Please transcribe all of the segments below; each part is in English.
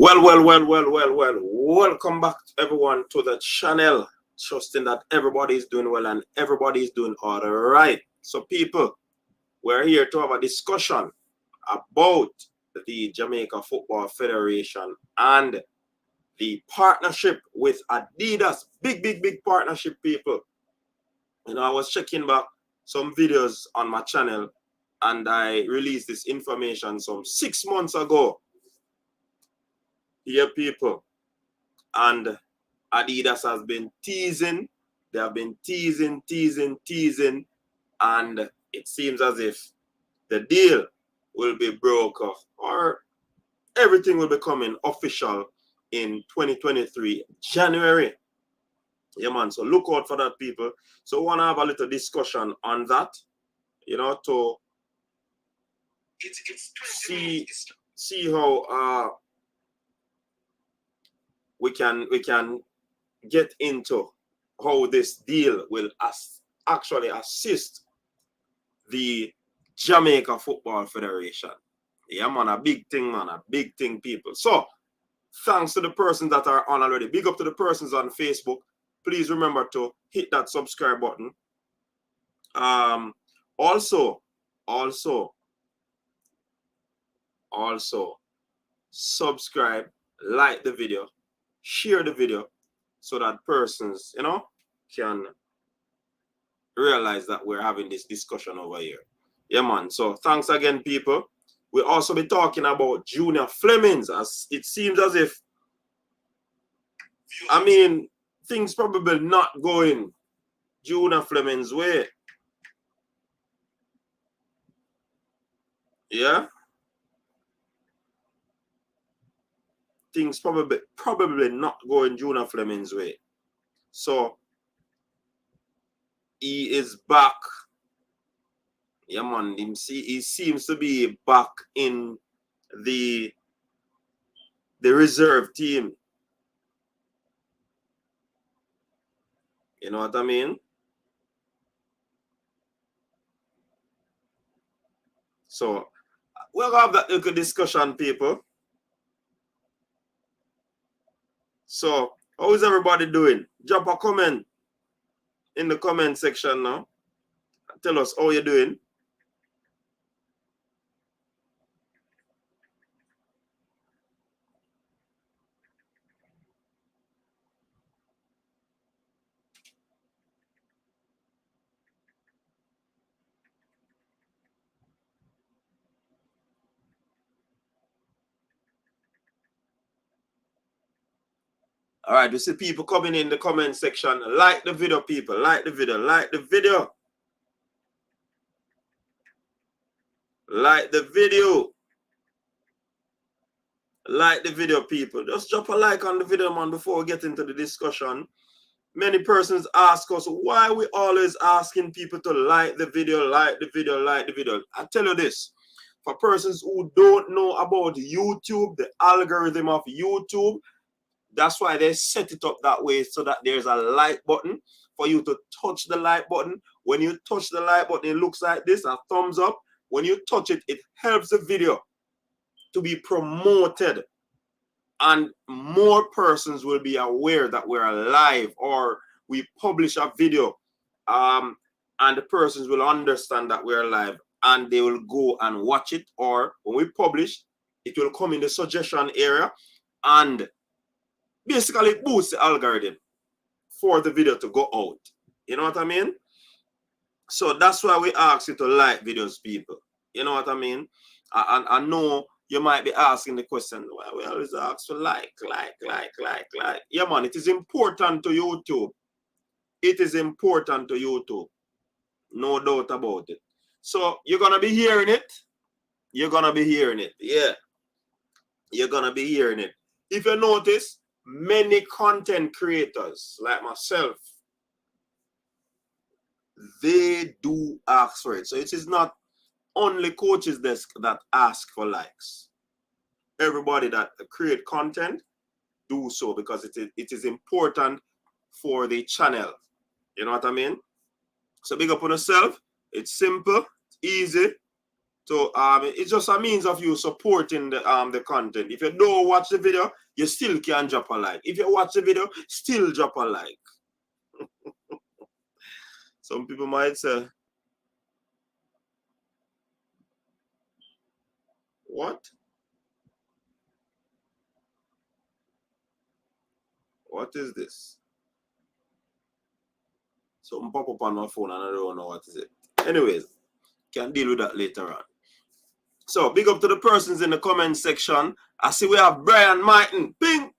Well. Welcome back, everyone, to the channel. Trusting that everybody is doing well and everybody is doing all right. So, people, we're here to have a discussion about the Jamaica Football Federation and the partnership with Adidas. Big partnership, people. You know, I was checking back some videos on my channel and I released this information some 6 months ago. Here, people. And Adidas has been teasing. They have been teasing. And it seems as if the deal will be broke off or everything will be coming official in 2023, January. Yeah, man. So look out for that, people. So we want to have a little discussion on that, you know, to see how we can get into how this deal will actually assist the Jamaica Football Federation. Yeah, man, a big thing, man, a big thing, people. So, thanks to the persons that are on already. Big up to the persons on Facebook. Please remember to hit that subscribe button. Also, subscribe, like the video, share the video, so that persons, you know, can realize that we're having this discussion over here. Yeah, man. So thanks again, people. We'll also be talking about Junior Flemmings, as it seems as if, I mean, things probably not going Junior Flemmings' way. Yeah? Things probably not going Junior Flemmings' way. So he is back. Yeah, man. He seems to be back in the reserve team. You know what I mean? So we'll have that little discussion, people. So how is everybody doing? Drop a comment in the comment section now. Tell us how you're doing. All right, we see people coming in the comment section. Like the video, people. Like the video. Like the video. Like the video. Like the video, people. Just drop a like on the video, man, before we get into the discussion. Many persons ask us why we always asking people to like the video, like the video, like the video. I tell you this. For persons who don't know about YouTube, the algorithm of YouTube, that's why they set it up that way, so that there's a like button for you to touch the like button. When you touch the like button, it looks like this, a thumbs up. When you touch it, it helps the video to be promoted. And more persons will be aware that we're live or we publish a video. And the persons will understand that we're live and they will go and watch it. Or when we publish, it will come in the suggestion area and basically boost the algorithm for the video to go out. You know what I mean? So that's why we ask you to like videos, people. You know what I mean? I know you might be asking the question, well, we always ask for like. Yeah, man, it is important to YouTube. It is important to YouTube. No doubt about it. So you're going to be hearing it. You're going to be hearing it. Yeah. You're going to be hearing it. If you notice, many content creators like myself, they do ask for it. So it is not only Coach's Desk that ask for likes. Everybody that create content do so because it is important for the channel. You know what I mean? So big up on yourself. It's simple, it's easy So it's just a means of you supporting the content. If you don't watch the video, you still can drop a like. If you watch the video, still drop a like. Some people might say, what? What is this? Something pop up on my phone and I don't know what is it. Anyways, can deal with that later on. So big up to the persons in the comment section. I see we have Brian Martin. Ping!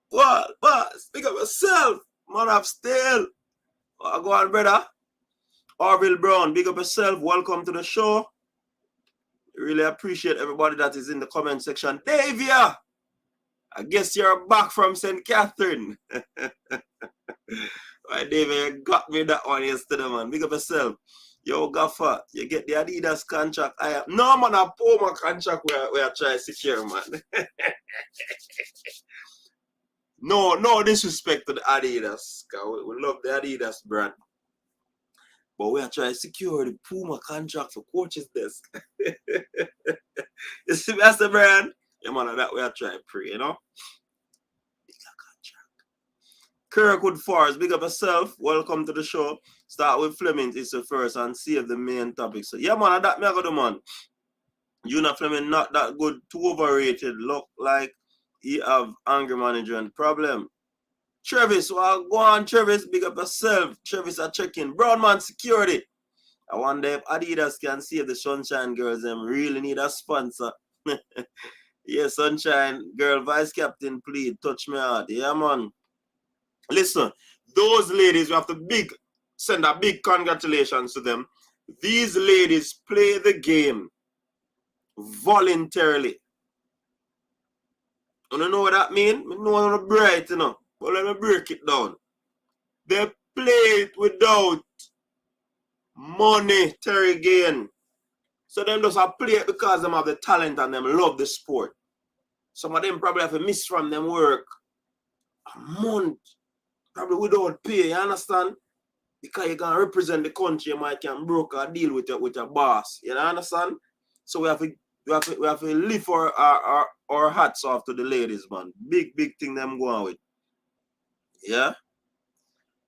What? Boss? Big up yourself. Man of steel. Go on, brother. Orville Brown, big up yourself. Welcome to the show. Really appreciate everybody that is in the comment section. Davia, I guess you're back from St. Catherine. Right, Davia, you got me that one yesterday, man. Big up yourself. Yo, Gaffer, you get the Adidas contract. No, man, I pull my contract where I try to secure, man. No disrespect to the Adidas. We love the Adidas brand. But we are trying to secure the Puma contract for coaches' desk. You see, that's the brand. Yeah, man, that we are trying to pray, you know? Bigger contract. Kirkwood Forest, big up yourself. Welcome to the show. Start with Flemmings, it's the first, and save the main topic. So, yeah, man, that me I got the man. You know, Flemming, not that good, too overrated. Look like he have anger management problem. Travis, well, go on, Travis, big up yourself. Travis are checking. Brownman Security. I wonder if Adidas can save the Sunshine Girls. Them really need a sponsor. Yeah, Sunshine Girl Vice Captain, please touch me out. Yeah, man. Listen, those ladies, we have to send a big congratulations to them. These ladies play the game voluntarily. You don't know what that means? I know I'm bright, you know. But let me break it down. They play it without monetary gain. So them just play it because them have the talent and them love the sport. Some of them probably have to miss from them work a month, probably without pay, you understand? Because you can represent the country, you might can broker a deal with your boss. You understand? So we have to lift our hats off to the ladies, man. Big thing them going with. Yeah?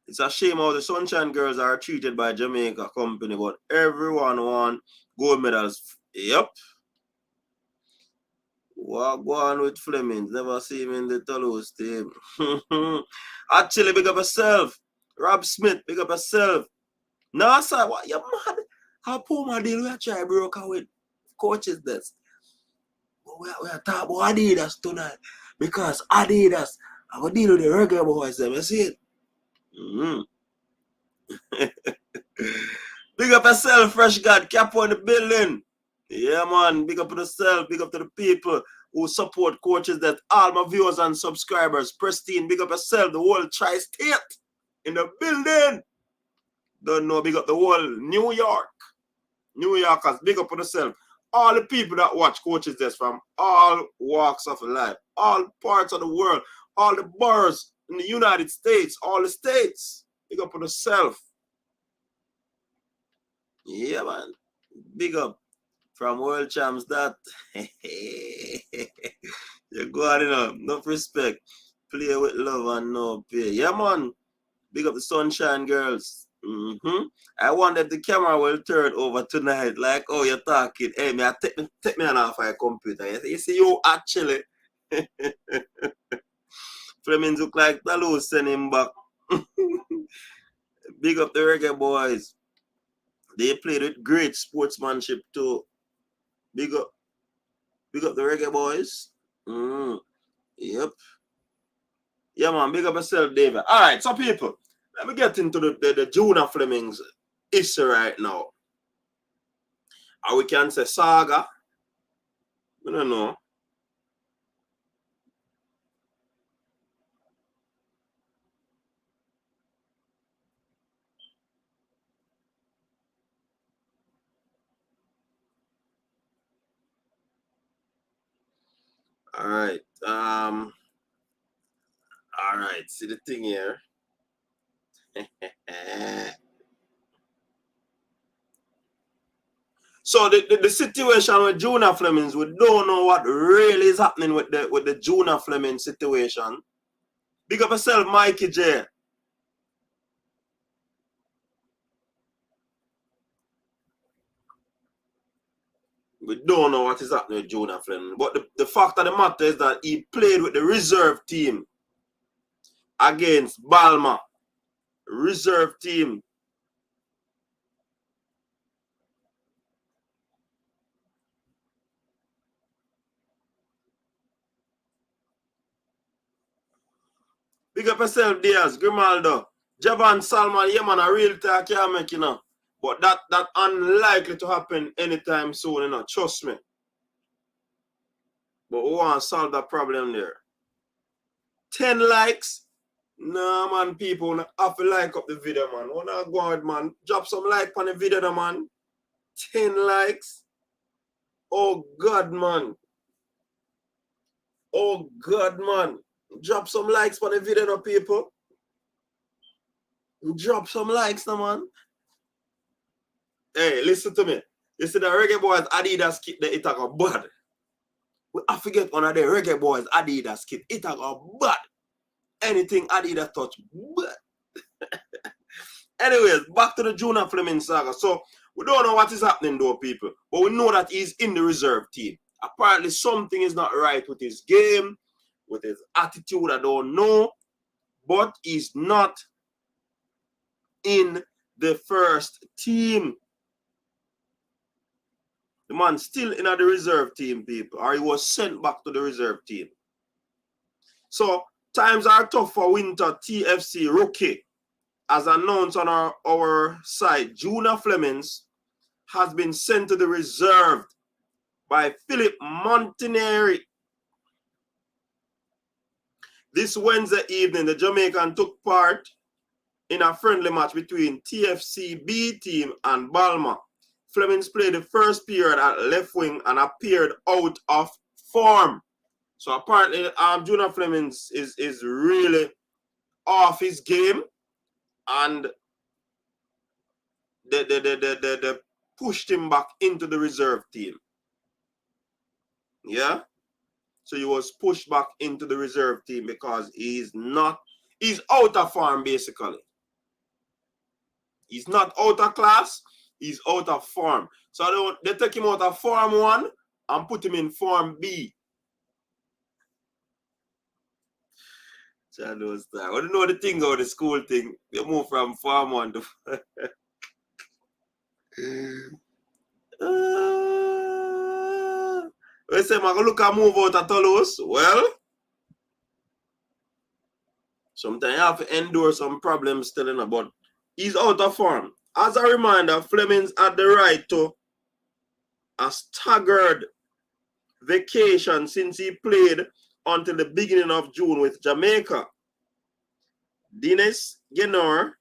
It's a shame how the Sunshine Girls are treated by Jamaica company, but everyone want gold medals. Yep. What go on with Flemmings? Never see him in the Toulouse team. Actually, big up yourself. Rob Smith, big up yourself. No, sir, what you mad? How poor my deal we are trying to broker with coaches this. But we are talking about Adidas tonight. Because Adidas, I will deal with the Reggae Boyz, you see it? Big up yourself, Fresh God, cap on the building. Yeah, man, big up to yourself, big up to the people who support coaches, that all my viewers and subscribers. Pristine, big up yourself, the whole tri-state in the building. Don't know, big up the whole New York. New Yorkers, big up on yourself. All the people that watch coaches this from all walks of life, all parts of the world, all the boroughs in the United States, all the states. Big up on yourself. Yeah, man. Big up from World Champs that. You go on, you know, enough respect. Play with love and no pay. Yeah, man. Big up the Sunshine Girls. I wonder if the camera will turn over tonight. Like, oh, you're talking. Hey, man, take me on off my computer. You see, you actually. Flemmings look like Talo, send him back. Big up the Reggae Boyz. They played with great sportsmanship too. Big up the Reggae Boyz. Yep. Yeah, man, big up yourself, David. All right, so people, let me get into the Juna Flemmings issue right now. Or we can say saga. I don't know. All right. All right. See the thing here. So the situation with Junior Flemmings, we don't know what really is happening with the Junior Flemmings situation. Big up yourself, Mikey J. We don't know what is happening with Junior Flemmings. But the fact of the matter is that he played with the reserve team against Balma. Reserve team. Big up yourself, Diaz, Grimaldo. Javan Salman, yeah man, a real talk can't make, you know. But that unlikely to happen anytime soon, you know. Trust me. But we want to solve that problem there. 10 likes. Nah, man, people have to like up the video, man. When I go out, man, drop some like on the video, man. 10 likes. Oh, God, man. Oh, God, man. Drop some likes on the video, people. Drop some likes, no, man. Hey, listen to me. You see the Reggae Boyz Adidas kit, it got bad. I forget one of the Reggae Boyz Adidas kit. It got bad. Anything Adidas touch, bad. Anyways, back to the Junior Flemmings saga. So, we don't know what is happening though, people. But we know that he's in the reserve team. Apparently, something is not right with his game, with his attitude, I don't know. But he's not in the first team. The man still in the reserve team, people. Or he was sent back to the reserve team. So, times are tough for Winter TFC rookie. As announced on our site, Junior Flemmings has been sent to the reserve by Philip Montanari. This Wednesday evening, the Jamaican took part in a friendly match between TFC B team and Balma. Flemmings played the first period at left wing and appeared out of form. So apparently, Junior Flemmings is really off his game, and they pushed him back into the reserve team. Yeah? So he was pushed back into the reserve team because he's out of form, basically. He's not out of class, he's out of form. So they take him out of form 1 and put him in form B. So I don't know the thing about the school thing. They move from form 1 to we say, I'm going to look at move out of Toulouse. Well, sometimes you have to endure some problems still, you know, but he's out of form. As a reminder, Flemmings had the right to a staggered vacation since he played until the beginning of June with Jamaica. Dennis Genor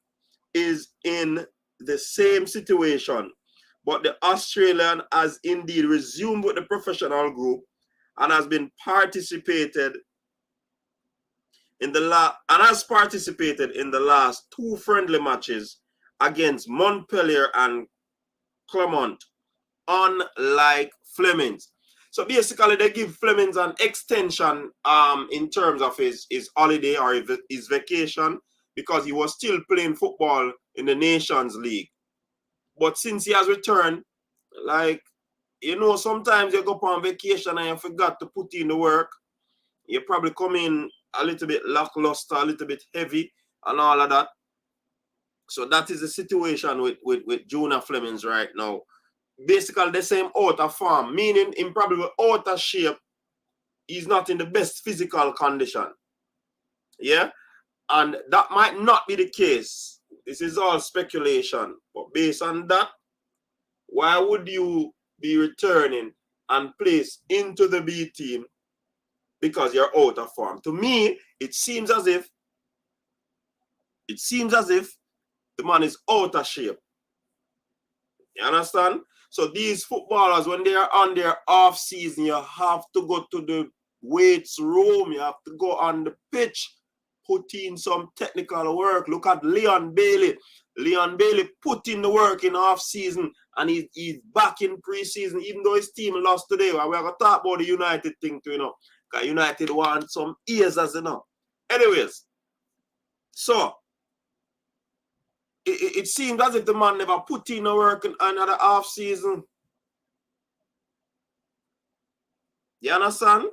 is in the same situation, but the Australian has indeed resumed with the professional group and has participated in the last 2 friendly matches against Montpellier and Clermont, unlike Flemmings. So basically, they give Flemmings an extension in terms of his holiday or his vacation, because he was still playing football in the Nations League. But since he has returned, like, you know, sometimes you go on vacation and you forgot to put in the work. You probably come in a little bit lackluster, a little bit heavy, and all of that. So that is the situation with Junior Flemmings right now. Basically, the same out of form, meaning him probably out of shape. He's not in the best physical condition. Yeah? And that might not be the case. This is all speculation. But based on that, why would you be returning and placed into the B team because you're out of form? To me, it seems as if the man is out of shape. You understand? So these footballers, when they are on their off season, you have to go to the weights room. You have to go on the pitch, put in some technical work. Look at Leon Bailey. Leon Bailey put in the work in off season And he's back in preseason, even though his team lost today. We're going to talk about the United thing too, you know. Because United want some ears, as you know. Anyways, so it seems as if the man never put in the work in another half season. You understand?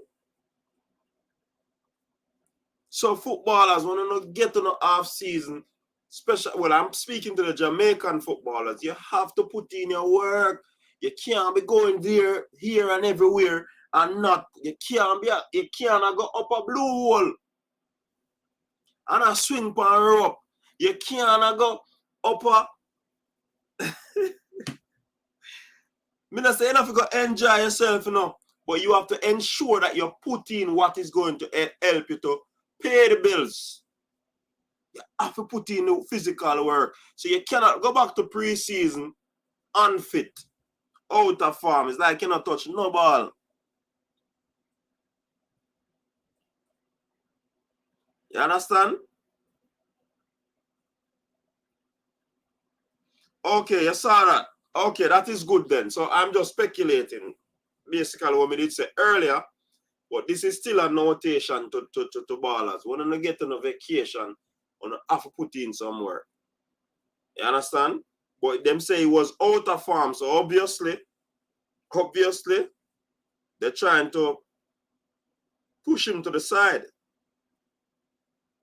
So footballers, when you get to the half season, especially, well, I'm speaking to the Jamaican footballers, you have to put in your work. You can't be going there, here, and everywhere, and not. You can't go up a blue hole and a swing pan rope. You can't go up a. Me not say you have to go enjoy yourself, you know, but you have to ensure that you put in what is going to help you to pay the bills. You have to put in the physical work. So you cannot go back to preseason unfit, out of form. It's like you cannot touch no ball. You understand? Okay, you saw that. Okay, that is good then. So I'm just speculating. Basically what we did say earlier, but this is still a notation to ballers. When you get on a vacation, you have to put in some work. You understand? But them say he was out of form, so obviously, they're trying to push him to the side.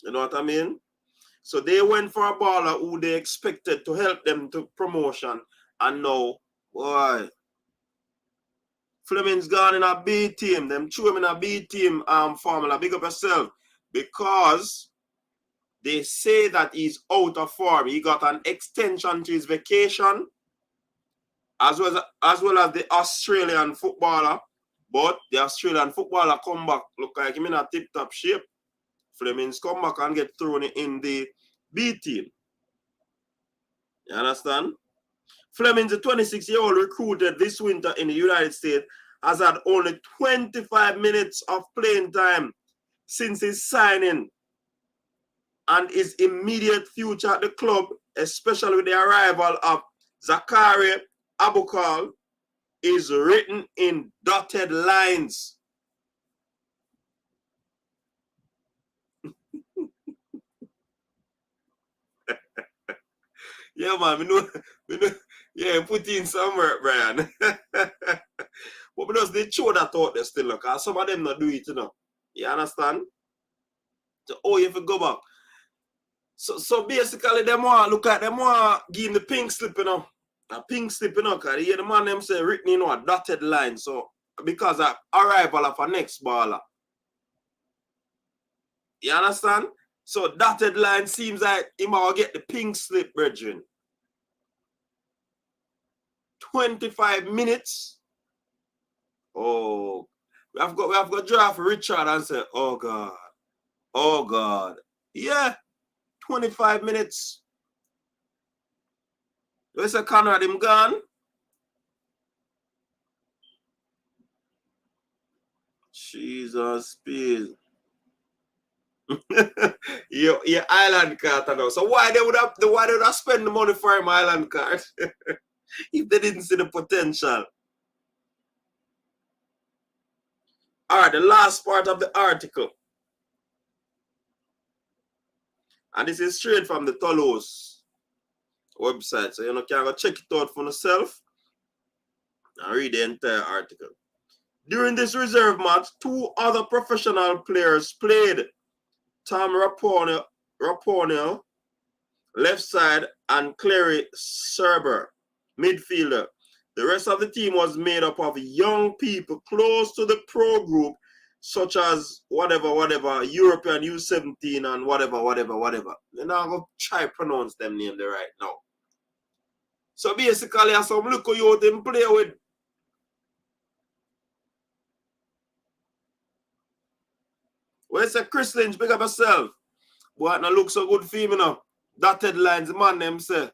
You know what I mean? So they went for a baller who they expected to help them to promotion, and now, boy, Flemmings gone in a B team. Them threw him in a B team formula. Big up yourself. Because they say that he's out of form. He got an extension to his vacation, as well as the Australian footballer. But the Australian footballer come back, look like him in a tip-top shape. Flemmings come back and get thrown in the B team. You understand? Flemmings, the 26-year-old recruited this winter in the United States, has had only 25 minutes of playing time since his signing, and his immediate future at the club, especially with the arrival of Zachary Abukal, is written in dotted lines. Yeah, man, we know, yeah, put in somewhere, Brian. But we just they show that out there still, because some of them not do it, you know. You understand? So, oh, you have to go back. So basically, them want look at them want give him the pink slip, you know. A pink slip, you know, because the man them say written in a dotted line. So because of arrival of a next baller. You understand? So dotted line seems like he might get the pink slip, brethren. 25 minutes. Oh, we have got to draft Richard and say, oh God. Oh God. Yeah. 25 minutes. Where's the Conrad him gone? Jesus, please. your island card now. So why they would have spent the money for him island card if they didn't see the potential? All right, the last part of the article. And this is straight from the Toulouse website. So you can go check it out for yourself and read the entire article. During this reserve match, two other professional players played. Tom Raponel, left side, and Clary Serber, midfielder. The rest of the team was made up of young people close to the pro group, such as whatever, European U17 and whatever. Then I'm going to try to pronounce them names right now. So basically, I some look you them play with. Where's the Chris Lynch? Pick up yourself. Boy, it not look so good for him, you know. Dotted lines, man, them say.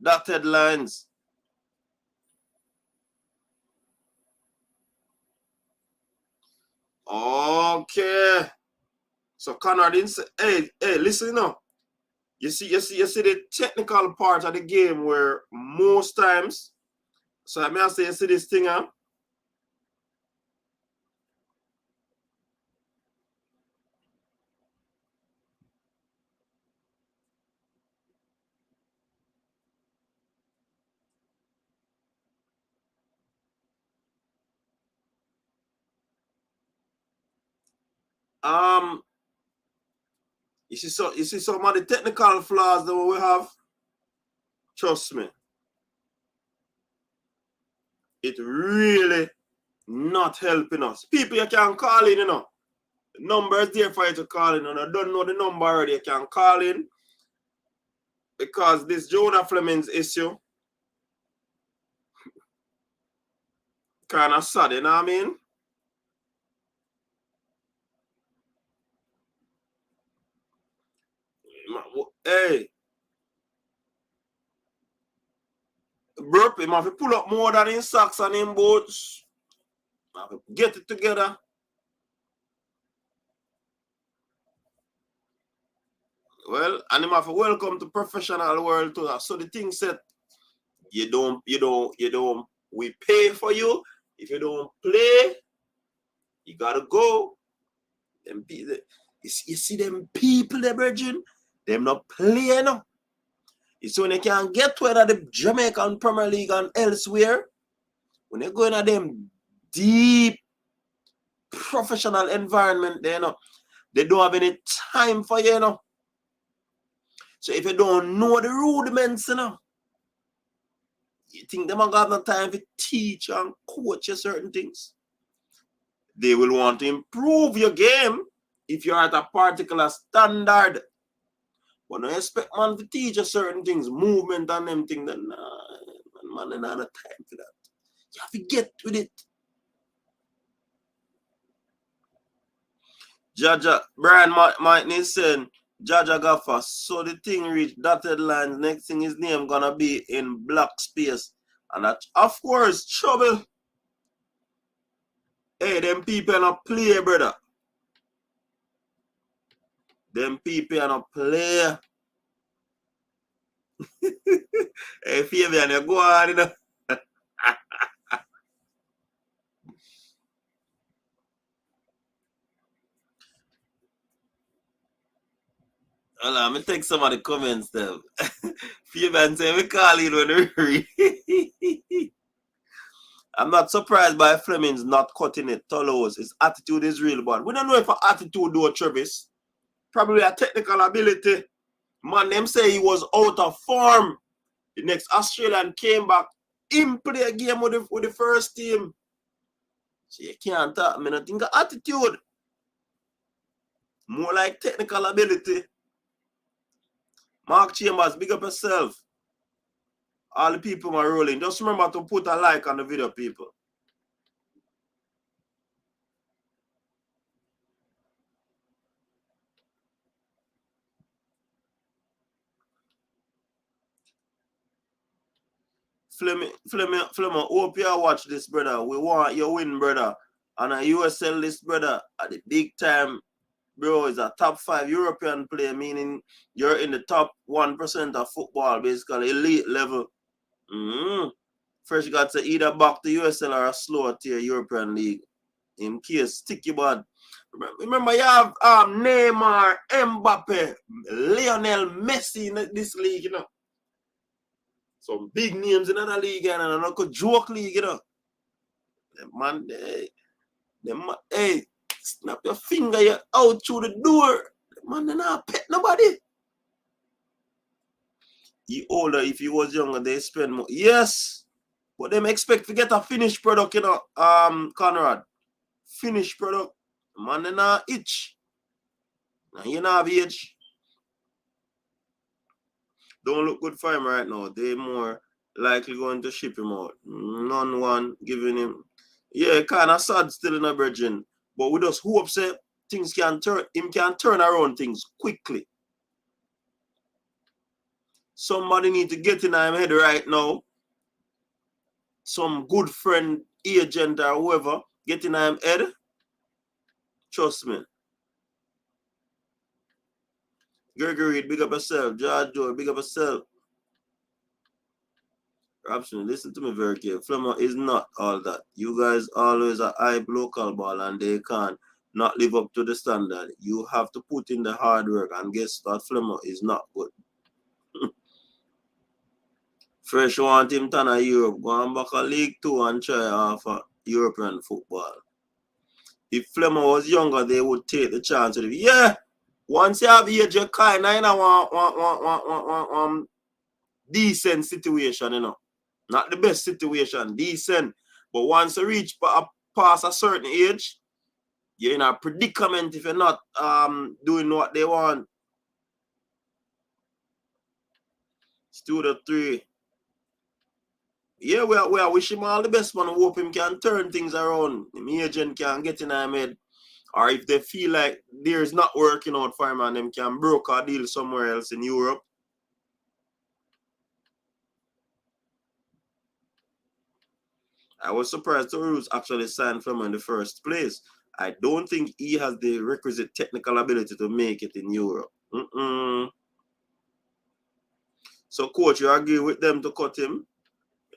Dotted lines. Okay. So Conrad didn't say, hey, listen now. You see the technical part of the game where most times, so I may say you see this thing, huh? You see some of the technical flaws that we have. Trust me, it really not helping us. People, you can call in, you know. The number is there for you to call in, and I don't know the number already. You can call in because this Jonah Flemmings issue kind of sad, you know what I mean? Hey, Burp, him have to pull up more than his socks and his boots. Get it together. Well, and him have to welcome to professional world too. So the thing said, you don't, we pay for you. If you don't play, you gotta go. Them people, you see them people, the virgin, them not playing. No. It's when they can get to the Jamaican Premier League and elsewhere, when they go into them deep professional environment, they don't have any time for you, you know. So if you don't know the rudiments, you know, you think them have no time to teach and coach you certain things. They will want to improve your game if you're at a particular standard. But don't expect man to teach you certain things, movement and them things. Then man, they don't have time for that. You have to get with it. Jaja, Brian Martin is saying, Jaja Gaffa, so the thing reached dotted lines, next thing his name gonna be in black space. And that, of course, trouble. Hey, them people not play, brother. Them people are not play. Hey, Fabian, you go on, you know. Hold on, me take some of the comments there. Fabian say, we call it when we read. I'm not surprised by Flemmings not cutting it. Tolos, his attitude is real, but we don't know if an attitude do Travis. Probably a technical ability. Man, them say he was out of form. The next Australian came back. Him play a game with the first team. So you can't talk. I think of attitude. More like technical ability. Mark Chambers, big up yourself. All the people are rolling. Just remember to put a like on the video, people. Flemming, hope you watch this, brother. We want you win, brother. And a USL list, brother, at the big time, bro, is a top 5 European player, meaning you're in the top 1% of football, basically elite level. First, you got to either back to USL or a slower tier European league. In case, stick your bud. Remember, you have Neymar, Mbappe, Lionel Messi in this league, you know. Some big names in another league and another joke league, you know. Man, hey, snap your finger, you're out through the door. Man, they're not pet nobody. You older, if you was younger, they spend more. Yes, but them expect to get a finished product, you know, Conrad. Finished product. Man, they not itch. Now, you know, have age. Don't look good for him right now. They more likely going to ship him out. None one giving him. Yeah, kind of sad still in a virgin. But we just hope say things can turn, him can turn around things quickly. Somebody need to get in his head right now. Some good friend, agent or whoever, get in his head. Trust me. Gregory, big up yourself. George Joe, big up yourself. Robson, listen to me very carefully. Flemmings is not all that. You guys always are hype local ball and they can't not live up to the standard. You have to put in the hard work and guess that Flemmings is not good. Fresh want him to Europe. Go on back a League 2 and try off European football. If Flemmings was younger, they would take the chance of it. Yeah, once you have age, you kind of want decent situation, you know. Not the best situation, decent. But once you reach past a certain age, you're in a predicament if you're not doing what they want. Studio 3. Yeah, we are wishing him all the best, man. I hope him can turn things around. The agent can get in our head. Or if they feel like there's not working out for him and them can broker a deal somewhere else in Europe. I was surprised Toulouse actually signed Flemmings in the first place. I don't think he has the requisite technical ability to make it in Europe. So, coach, you agree with them to cut him?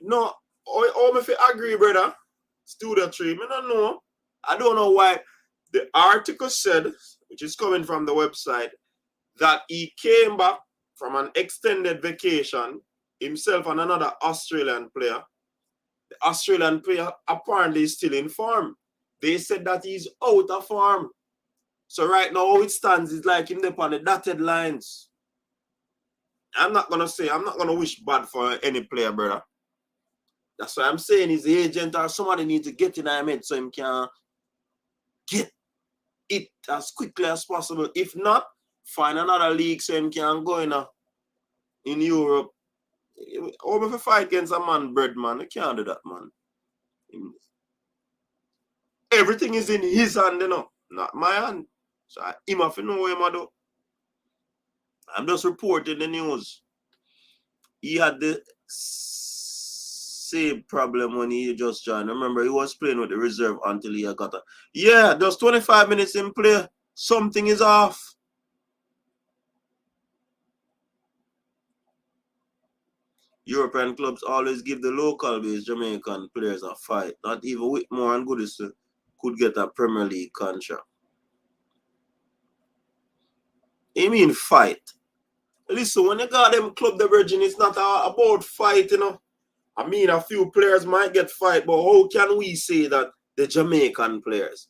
No. If you agree, brother, Studio 3, I don't know. I don't know why. The article said, which is coming from the website, that he came back from an extended vacation, himself and another Australian player. The Australian player apparently is still in form. They said that he's out of form. So right now, how it stands is like him on the dotted lines. I'm not going to wish bad for any player, brother. That's why I'm saying his agent or somebody needs to get in our head so he can get it as quickly as possible. If not, find another league so he can go in Europe. How if you fight against a man, bread, man? You can't do that, man. Everything is in his hand, you know, not my hand. So him have to know what him do. I'm just reporting the news. He had the same problem when he just joined. Remember, he was playing with the reserve until he got a... Yeah, just 25 minutes in play. Something is off. European clubs always give the local-based Jamaican players a fight. Not even Whitmore and Goodison could get a Premier League contract. I mean fight. Listen, when you got them club the virgin, it's not about fight, you know. I mean, a few players might get fight, but how can we say that the Jamaican players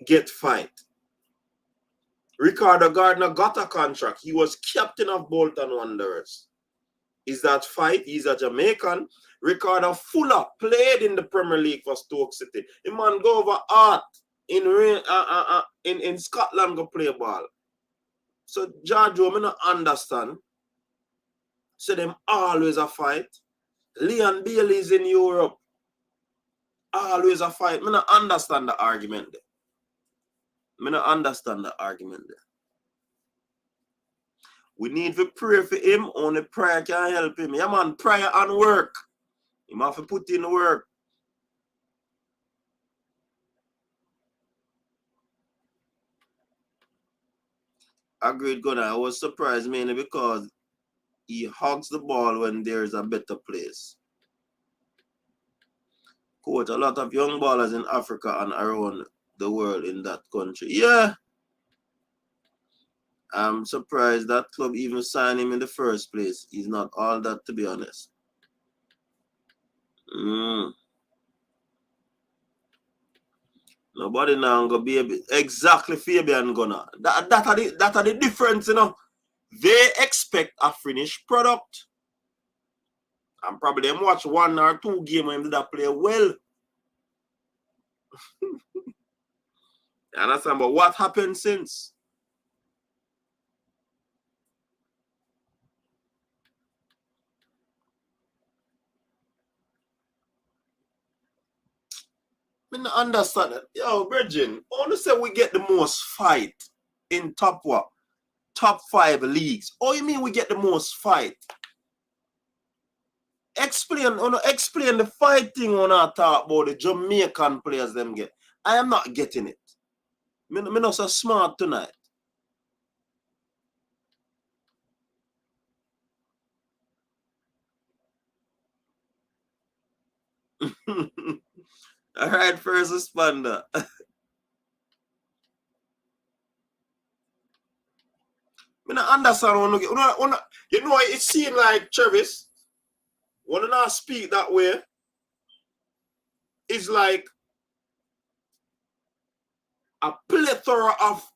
get fight? Ricardo Gardner got a contract. He was captain of Bolton Wanderers. Is that fight? He's a Jamaican. Ricardo Fuller played in the Premier League for Stoke City. The man go over art in Scotland go play ball. So George, I don't understand. So them always a fight. Leon Bailey's in Europe. Always a fight. I don't understand the argument there. I don't understand the argument there. We need to pray for him. Only prayer can help him. Yeah, man, prayer and work. He have to put in the work. Agreed, Gunnar. I was surprised mainly because he hogs the ball when there's a better place. Coach, a lot of young ballers in Africa and around the world in that country. Yeah. I'm surprised that club even signed him in the first place. He's not all that, to be honest. Nobody now gonna be exactly Fabian Gunnar. That are the difference, you know. They expect a finished product. And probably them watch 1 or 2 games when they play well. You understand? But what happened since? I don't understand it. Yo, Virgin, I want to say we get the most fight in top 5 leagues. Oh, you mean we get the most fight? Explain the fighting when I talk about the Jamaican players them get. I am not getting it. I'm not so smart tonight. All right, first responder. I don't understand. You know, it seems like Travis, when I speak that way, it's like a plethora of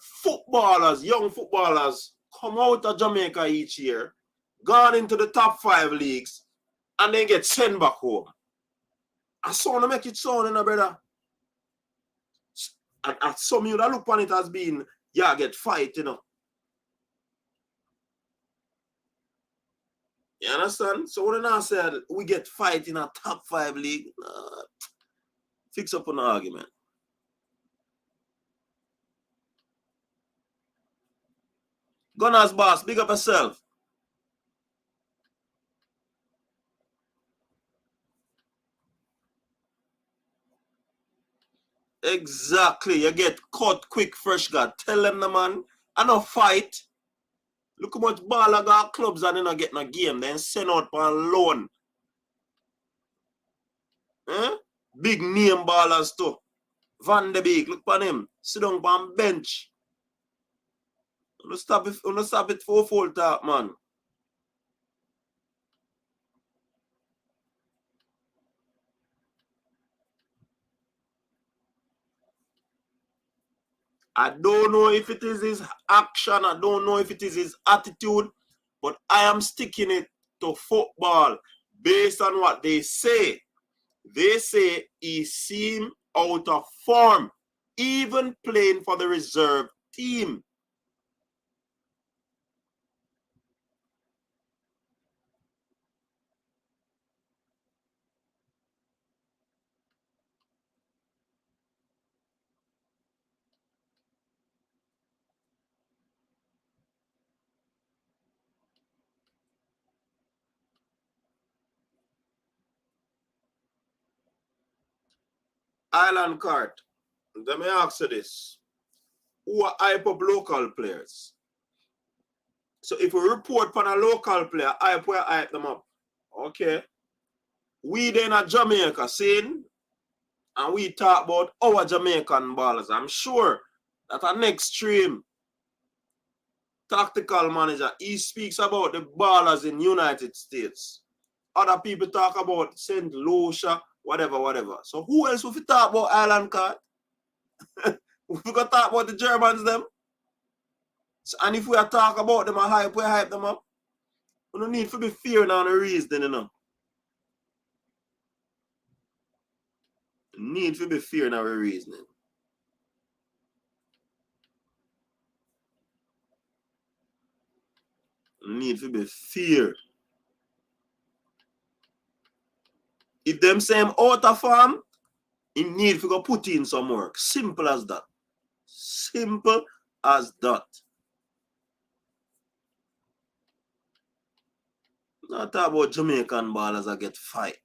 footballers, young footballers, come out of Jamaica each year, gone into the top 5 leagues, and then get sent back home. I saw to make it sound, brother. At some you that look on it as being, yeah, get fight, You understand? So when I said we get fight in a top 5 league, fix up an argument. Gunners boss, big up yourself. Exactly. You get caught quick, fresh guard. Tell them the man, I no fight. Look how much ball I got clubs and they not get no game. Then send out on loan. Big name ballers too. Van de Beek, look on him. Sit down on bench. Don't stop it for full talk, man. I don't know if it is his action. I don't know if it is his attitude. But I am sticking it to football based on what they say. They say he seemed out of form, even playing for the reserve team. Island Cart, let me ask you this. Who are hype up local players? So if we report on a local player, we hype them up. Okay. We then at Jamaica saying, and we talk about our Jamaican ballers. I'm sure that our next stream tactical manager, he speaks about the ballers in United States. Other people talk about St. Lucia, whatever. So who else will we talk about Island Card? We gonna talk about the Germans them. So, and if we are talk about them, we hype them up. We don't need to be fearing on the reason, Need to be fearing our reasoning. Need to be fear. If them same out of form, you need to go put in some work. Simple as that. Simple as that. Not talk about Jamaican ballers that get fight.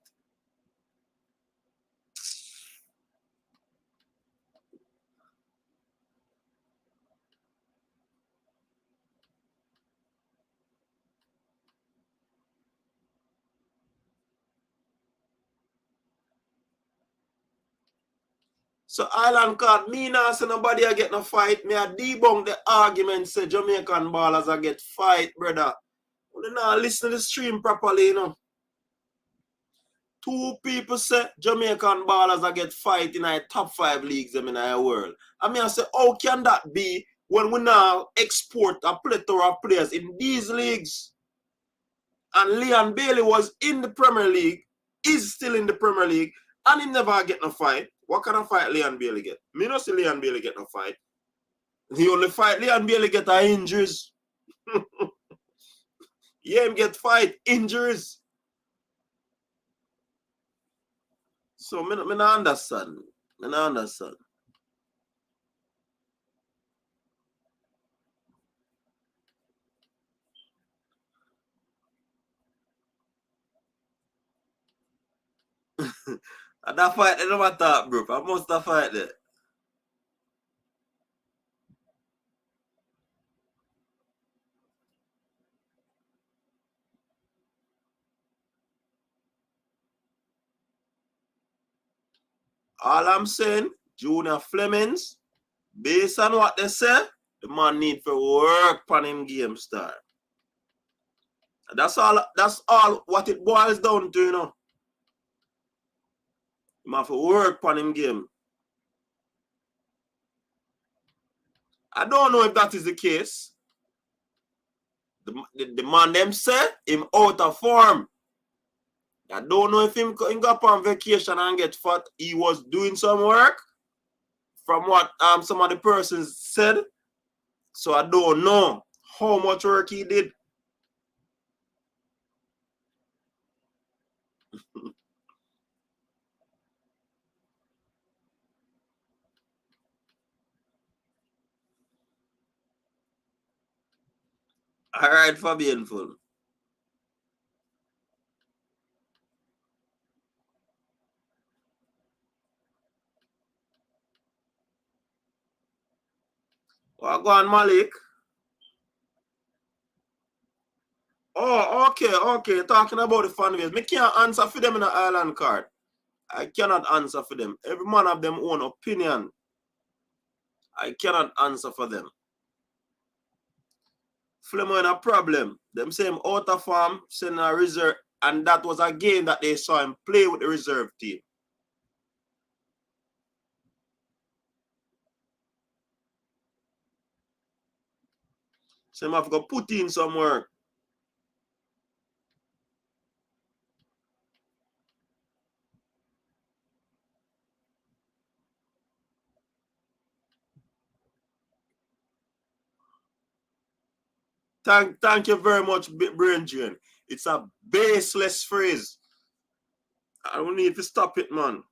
So Island Card, me not say nobody a get no fight. Me a debunk the argument say Jamaican ballers a get fight, brother. You not listen to the stream properly, 2 people say Jamaican ballers a get fight in our top 5 leagues in our world. I mean, I say, how can that be when we now export a plethora of players in these leagues? And Leon Bailey was in the Premier League, is still in the Premier League, and he never get no fight. What kind of fight Leon Bailey get? Me not see Leon Bailey get no fight. The only fight Leon Bailey get are injuries. Yeah, him get fight, injuries. So, me not understand. Me not understand. And that fight, they never talk, bro. I must have fight there. All I'm saying, Junior Flemmings, based on what they say, the man need to work on him game style. That's all what it boils down to, you know. He have to work on him game. I don't know if that is the case. The man them say him out of form. I don't know if him go up on vacation and get fat. He was doing some work from what some of the persons said. So I don't know how much work he did. All right, Fabian Full. Well, go on, Malik. Oh, okay. Talking about the fan base. Me can't answer for them in the island card. I cannot answer for them. Every man have them own opinion. I cannot answer for them. Flemmings in a problem. Them same out of form, send a reserve, and that was a game that they saw him play with the reserve team. So him have to put in some work. Thank you very much, Brain Drain. It's a baseless phrase. I don't need to stop it, man.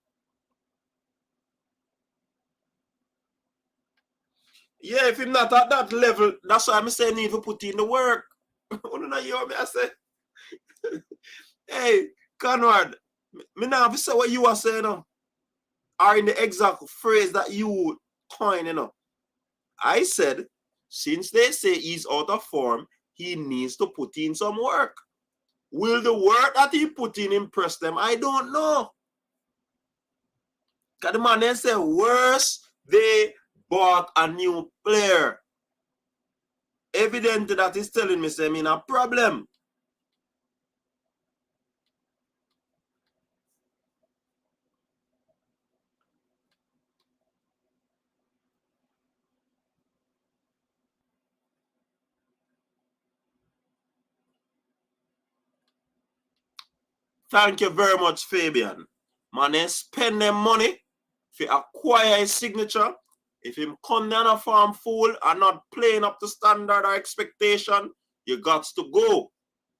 Yeah, if him not at that level, that's why I'm saying need to put in the work. You know, hear me I say? Hey, Conrad, me now say what you are saying, or in the exact phrase that you coin, you know. I said, since they say he's out of form, he needs to put in some work. Will the work that he put in impress them? I don't know. Because the man then say, worse, they bought a new player. Evidently that is telling me, say, I'm in a problem. Thank you very much, Fabian. Man, they spend them money to acquire his signature. If him come down a farm full and not playing up to standard or expectation, you got to go.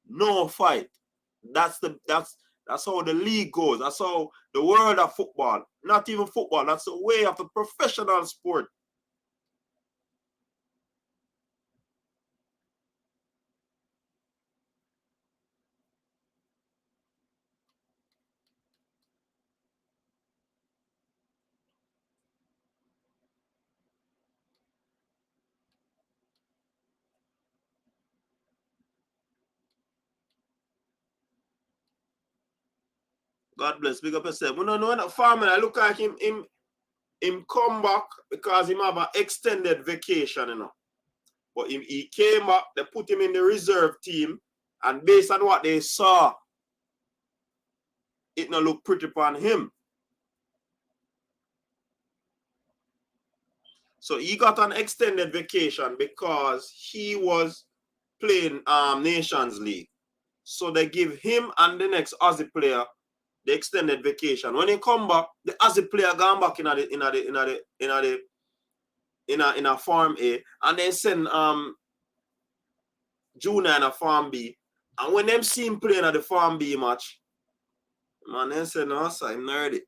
No fight. That's how the league goes. That's how the world of football, not even football, that's the way of the professional sport. God bless. Big up yourself. We don't know that farmer. I look like him come back because him have an extended vacation, you know. But he came back, they put him in the reserve team, and based on what they saw, it not look pretty upon him. So he got an extended vacation because he was playing Nations League. So they give him and the next Aussie player the extended vacation. When he come back, the Aussie player gone back in a farm A, and they send Junior in a farm B. And when them see him playing at the farm B match, man, they say no, sir, I'm nerdy.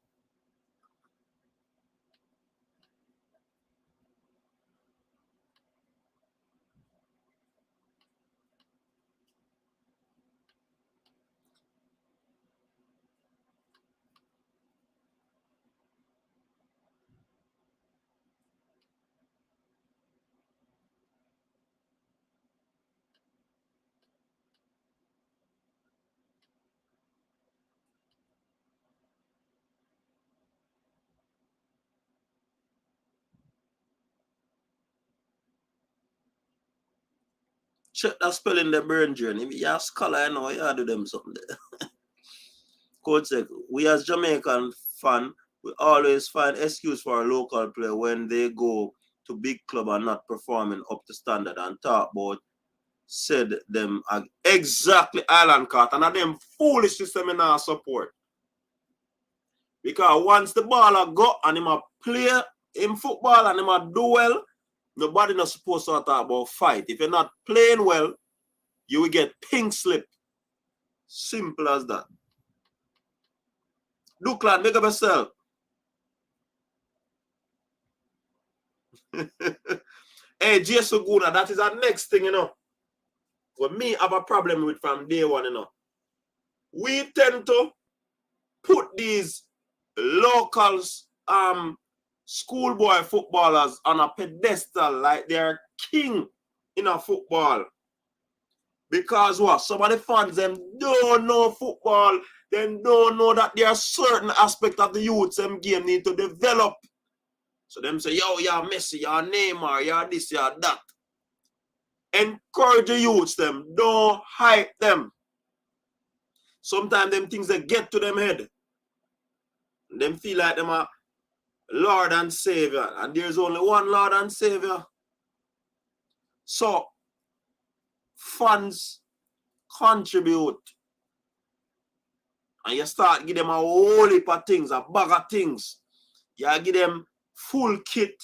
check that spelling the brain journey. If you're a scholar, you know, you do them something there. Coach said, we as Jamaican fan, we always find excuse for a local player when they go to big club and not performing up to standard and talk about said them exactly Island Cut and them foolish system in our support. Because once the ball a go and him a play in football and him a do well, nobody not supposed to talk about fight. If you're not playing well, you will get pink slip. Simple as that. Duckland, make up yourself. Hey, Jason Guna, that is our next thing, you know. What me have a problem with from day one, you know. We tend to put these locals, schoolboy footballers on a pedestal like they're king in a football. Because what? Some of the fans, them don't know football. They don't know that there are certain aspects of the youth them game need to develop. So them say, yo, you're Messi, you're Neymar, you're this, you're that. Encourage the youths them. Don't hype them. Sometimes them things they get to them head. Them feel like them are Lord and Savior. And there's only one Lord and Savior. So, fans contribute. And you start give them a whole heap of things, a bag of things. You give them full kit.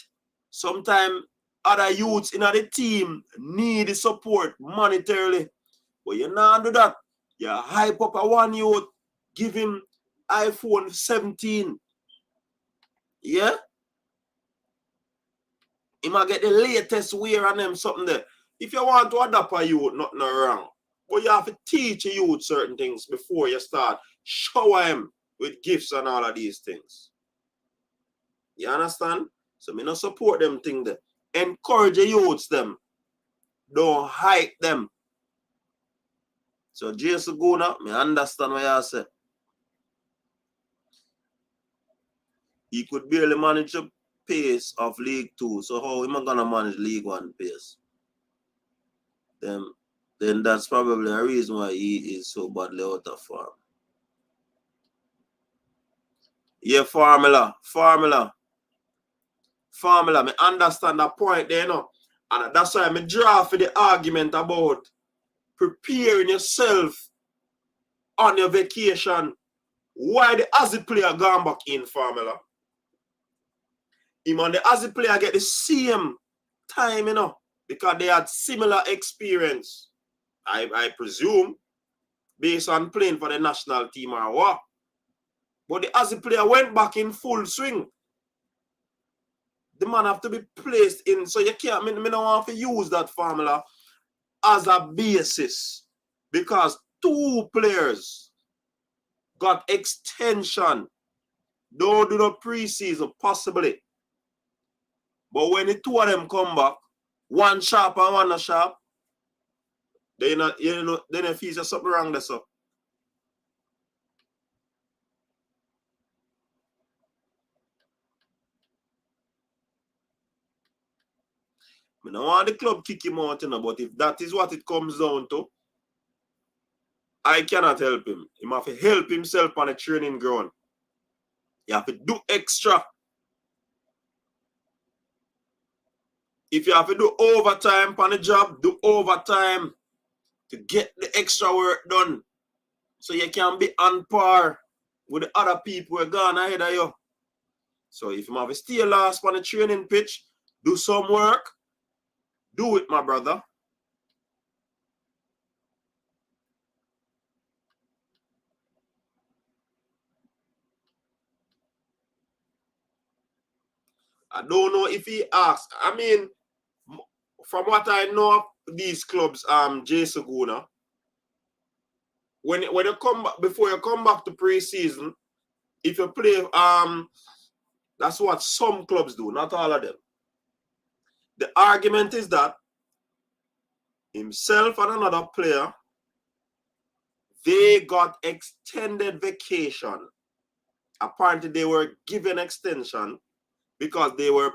Sometimes other youths in the team need the support monetarily. But you not do that. You hype up a one youth, give him iPhone 17. Yeah? He might get the latest wear on them, something there. If you want to adapt a youth, nothing wrong. But you have to teach a youth certain things before you start. Shower him with gifts and all of these things. You understand? So me not support them thing there. Encourage the youths them. Don't hype them. So Jason Guna, me understand what you say. He could barely manage the pace of League 2. So how am I gonna manage League 1 pace? Then that's probably a reason why he is so badly out of form. Yeah, formula. Me understand that point there, you know. And that's why I draw for the argument about preparing yourself on your vacation. Why the Aussie player gone back in formula? Him and the Aussie player get the same time, you know, because they had similar experience. I presume, based on playing for the national team or what. But the Aussie player went back in full swing. The man have to be placed in, so you can't, me don't want to use that formula as a basis. Because two players got extension. Don't do the preseason, possibly. But when the two of them come back, one sharp and one not sharp, then they feel there's something wrong there, so. I don't want the club kick him out, you know, but if that is what it comes down to, I cannot help him. He have to help himself on the training ground. You have to do extra. If you have to do overtime on the job, do overtime to get the extra work done. So you can be on par with the other people who are gone ahead of you. So if you have to stay last on the training pitch, do some work, do it, my brother. I don't know if he asked. I mean, from what I know of these clubs, Jason Guna, when you come back, before you come back to pre-season, if you play, that's what some clubs do, not all of them. The argument is that himself and another player, they got extended vacation. Apparently, they were given extension because they were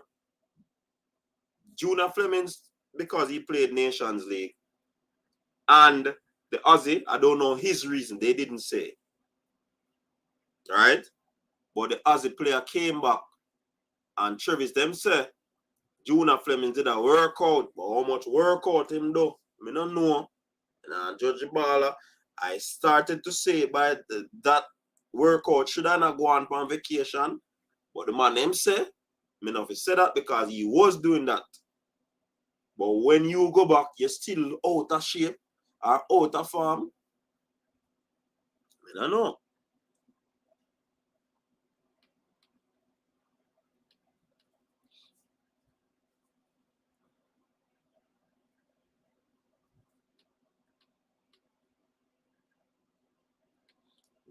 Junior Flemmings, because he played Nations League. And the Aussie, I don't know his reason. They didn't say. Right? But the Aussie player came back and Travis them say Junior Flemmings did a workout. But how much workout him do? I don't know. And I judge the baller. I started to say by that workout should I not go on vacation? But the man him say, me not say that because he was doing that. But when you go back, you're still out of shape or out of form. I don't know.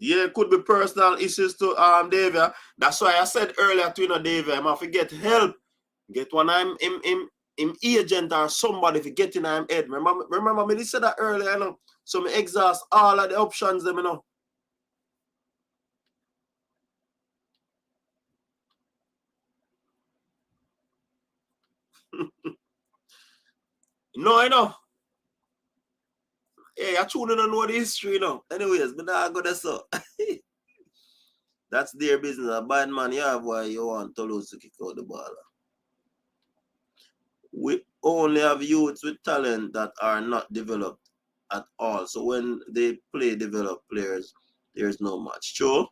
Yeah, it could be personal issues to David. That's why I said earlier to David, I'm have to get help. Get one I'm him agent or somebody to get in him head. Remember me said that earlier, you know. So me exhaust all of the options them, you know. No, I know. Hey, I truly don't know the history, you know. Anyways, but I go there so. That's their business. A bad man, you have why you want Toulouse to kick out the ball. We only have youths with talent that are not developed at all. So when they play developed players, there's no match. True?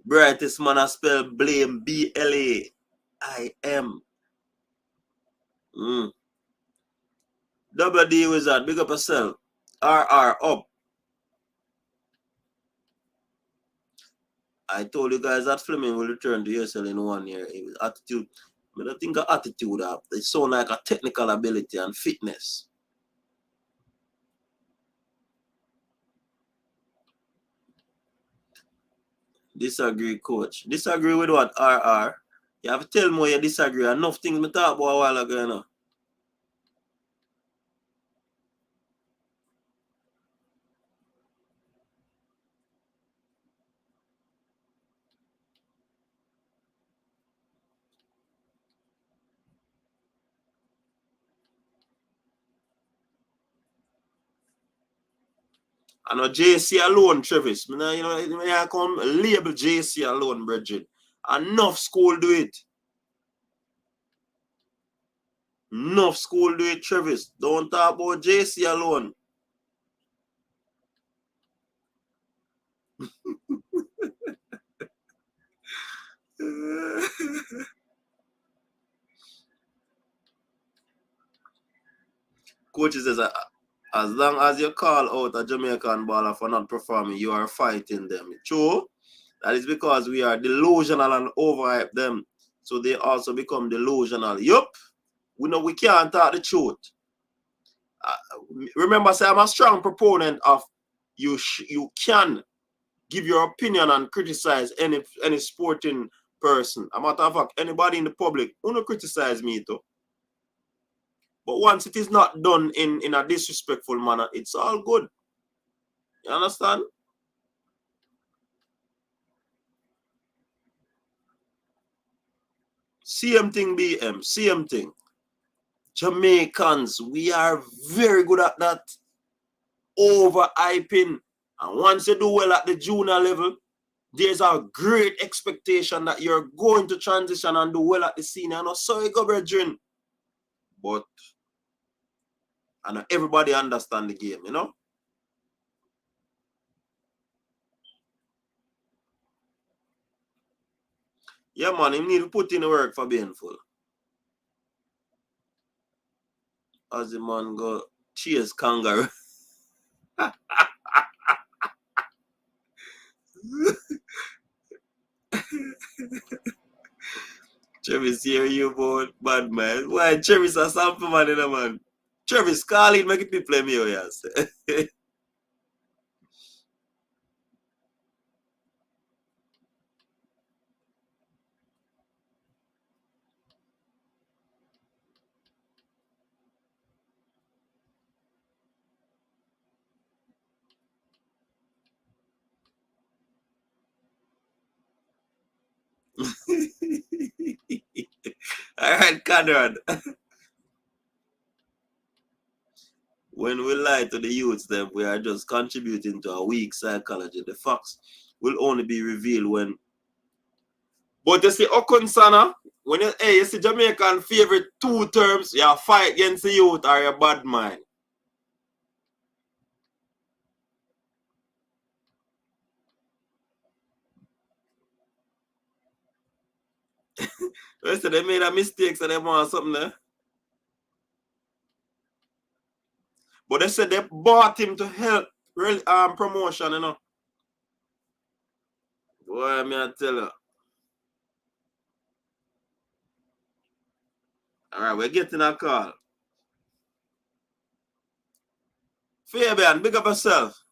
Brightest man I spell blame BLAIM. Double D Wizard, big up yourself. RR up. I told you guys that Fleming will return to USL in 1 year. His attitude, I don't think of attitude. It sounds like a technical ability and fitness. Disagree, coach. Disagree with what, RR? You have to tell me you disagree. Enough things we talked about a while ago, you know. I know JC alone, Travis. You know, I come label JC alone, Bridget. Enough school do it. Enough school do it, Travis. Don't talk about JC alone. Coaches says, as long as you call out a Jamaican baller for not performing, you are fighting them. True. That is because we are delusional and overhype them. So they also become delusional. Yup. We know we can't talk the truth. Remember, say I'm a strong proponent of you can give your opinion and criticize any sporting person. A matter of fact, anybody in the public who not criticize me too. But once it is not done in a disrespectful manner, it's all good. You understand? Same thing, BM. Same thing. Jamaicans, we are very good at that. Overhyping. And once you do well at the junior level, there's a great expectation that you're going to transition and do well at the senior. And so you go, brethren. But I know everybody understand the game, you know? Yeah, man, you need to put in the work for being full. As the man go, cheers, kangaroo. Travis, here you both, bad man. Why Travis a sample man, you know, man? Travis, call it, make it play me, oh, yes. All right, Conrad. When we lie to the youths, then we are just contributing to a weak psychology. The facts will only be revealed when. But you see, Okunsana, when you see Jamaican favorite two terms, you fight against the youth or your bad mind. They said they made a mistake, so they want something there. But they said they bought him to help promotion, you know. Boy, me I tell you. All right, we're getting a call. Fabian, big up yourself.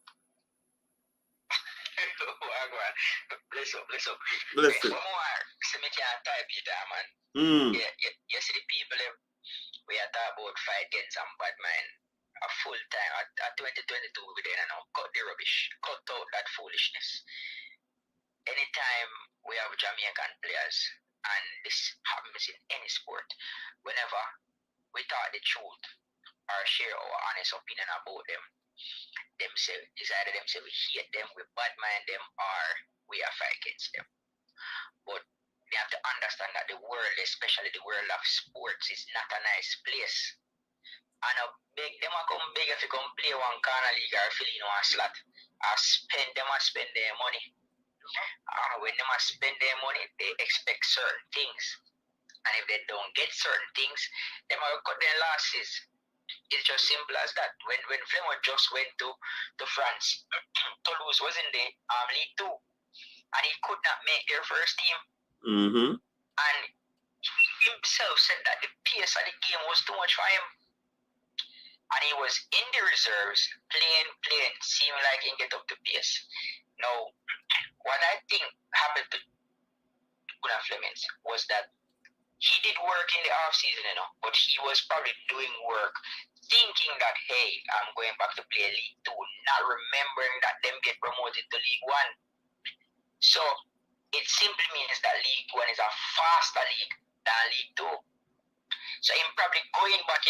Bless up. Bless you. So me can't type it down, man. You see the people we are talking about fight against some bad mind. A full time at 2022 we then now cut the rubbish, cut out that foolishness. Anytime we have Jamaican players, and this happens in any sport, whenever we talk the truth or share our honest opinion about them say it's either them say we hate them, we bad mind them, or we are fight against them. But they have to understand that the world, especially the world of sports, is not a nice place. And them a come beg if you come play one corner league or fill in one slot. Or spend their money. When them spend their money, they expect certain things. And if they don't get certain things, them will cut their losses. It's just simple as that. When Flemmings just went to France, Toulouse was in the League 2. And he could not make their first team. Mm-hmm. And himself said that the pace of the game was too much for him. And he was in the reserves, playing, seemed like he get up the pace. Now, what I think happened to Flemmings was that he did work in the off-season, but he was probably doing work thinking that, hey, I'm going back to play League 2, not remembering that them get promoted to League 1. So, it simply means that League 1 is a faster league than League 2. So, I'm probably going back,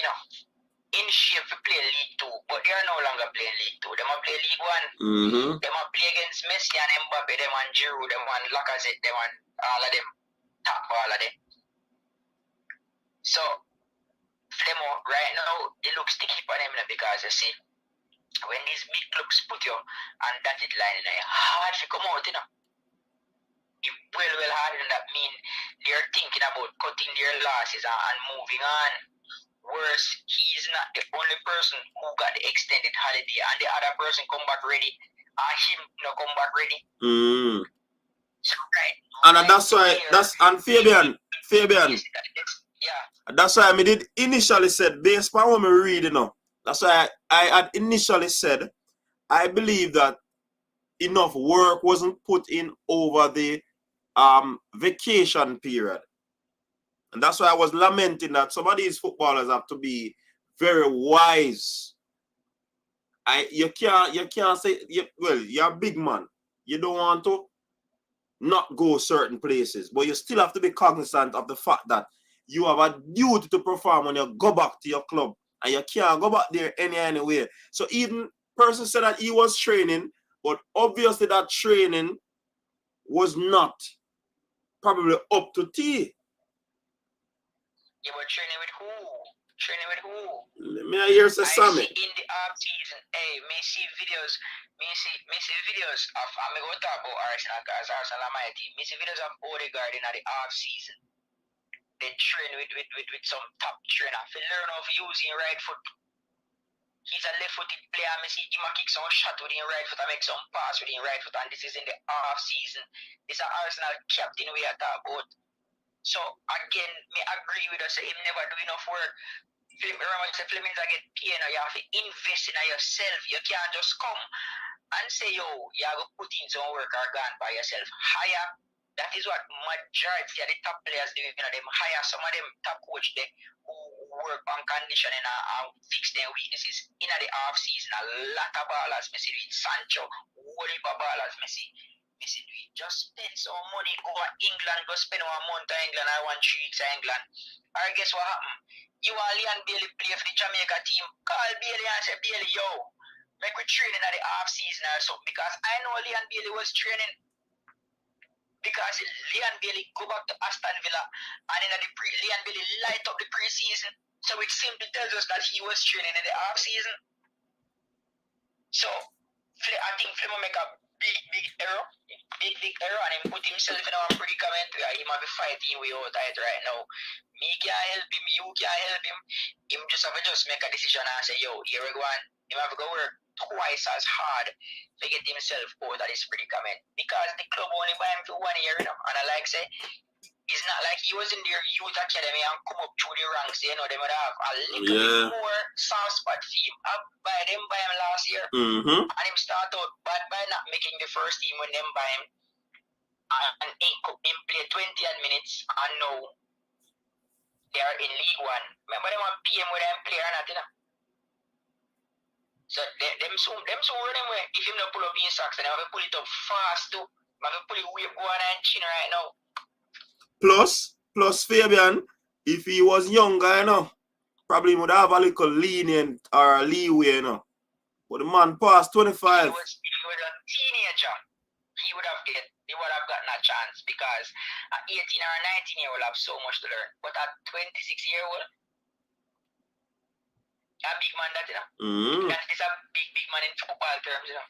in shape to play League 2, but they are no longer playing League 2. They might play League 1. Mm-hmm. They might play against Messi and Mbappe, them and Giroud, them and Lacazette, them and all of them, top all of them. So, Flemmings, right now, it looks sticky for them because you see, when these big clubs put you on dotted line, it's hard to come out, It well harder than that mean they're thinking about cutting their losses and moving on. Worse, he's not the only person who got the extended holiday and the other person come back ready and him not come back ready. Mm. So, right. And that's why, and Fabian. Yeah. That's why I did initially said, based on what I'm reading now, that's why I had initially said, I believe that enough work wasn't put in over the vacation period. And that's why I was lamenting that some of these footballers have to be very wise. You can't say, you're a big man. You don't want to not go certain places, but you still have to be cognizant of the fact that you have a duty to perform when you go back to your club, and you can't go back there anyway. So even person said that he was training, but obviously that training was not probably up to T. You were training with who? Training with who? Me I hear say Sammy. In the off season, me see videos of I'm gonna talk about Arsenal because Arsenal are my team. Me see videos of Odegaard in the off season. They train with some top trainer to learn how to using right foot. He's a left-footed player. I see him kick some shot with his right foot and make some pass with his right foot. And this is in the off season. This is Arsenal captain we are talking about. So again, me agree with us. Him never do enough work. Remember, say Flemmings get paid now. You have to invest in yourself. You can't just come and say, yo, you have to put in some work or gone by yourself. Hire. That is what majority of the top players do. Them hire some of them top coach there who work on conditioning and fix their weaknesses in the off season. A lot of ballers, me see with Sancho, whole heap of ballers, me see. Just spend some money over England, go spend 1 month in England or 1 week in England. Or guess what happened? You want Leon Bailey play for the Jamaica team, call Bailey and say, Bailey, yo, make we training at the off season or something, because I know Leon Bailey was training, because Leon Bailey go back to Aston Villa and in Leon Bailey light up the preseason. So it simply tells us that he was training in the off season. So I think Flemmings make a big error, big error, and him put himself in a predicament where he might be fighting way out it right now. Me can't help him, you can't help him. Him just have to just make a decision and say, yo, here we go on. Him have to go work twice as hard to get himself out of this predicament, because the club only buy him for 1 year, you know. And I like say, it's not like he was in their youth academy and come up through the ranks, you know. They would have a little bit more soft spot for him. I buy him last year, and him start out bad by not making the first team when them buy him, and him play 20 minutes, and now they are in League One. Remember them want PM with them player or not, you know. So them soon run him away. If him not pull up in socks, then they have to pull it up fast too. They have to pull it way go on and chin right now. Plus Fabian, if he was younger, you know, probably would have a little lenient or leeway, you know. But the man past 25. If he was a teenager, he would have gotten a chance, because at 18 or 19 year old have so much to learn. But at 26-year-old, a big man that, you know. That is a big man in football terms, you know.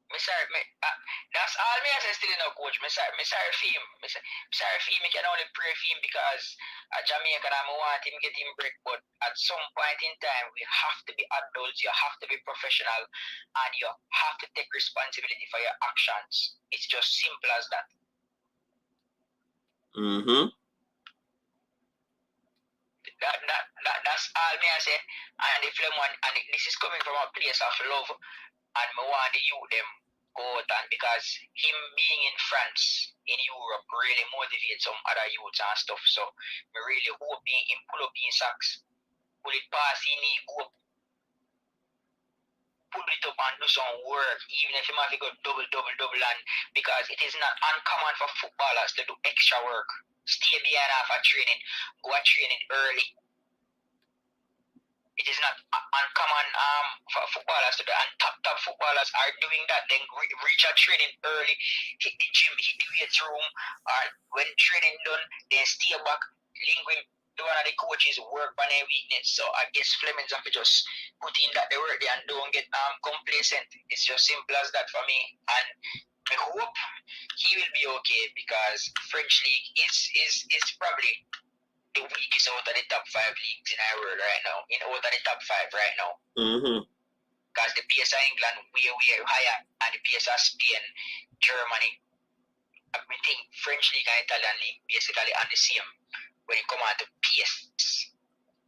That's all me say still, you know, coach. Me sorry for him. Me sorry for him. Me can only pray for him, because a Jamaican, I want him get him break. But at some point in time, we have to be adults. You have to be professional, and you have to take responsibility for your actions. It's just simple as that. That's all me I say. And the Flemmings, and this is coming from a place of love, and me want the youth them go out, and because him being in France, in Europe, really motivates some other youths and stuff. So me really hope him pull up in socks, pull it past in knee, go pull it up and do some work, even if he might go double, and because it is not uncommon for footballers to do extra work. Stay behind after training, go at training early. It is not uncommon for footballers to do, and top footballers are doing that. Then reach a training early, hit the gym, hit the weight room, or when training done, then stay back, link with one of the coaches, work on their weakness. So I guess Flemmings have to just put in that they work there and don't get complacent. It's just simple as that for me. And I hope he will be okay, because French League is probably the weakest out of the top 5 leagues in our world right now. Out of the top 5 right now. Because the pace of England way higher, and the pace of Spain, Germany, I think French League and Italian League basically are the same when it comes out to pace.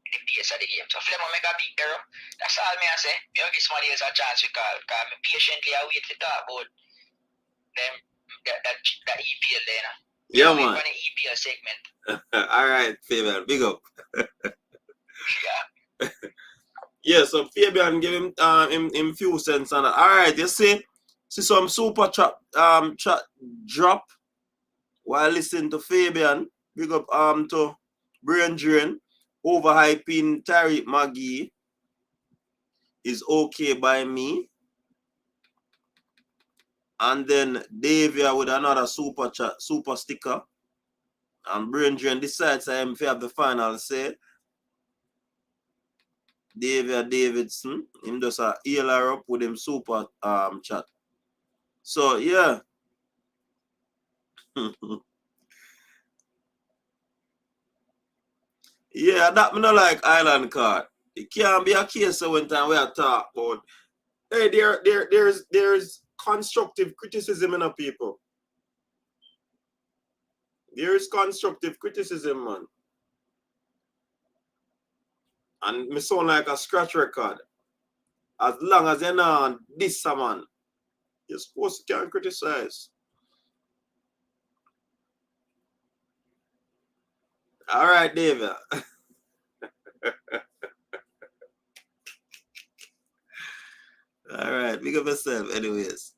The pace of the game. So Flemmings make a big error. That's all me I say. Me give somebody else a chance to call, because I patiently I wait to talk about them that EPL there. Yeah, man. On the EPL segment. All right, Fabian, big up. Yeah. Yeah, so Fabian give him few cents on that. All right, you see some super chat drop while listening to Fabian. Big up to Brain Drain. Overhyping Tariq Magee is okay by me. And then Davia with another super chat, super sticker. And Brain Drain decides if you have the final say. Davia Davidson, him just a heal her up with him super chat. So yeah. Yeah, that me not like island card. It can't be a case of when time we are talk about. Hey, there's constructive criticism in a people. There is constructive criticism, man. And me sound like a scratch record. As long as you're not this man, you're supposed to can criticize. All right, David. All right, big up yourself anyways.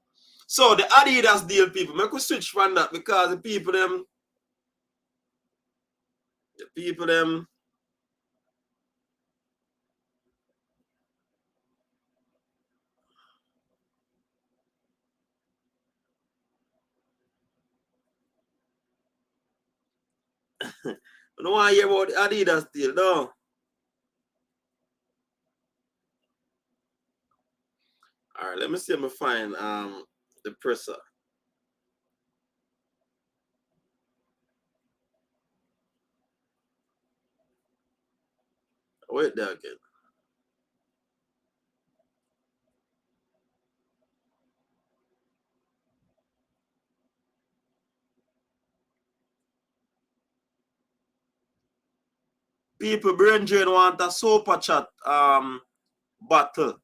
So the Adidas deal, people, make we switch from that because the people them I don't want to hear about the Adidas deal, no. All right, let me see if I find the presser. Wait there again. People brain drain want a super chat battle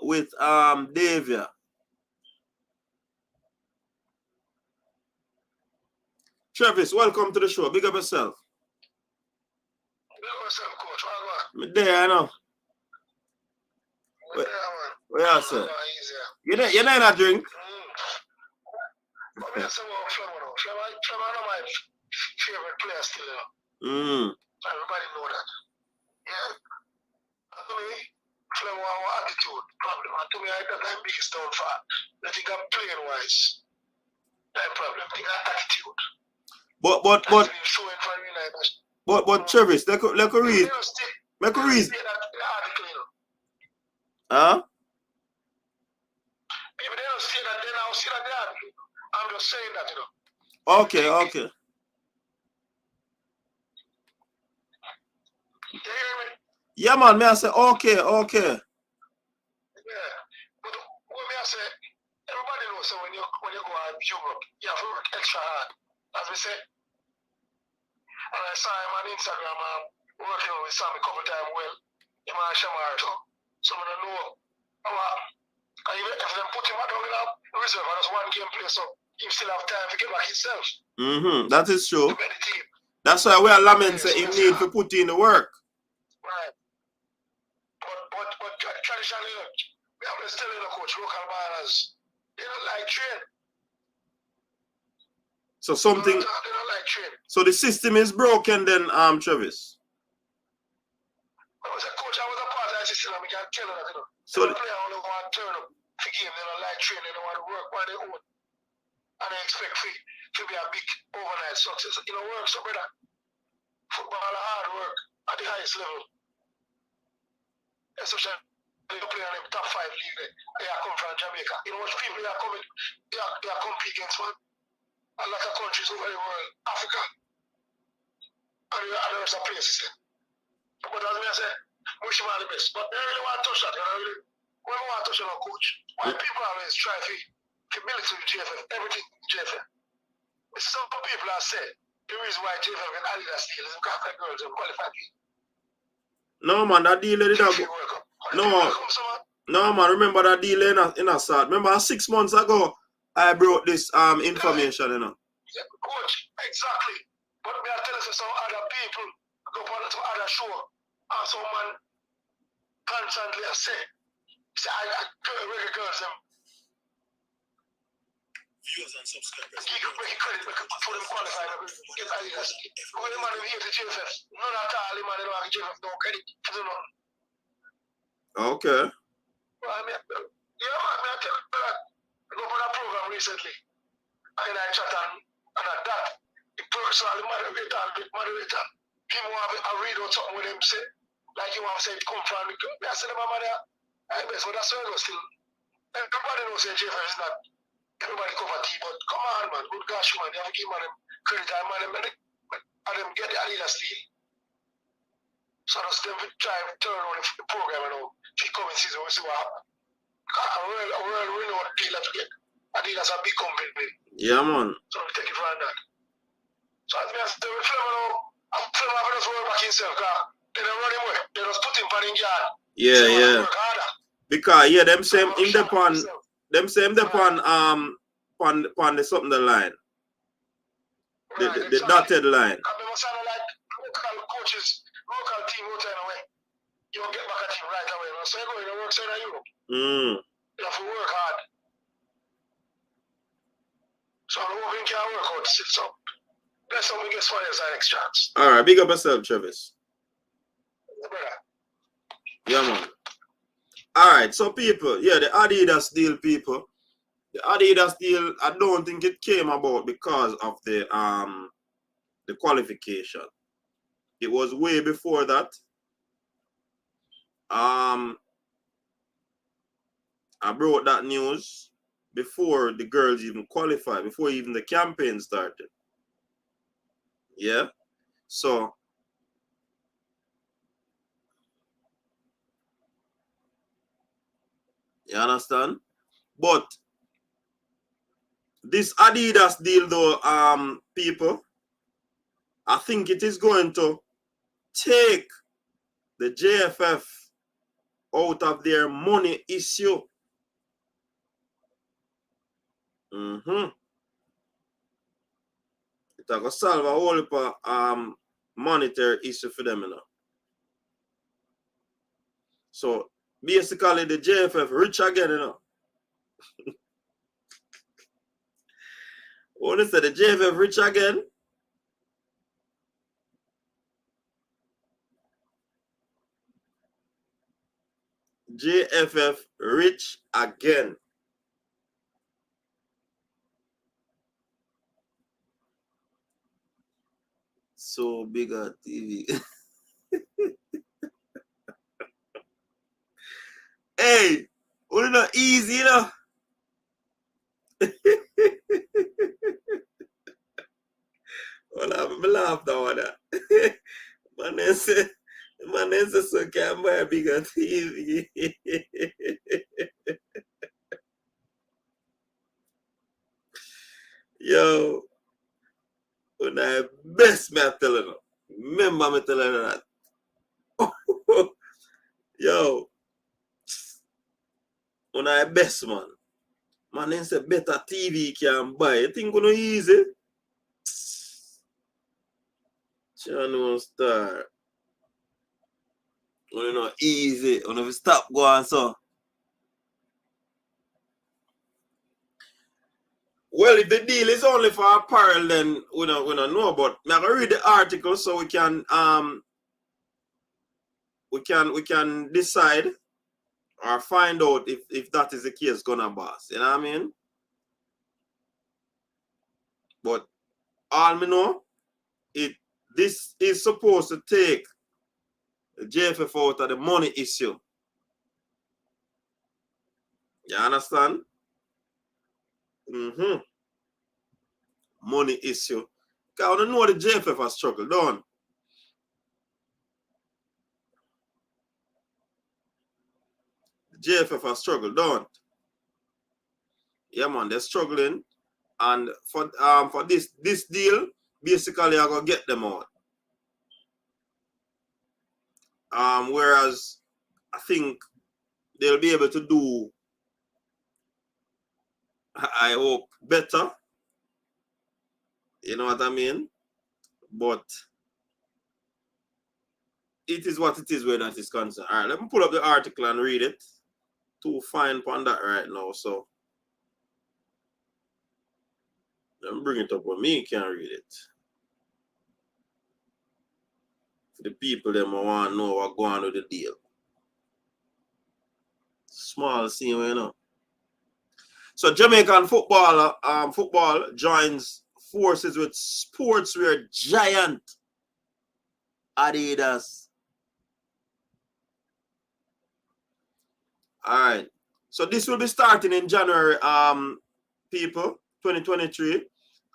with Davia. Travis, welcome to the show. Big up yourself. Big up yourself, coach. I'm there, I know. Where you say? You're not in a drink? But I say about Flemmings. Flemmings is my favorite player still, you know. Everybody know that. Yeah. To me, Flemmings has an attitude problem. And to me, that's the biggest downfall. I think I'm playing wise. That's problem. I think that's attitude. But Travis, let me read. Make a read. Huh? Maybe they don't say that, then I'll see that they are. I'm just saying that, you know. Okay. You hear me? Yeah, man, me I say, okay. Yeah. But what me I say, everybody knows so when you go to Europe, you have to work extra hard. As we say. And I saw him on Instagram working with Sam a couple times well. Him and Shamar, so I don't know. And if them put him out in a reserve and just one game play, so he still have time to get back himself. That is true. That's why we are lamenting say he need to put in the work. Right. But traditionally, we have been telling the coach, local ballers, they don't like train. So something. They don't like train. So the system is broken then, Travis. I was a coach, I was a part of the system, I can tell you that, you know. So the player only want to turn up for game, they don't like train, they don't want to work by their own. And they expect to be a big overnight success. You know, work, so brother. Football, hard work at the highest level. Especially you play on the top 5 league, they are come from Jamaica. You know what people they are coming, they are competing against one. A lot of countries over the world, Africa, and the rest of places. But as I say, wish him all the best. But they really want to touch that, you know, really. We don't want to touch on our coach. Why people always try to build it to JFF, everything JFF. Some people have said the reason why JFF and Adidas deal is because the girls are qualified. No man, that deal did not go. No man, remember that deal in a start. Remember 6 months ago I brought this information, you know. Yeah, coach, exactly. But we are telling some other people go on to other show and some man constantly say I reggae girls them. Viewers and subscribers. Give credit for them qualified get Adidas. When the man here to JFF, none at all the man don't have JFF no credit for nothing. Okay. Well, I tell you that I go on a program recently and I chat and at that the personal moderator him want to read out something with him say like you want to say it come from me. I said my mother I best but that's why I go still everybody knows that JFF is not everybody cover tea, but come on, man. Good gosh, man. You have to give man credit. And them get the Adidas deal. So that's them try to turn on the program and all. If you come in season, we see what happens. We know what deal to get. Adidas a big company. Yeah, man. So we take it from that. So as me I say, we Flemmings I'm Flemmings just work back himself. They don't run him away. They just put him on the yard. Yeah. Because, them same in the pan. Them same the pan the something the line. The dotted line. I mean, sound like local coaches, local team out away. You don't get back at him right away. So you go in and work in Europe. You have to work hard. So I'm hoping can work out. So let's hope we get for us our next chance. All right, big up yourself, Travis. Brother. Yeah, man. All right, so people, yeah, the Adidas deal, people. The Adidas deal, I don't think it came about because of the qualification. It was way before that. I brought that news before the girls even qualified, before even the campaign started. Yeah. So you understand? But this Adidas deal though, people, I think it is going to take the JFF out of their money issue. It will solve a whole heap of monetary issue for them, you know. So basically the JFF rich again, you know. What is that? The JFF rich again? JFF rich again. So bigger TV. Hey, what not easy, you know? Well, I'm laugh now at that. Man says so can buy a bigger TV. Yo, when I best man telling her. Remember me telling her that. Yo, when I best man. Man then say better TV can buy. You think gonna easy? Channel star. When not easy. When we stop going so. Well, if the deal is only for apparel, then we don't know. But I'm gonna read the article so we can decide or find out if that is the case, gonna boss. You know what I mean? But all me know, this is supposed to take the JFF out of the money issue. You understand? Money issue. Because I don't know the JFF has struggled, don't. The JFF has struggled, don't. Yeah, man, they're struggling. And for this deal, basically I'm gonna get them out. Whereas I think they'll be able to do, I hope, better. You know what I mean? But it is what it is where that is concerned. All right, let me pull up the article and read it. Too fine on that right now, so let me bring it up when me can read it. For the people them want to know what's going on with the deal. Small scene, you know. So Jamaican football joins forces with sportswear giant Adidas. All right. So this will be starting in January, people, 2023.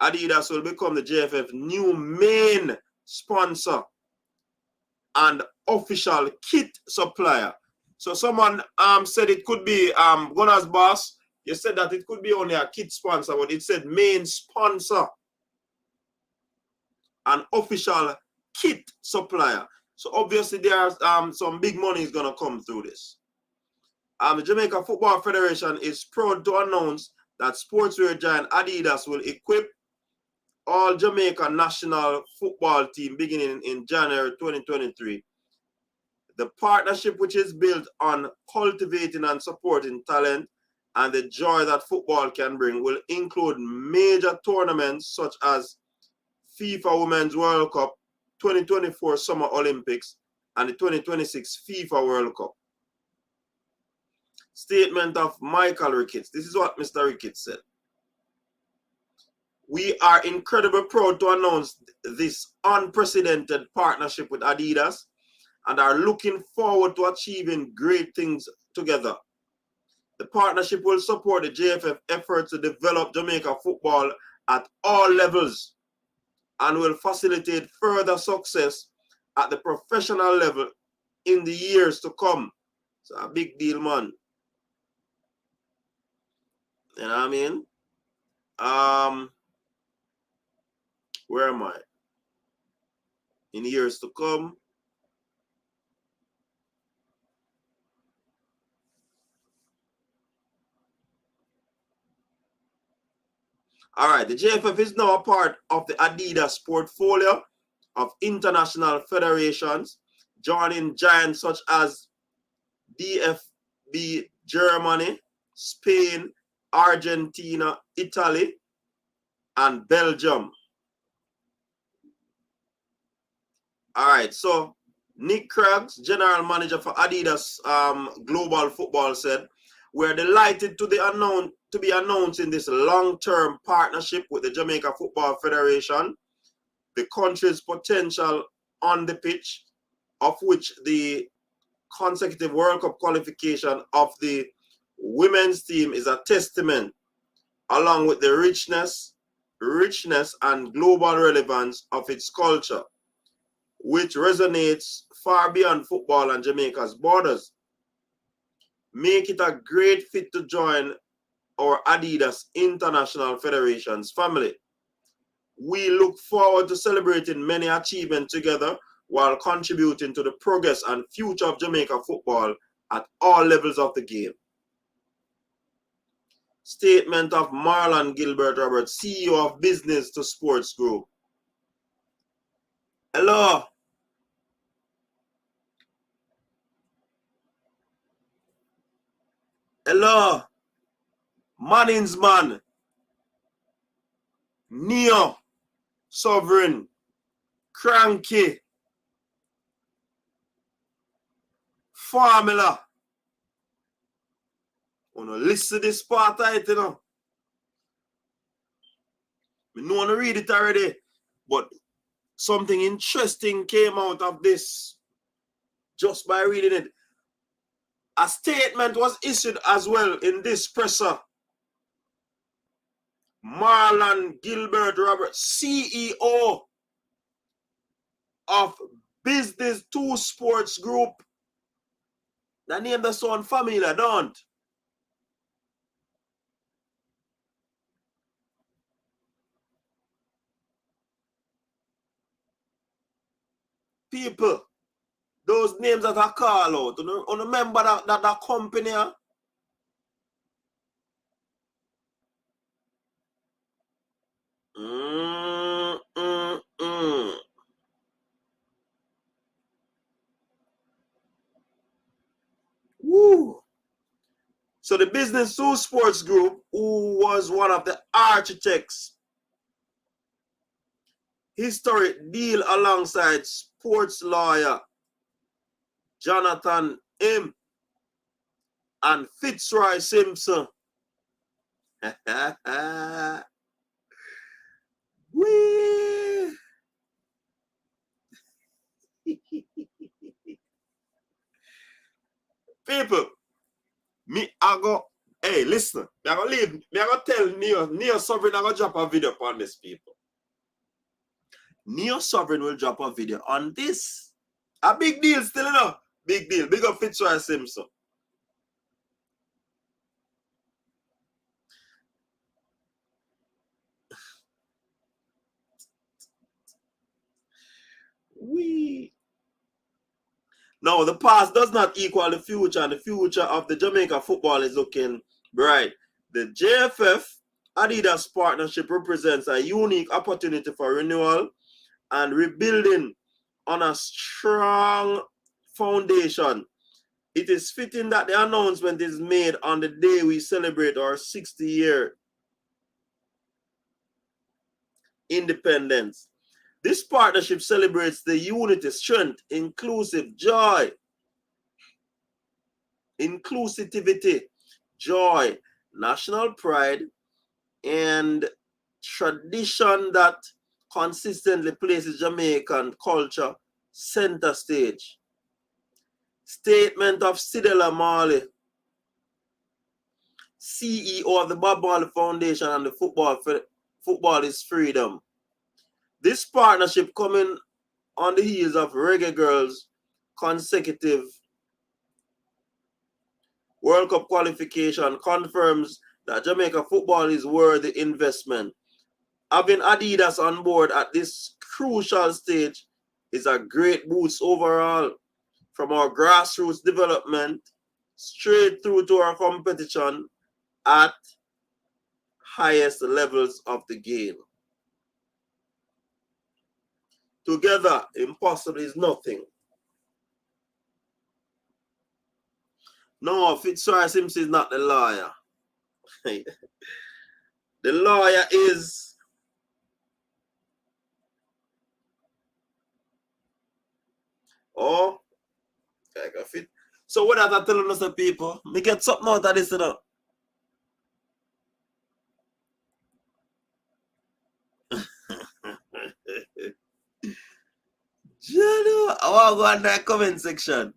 Adidas will become the JFF new main sponsor and official kit supplier. So someone said it could be Gunnar's boss. You said that it could be only a kit sponsor, but it said main sponsor and official kit supplier. So obviously there's some big money is gonna come through this. The Jamaica Football Federation is proud to announce that sportswear giant Adidas will equip all Jamaica national football team beginning in January 2023. The partnership, which is built on cultivating and supporting talent and the joy that football can bring will include major tournaments such as FIFA Women's World Cup, 2024 Summer Olympics, and the 2026 FIFA World Cup. Statement of Michael Ricketts. This is what Mr. Ricketts said. We are incredibly proud to announce this unprecedented partnership with Adidas and are looking forward to achieving great things together. The partnership will support the JFF efforts to develop Jamaica football at all levels and will facilitate further success at the professional level in the years to come. It's a big deal, man. You know what I mean? Where am I? In years to come. All right, the JFF is now a part of the Adidas portfolio of international federations, joining giants such as DFB Germany, Spain, Argentina, Italy, and Belgium. All right, so Nick Craggs, general manager for Adidas Global Football, said, "We're delighted to be announcing this long-term partnership with the Jamaica Football Federation. The country's potential on the pitch, of which the consecutive World Cup qualification of the women's team is a testament, along with the richness and global relevance of its culture, which resonates far beyond football and Jamaica's borders. Make it a great fit to join our Adidas International Federation's family. We look forward to celebrating many achievements together while contributing to the progress and future of Jamaica football at all levels of the game." Statement of Marlon Gilbert Roberts, CEO of Business to Sports Group. Hello. Hello. Mannings man. Neo. Sovereign. Cranky. Formula. Wanna listen to this part of it, you know? I don't want to read it already, but something interesting came out of this just by reading it. A statement was issued as well in this presser. Marlon Gilbert Roberts, CEO of Business 2 Sports Group. The name that's so unfamiliar, don't? People, those names that I call out, you remember that company? Woo. So the Business 2 Sports Group, who was one of the architects, historic deal alongside sports lawyer Jonathan M. and Fitzroy Simpson. Wee. People, hey, listen, I go tell Neo Sovereign, I go drop a video on this, people. Neo Sovereign will drop a video on this. A big deal still, you know? Big deal. Big up Fitzroy Simpson. Now, the past does not equal the future, and the future of the Jamaica football is looking bright. The JFF Adidas partnership represents a unique opportunity for renewal and rebuilding on a strong foundation. It is fitting that the announcement is made on the day we celebrate our 60-year independence. This partnership celebrates the unity, strength, inclusive joy, inclusivity, joy, national pride, and tradition that consistently places Jamaican culture center stage. Statement of Sidela Marley, CEO of the Bob Marley Foundation and the Football is Freedom. This partnership coming on the heels of Reggae Girls' consecutive World Cup qualification confirms that Jamaica football is worthy investment. Having Adidas on board at this crucial stage is a great boost overall, from our grassroots development straight through to our competition at highest levels of the game. Together, impossible is nothing. No, Fitzroy Simpson is not the lawyer. The lawyer is fit. So what are they telling us, the people? Me get something out of this, you know. Jano, I want to go on that comment section.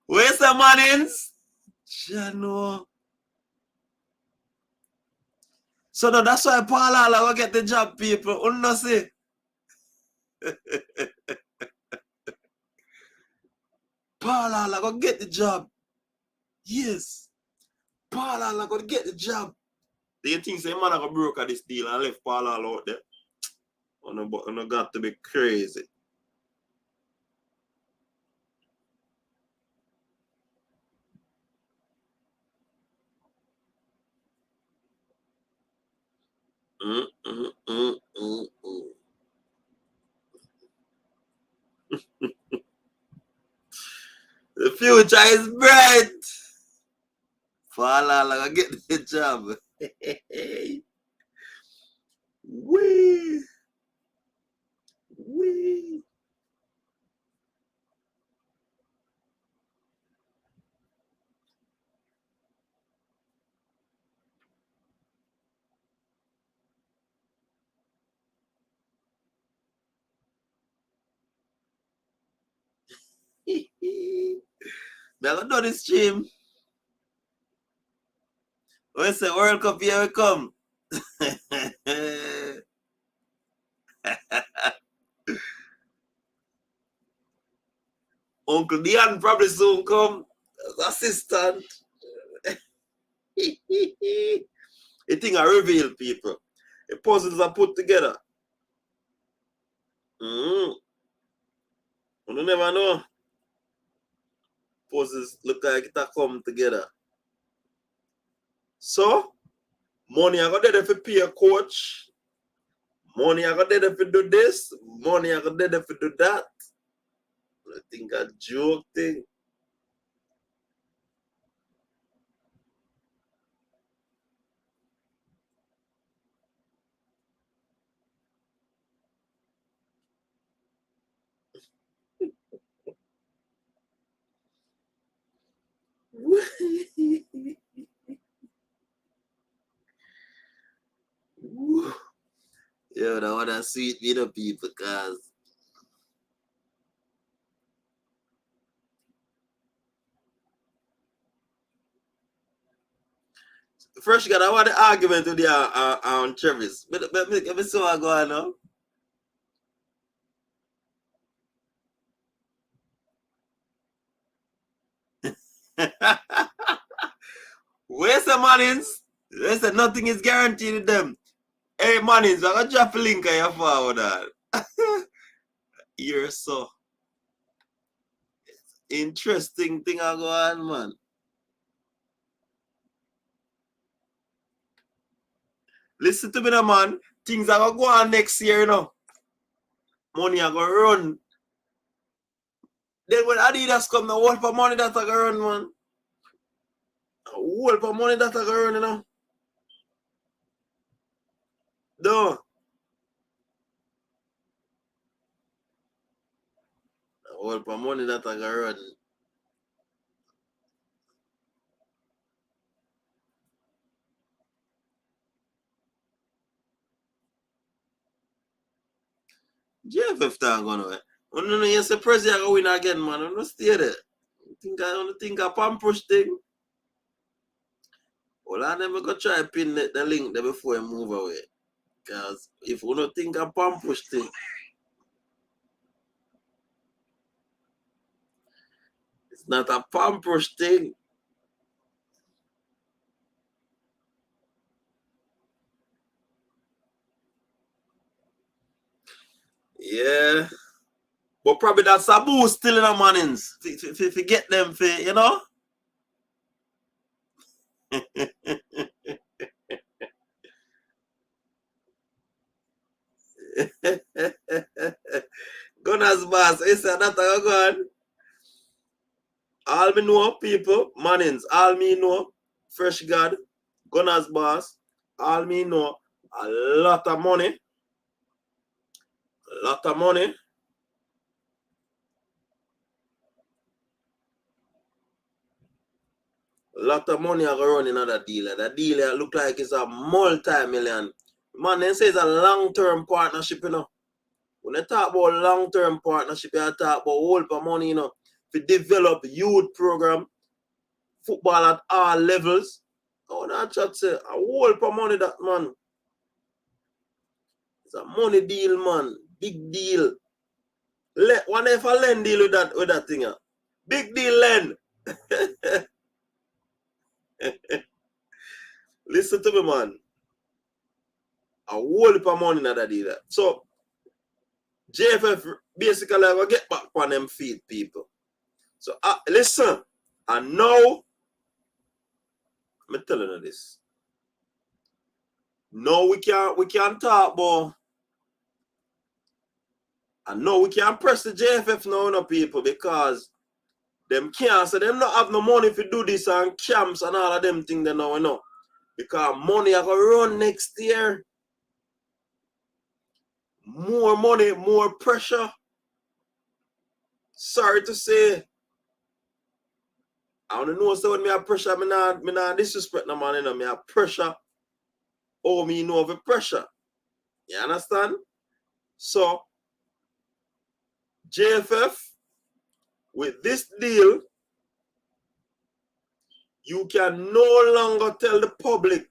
Where's the mannings? Jano. So no, that's why Paula will get the job, people. Unno see. Paula will get the job. Yes. Paula will get the job. Do you think say man will broker this deal and left Paula out there? No got to be crazy. The future is bright. Paula will get the job. Wee. Wee. Never done this stream. We say World Cup, here we come. Uncle Dion probably soon come as assistant. The thing I reveal, people. The puzzles are put together. You never know. Puzzles look like it come together. So, money I got there for pay a coach. Money I got there for do this. Money I got there for do that. I think a joke thing. Yo, that what a sweet video, people, cause first you gotta want the argument with the Travis. But let me see what going on. Where's the Mannings? They said nothing is guaranteed with them. Hey Mannings, I'm gonna drop a link on your forward. You're so interesting thing I go on, man. Listen to me now, man. Things are gonna go on next year, you know. Money are gonna run. Then when Adidas come, the whole for money that are gonna run, man. A whole for money that are gonna run, you know. No. A whole for money that are gonna run. JFF time gonna win. When you know you say President gonna win again, man. I don't stay there. I think a pampush thing. Well, I never go try pin the link there before I move away. Because if you don't think a pampush thing, it's not a pampush thing. Yeah. But probably that Sabu still in the mornings. If you get them, you know? Gunners boss, I said that I go on. All me know people, mornings, all me know, Fresh God, Gunners boss, all me know, a lot of money. A lot of money. A lot of money are running on that dealer. That dealer look like it's a multi-million. Man, they say it's a long-term partnership, you know. When they talk about long-term partnership, they talk about whole for money, you know, to develop youth program, football at all levels. Oh, that chat say, a whole for money that, man. It's a money deal, man. Big deal. One if I lend deal with that thing, big deal lend. Listen to me, man. A whole heap of money in that deal. So JFF basically will get back on them feet, people. So listen, and now I'm telling you this. No, we can't talk about. And no, we can't press the JFF now, no people, because them can't, so them not have no money to do this and camps and all of them things they know, you know. Because money are gonna run next year. More money, more pressure. Sorry to say. I don't know, so when me have pressure, me not disrespect no man, you know, me have pressure. Oh, me know of the pressure. You understand? So, JFF, with this deal, you can no longer tell the public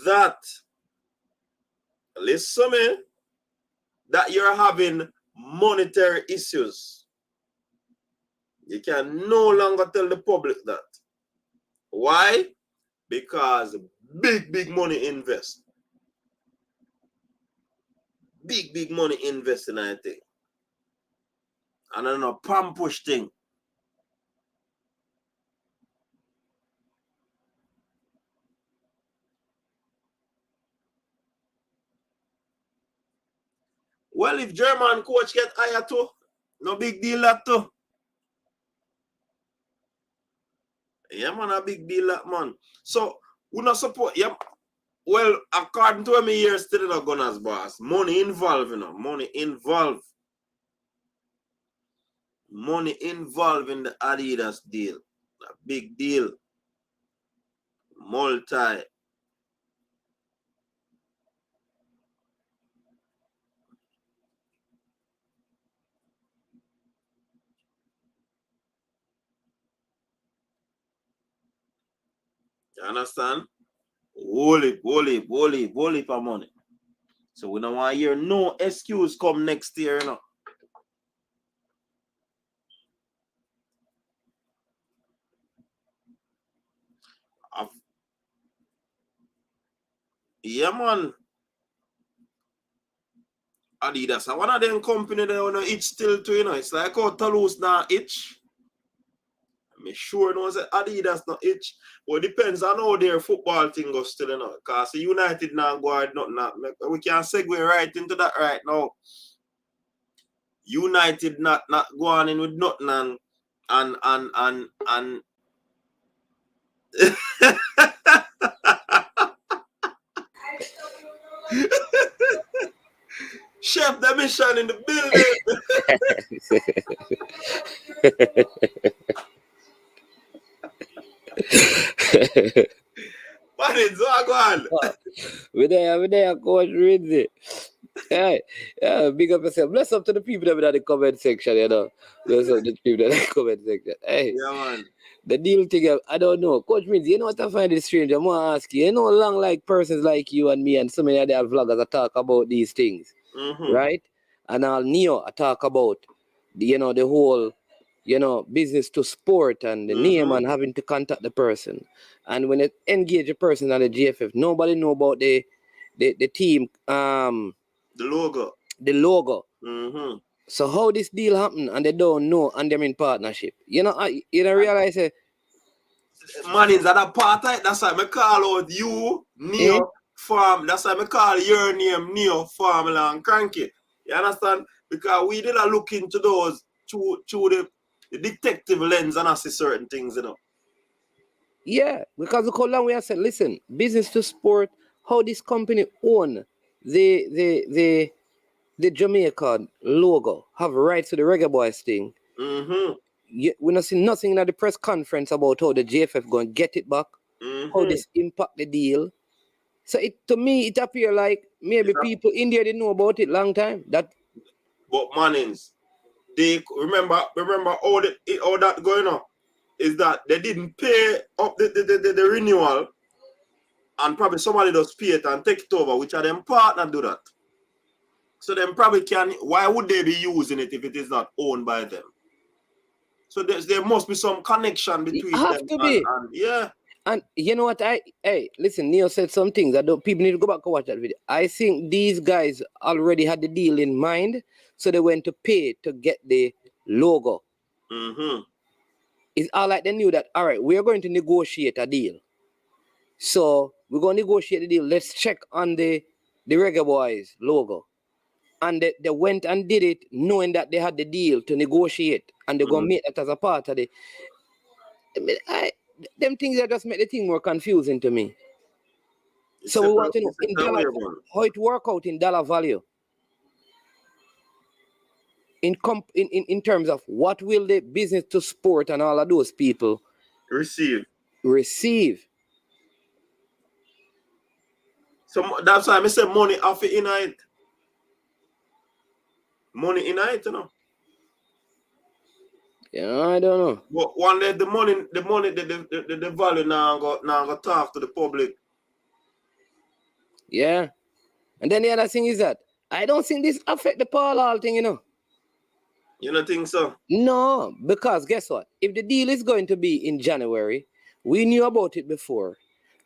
that, listen me, that you're having monetary issues. You can no longer tell the public that. Why? Because big money invest. Big money invest in anything. And I don't know, palm push thing. Well, if German coach get hired too, no big deal that too. Yeah, man, a big deal that, man. So, we not support, yeah. Well, according to me here, still not Gunners boss. Money involved, you know. Money involved. Money involved in the Adidas deal. A big deal. Multi. You understand? Holy for money. So we don't want to hear no excuse come next year, you know. Yeah, man. Adidas. And one of them company that want to itch still too, you know. It's like how Toulouse now itch. I'm sure knows that Adidas not itch. But it depends on how their football thing goes still, you know. Because United now go out nothing. We can segue right into that right now. United not going in with nothing and Chef the mission in the building. What is going on? We there, Coach Rinzi. Hey, yeah, big up yourself. Bless up to the people that are in the comment section, you know. Bless up to the people that are in the comment section. Hey, Yeah, man. the deal thing, I don't know. Coach Rinzi, you know what I find it strange? I'm going to ask you, you know, long like persons like you and me and so many other vloggers that talk about these things, right? And all Neo I talk about, the whole, business to sport and the name and having to contact the person. And when it engage a person at the JFF, nobody know about the team, the logo. So how this deal happen and they don't know and they're in partnership? You don't realize it. Man, is that a part of it? That's why I call out you, Neo Farm. That's why I call your name Neo Farmland and Cranky. You understand? Because we did a look into those through the detective lens and I see certain things, you know. Yeah, because look how long we have said, listen, business to sport, how this company own the Jamaica logo, have rights to the Reggae Boyz thing. We not see nothing in the press conference about how the JFF going to get it back, how this impact the deal. So to me, it appear like maybe people in there didn't know about it long time. But Mannings, they remember all that going on is that they didn't pay up the renewal, and probably somebody does pay it and take it over, which are them partner do that. So them probably can. Why would they be using it if it is not owned by them? So there must be some connection between them. Have to be. And yeah. And you know what? Listen, Neo said some things that people need to go back and watch that video. I think these guys already had the deal in mind, so they went to pay to get the logo. It's all like they knew that, all right, we're going to negotiate a deal. So we're going to negotiate the deal. Let's check on the Reggae Boyz logo. And they went and did it knowing that they had the deal to negotiate. And they're going to make that as a part of the... them things that just make the thing more confusing to me. So we want to know in dollar, how it work out in dollar value. In terms of what will the business to sport and all of those people receive. So that's why I say money off it in it. Money in it, you know. Yeah, I don't know. But one day the value now go talk to the public. Yeah. And then the other thing is that I don't think this affect the Paul Hall thing, you know. You don't think so? No, because guess what? If the deal is going to be in January, we knew about it before.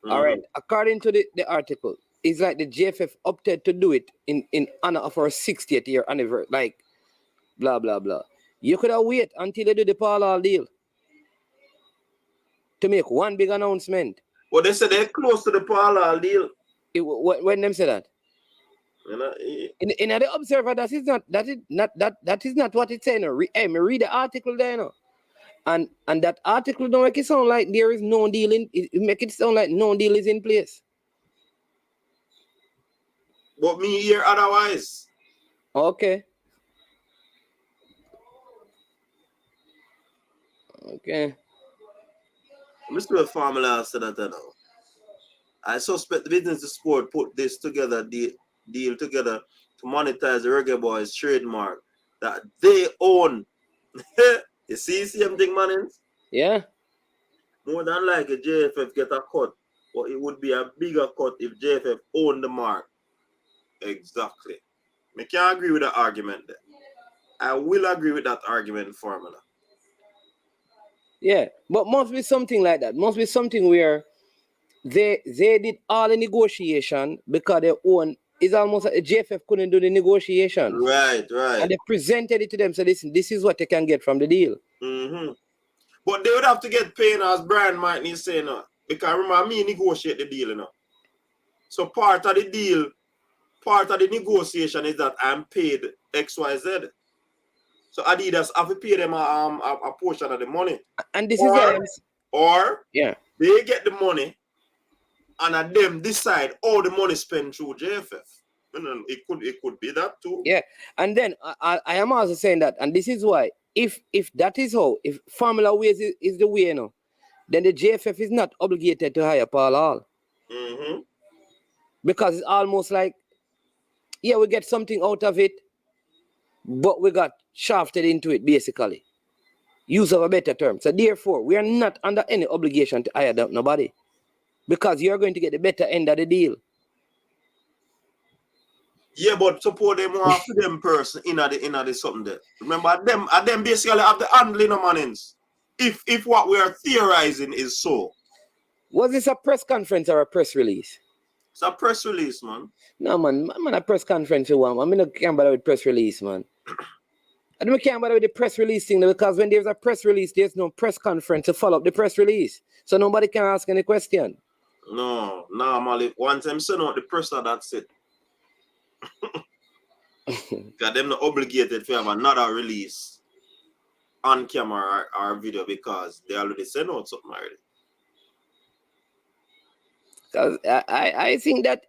All right. According to the article, it's like the JFF opted to do it in honor of our 60th year anniversary, like blah, blah, blah. You could have waited until they do the Paul Hall deal to make one big announcement. Well, they said they're close to the Paul Hall deal. When them say that? You know, in the Observer, that is not what it's saying. Hey, me read the article there, you know. And that article don't make it sound like there is no deal it make it sound like no deal is in place. But me hear otherwise. Okay. Mr. Formula said that, you know. I suspect the business to sport put this together, deal together to monetize the Reggae Boyz trademark that they own. You see same thing, man? Yeah. More than like a JFF get a cut, but it would be a bigger cut if JFF owned the mark. Exactly. I can't agree with that argument there. I will agree with that argument, Formula. Yeah, but must be something like that. Must be something where they did all the negotiation because they own. It's almost like JFF couldn't do the negotiation. Right. And they presented it to them. So listen, this is what they can get from the deal. But they would have to get paid, as Brian might need to say, because remember, me negotiate the deal, So part of the deal, part of the negotiation is that I'm paid XYZ. So Adidas have to pay them a portion of the money. And this is or yeah, they get the money and them decide all the money spent through JFF. It could be that too. Yeah, and then I am also saying that, and this is why, if that is how, if Formula Ways is the way, then the JFF is not obligated to hire Paul Hall. Mm-hmm. Because it's almost like, yeah, we get something out of it, but we got shafted into it, basically. Use of a better term. So therefore, we are not under any obligation to hire nobody, because you're going to get the better end of the deal. Yeah, but suppose them want for them person in the something there. Remember, them basically have the handling of mannings. If what we are theorizing is so. Was this a press conference or a press release? It's a press release, man. No, man, a press conference you want. I mean, I can't bother with press release, man. I don't can't bother with the press release thing, because when there's a press release, there's no press conference to follow up the press release. So nobody can ask any question. No, Malik. Once them send out the press, that's it. Because them not obligated to have another release on camera or video, because they already sent out something already. Because I think that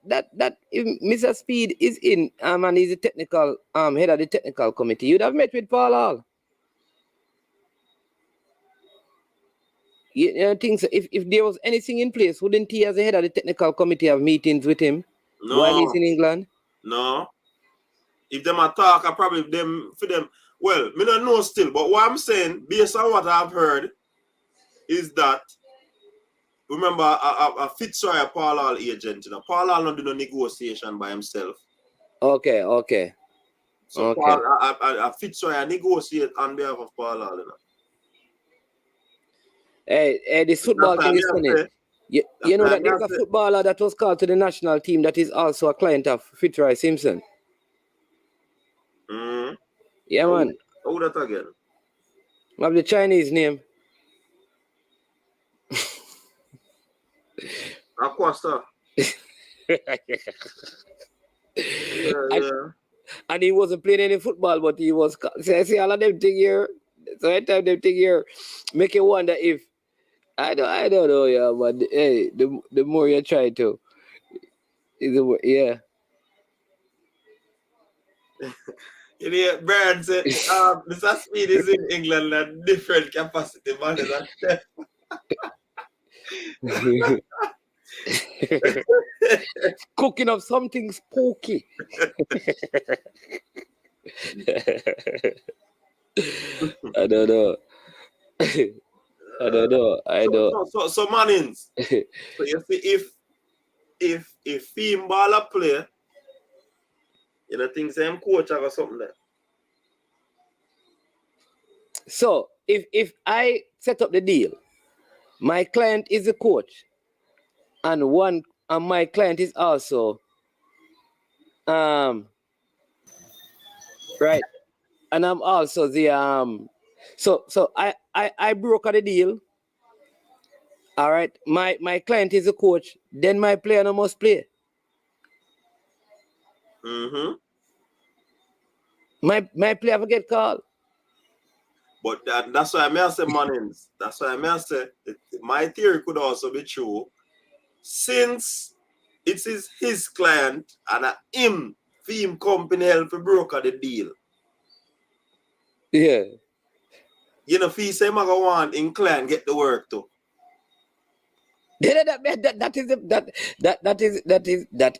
if Mr. Speed is in and he's the technical head of the technical committee, you'd have met with Paul Hall. You think so? If there was anything in place, wouldn't he, as the head of the technical committee, have meetings with him while he's in England? No. If them attack, I probably them for them. Well, me don't know still, but what I'm saying, based on what I've heard, is that remember a Fitzroy Paul Hall agent, Paul Hall not do no negotiation by himself. Okay. So okay. Paul, a Fitzroy negotiate on behalf of Paul Hall, Hey, this football thing is funny. You know that there's a footballer that was called to the national team that is also a client of Fitzroy Simpson. Mm-hmm. Yeah, man. How that again? Have the Chinese name. Acosta. Yeah. And he wasn't playing any football, but he was. See all of them thing here. So every time them thing here, make you wonder if I don't know, yeah, but hey, the more you try to, yeah. You know, Brian said, Mr. Speed is in England at different capacity, man. Cooking up something spooky. I don't know. I know. So Mannings. So you see, if team baller play, you know, think same coach or something there. So if I set up the deal, my client is the coach, and my client is also right, and I'm also the so I broker the deal. All right, my client is the coach, then my player no must play. Mm-hmm. My player will get called. But that's why I may say Mannings. That's why I may say my theory could also be true, since it is his client and him company help to broker the deal. Yeah. You know, if he say I go want in client get the work too. That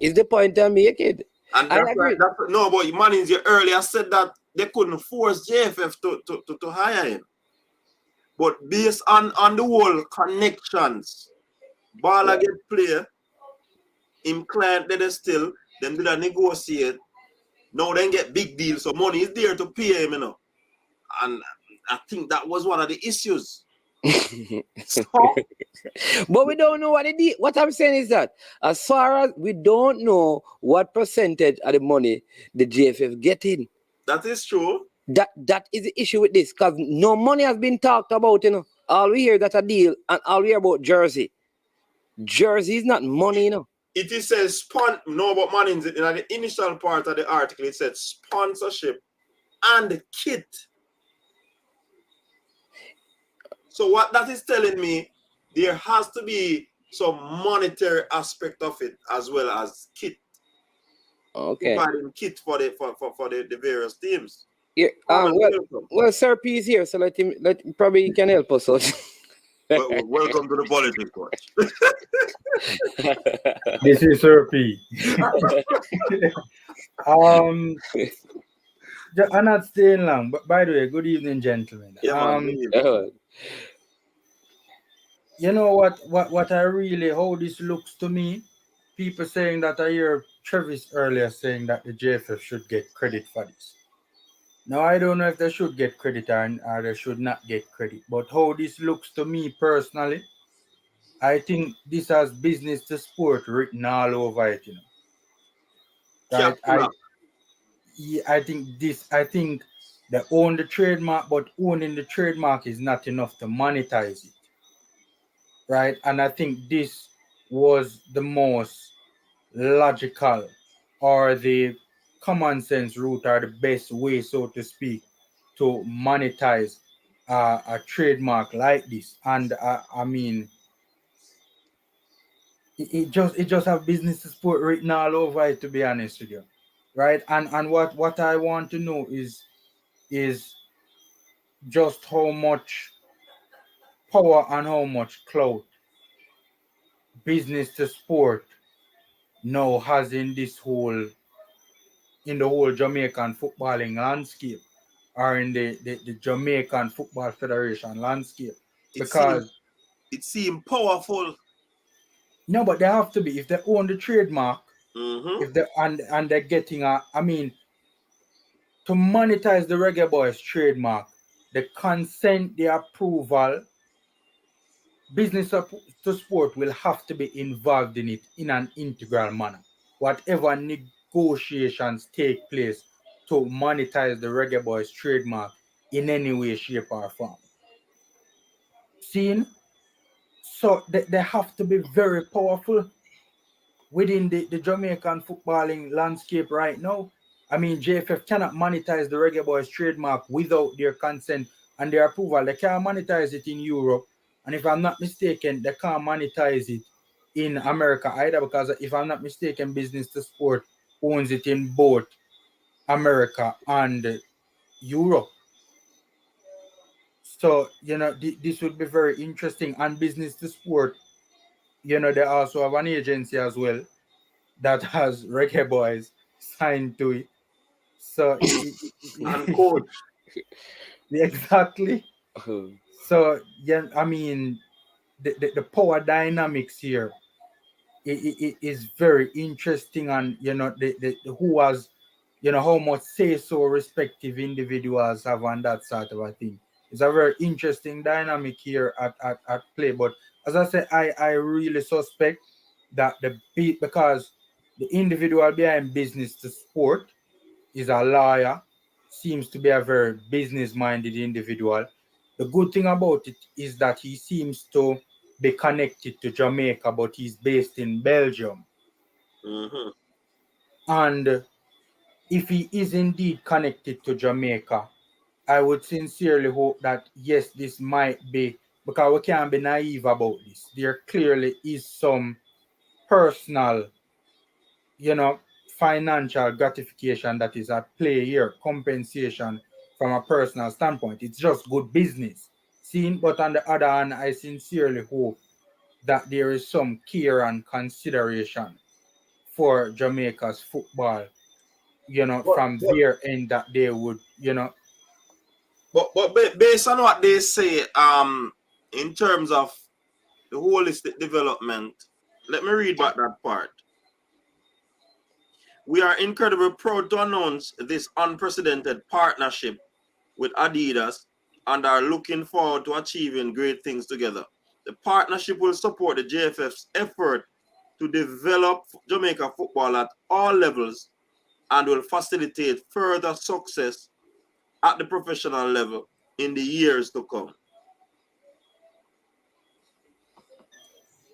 is the point I'm making. And that's right. No, but Mannings, you earlier said that they couldn't force JFF to hire him. But based on the whole connections, baller get play, him client they still, then do they negotiate. Now they get big deals, so money is there to pay him, you know. And I think that was one of the issues. But we don't know what it is. What I'm saying is that as far as we don't know what percentage of the money the JFF getting. That is true. That is the issue with this, because no money has been talked about, you know. All we hear that a deal, and all we hear about jersey. Jersey is not money, you know. It is says no, but man, in the initial part of the article, it said sponsorship and kit. So what that is telling me, there has to be some monetary aspect of it as well as kit. Okay. Providing kit for the various teams. Yeah. Well, Sir P is here, so probably he can help us out. Welcome to the politics watch. This is Sir P. I'm not staying long, but by the way, good evening, gentlemen. Yeah, You know what I really, how this looks to me, people saying that I hear Travis earlier saying that the JFF should get credit for this. Now, I don't know if they should get credit or they should not get credit, but how this looks to me personally, I think this has business to sport written all over it, you know. Right? I think they own the trademark, but owning the trademark is not enough to monetize it. Right? And I think this was the most logical or the common sense route or the best way, so to speak, to monetize a trademark like this. And I mean, it just have business to sport written all over it, to be honest with you, right? And what I want to know is just how much power and how much clout business to sport now has in the whole Jamaican footballing landscape, or in the Jamaican Football Federation landscape. Because it seems powerful. No, but they have to be. If they own the trademark, if they and they're getting to monetize the Reggae Boyz trademark, the consent, the approval, business to sport will have to be involved in it in an integral manner. Whatever negotiations take place to monetize the Reggae Boyz trademark in any way, shape, or form. Seen? So they have to be very powerful within the Jamaican footballing landscape right now. I mean, JFF cannot monetize the Reggae Boyz trademark without their consent and their approval. They can't monetize it in Europe. And if I'm not mistaken, they can't monetize it in America either, because if I'm not mistaken, Business to Sport owns it in both America and Europe. So, this would be very interesting. And Business to Sport, they also have an agency as well that has Reggae Boyz signed to it. So and coach. Exactly. So I mean, the power dynamics here it is very interesting, and the who has how much say so respective individuals have on that sort of a thing. It's a very interesting dynamic here at play. But as I said, I really suspect that because the individual behind Business to Sport is a lawyer, seems to be a very business-minded individual. The good thing about it is that he seems to be connected to Jamaica, but he's based in Belgium. And if he is indeed connected to Jamaica, I would sincerely hope that, yes, this might be, because we can't be naive about this. There clearly is some personal, financial gratification that is at play here, compensation from a personal standpoint. It's just good business. Seen, but on the other hand, I sincerely hope that there is some care and consideration for Jamaica's football, from their end, that they would, But based on what they say, in terms of the holistic development, let me read back that part. We are incredibly proud to announce this unprecedented partnership with Adidas and are looking forward to achieving great things together. The partnership will support the JFF's effort to develop Jamaica football at all levels and will facilitate further success at the professional level in the years to come.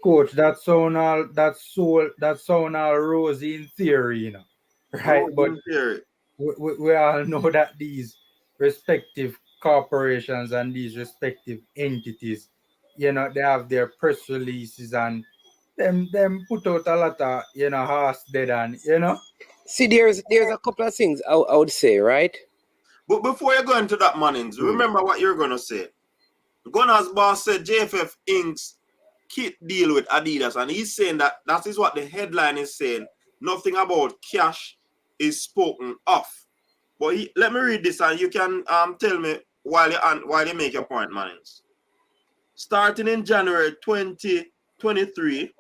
Coach, that sound all rosy in theory, you know, right? Rose But in theory. we all know that these respective corporations and these respective entities, you know, they have their press releases and them put out a lot of, you know, horse dead and, you know. See, there's a couple of things I would say, right? But before you go into that, Mannings, remember what you're going to say. Gunner's boss said JFF Inc.'s kit deal with Adidas, and he's saying that is what the headline is saying. Nothing about cash is spoken of. But let me read this, and you can tell me while you make your point, Mannings. Starting in January 2023,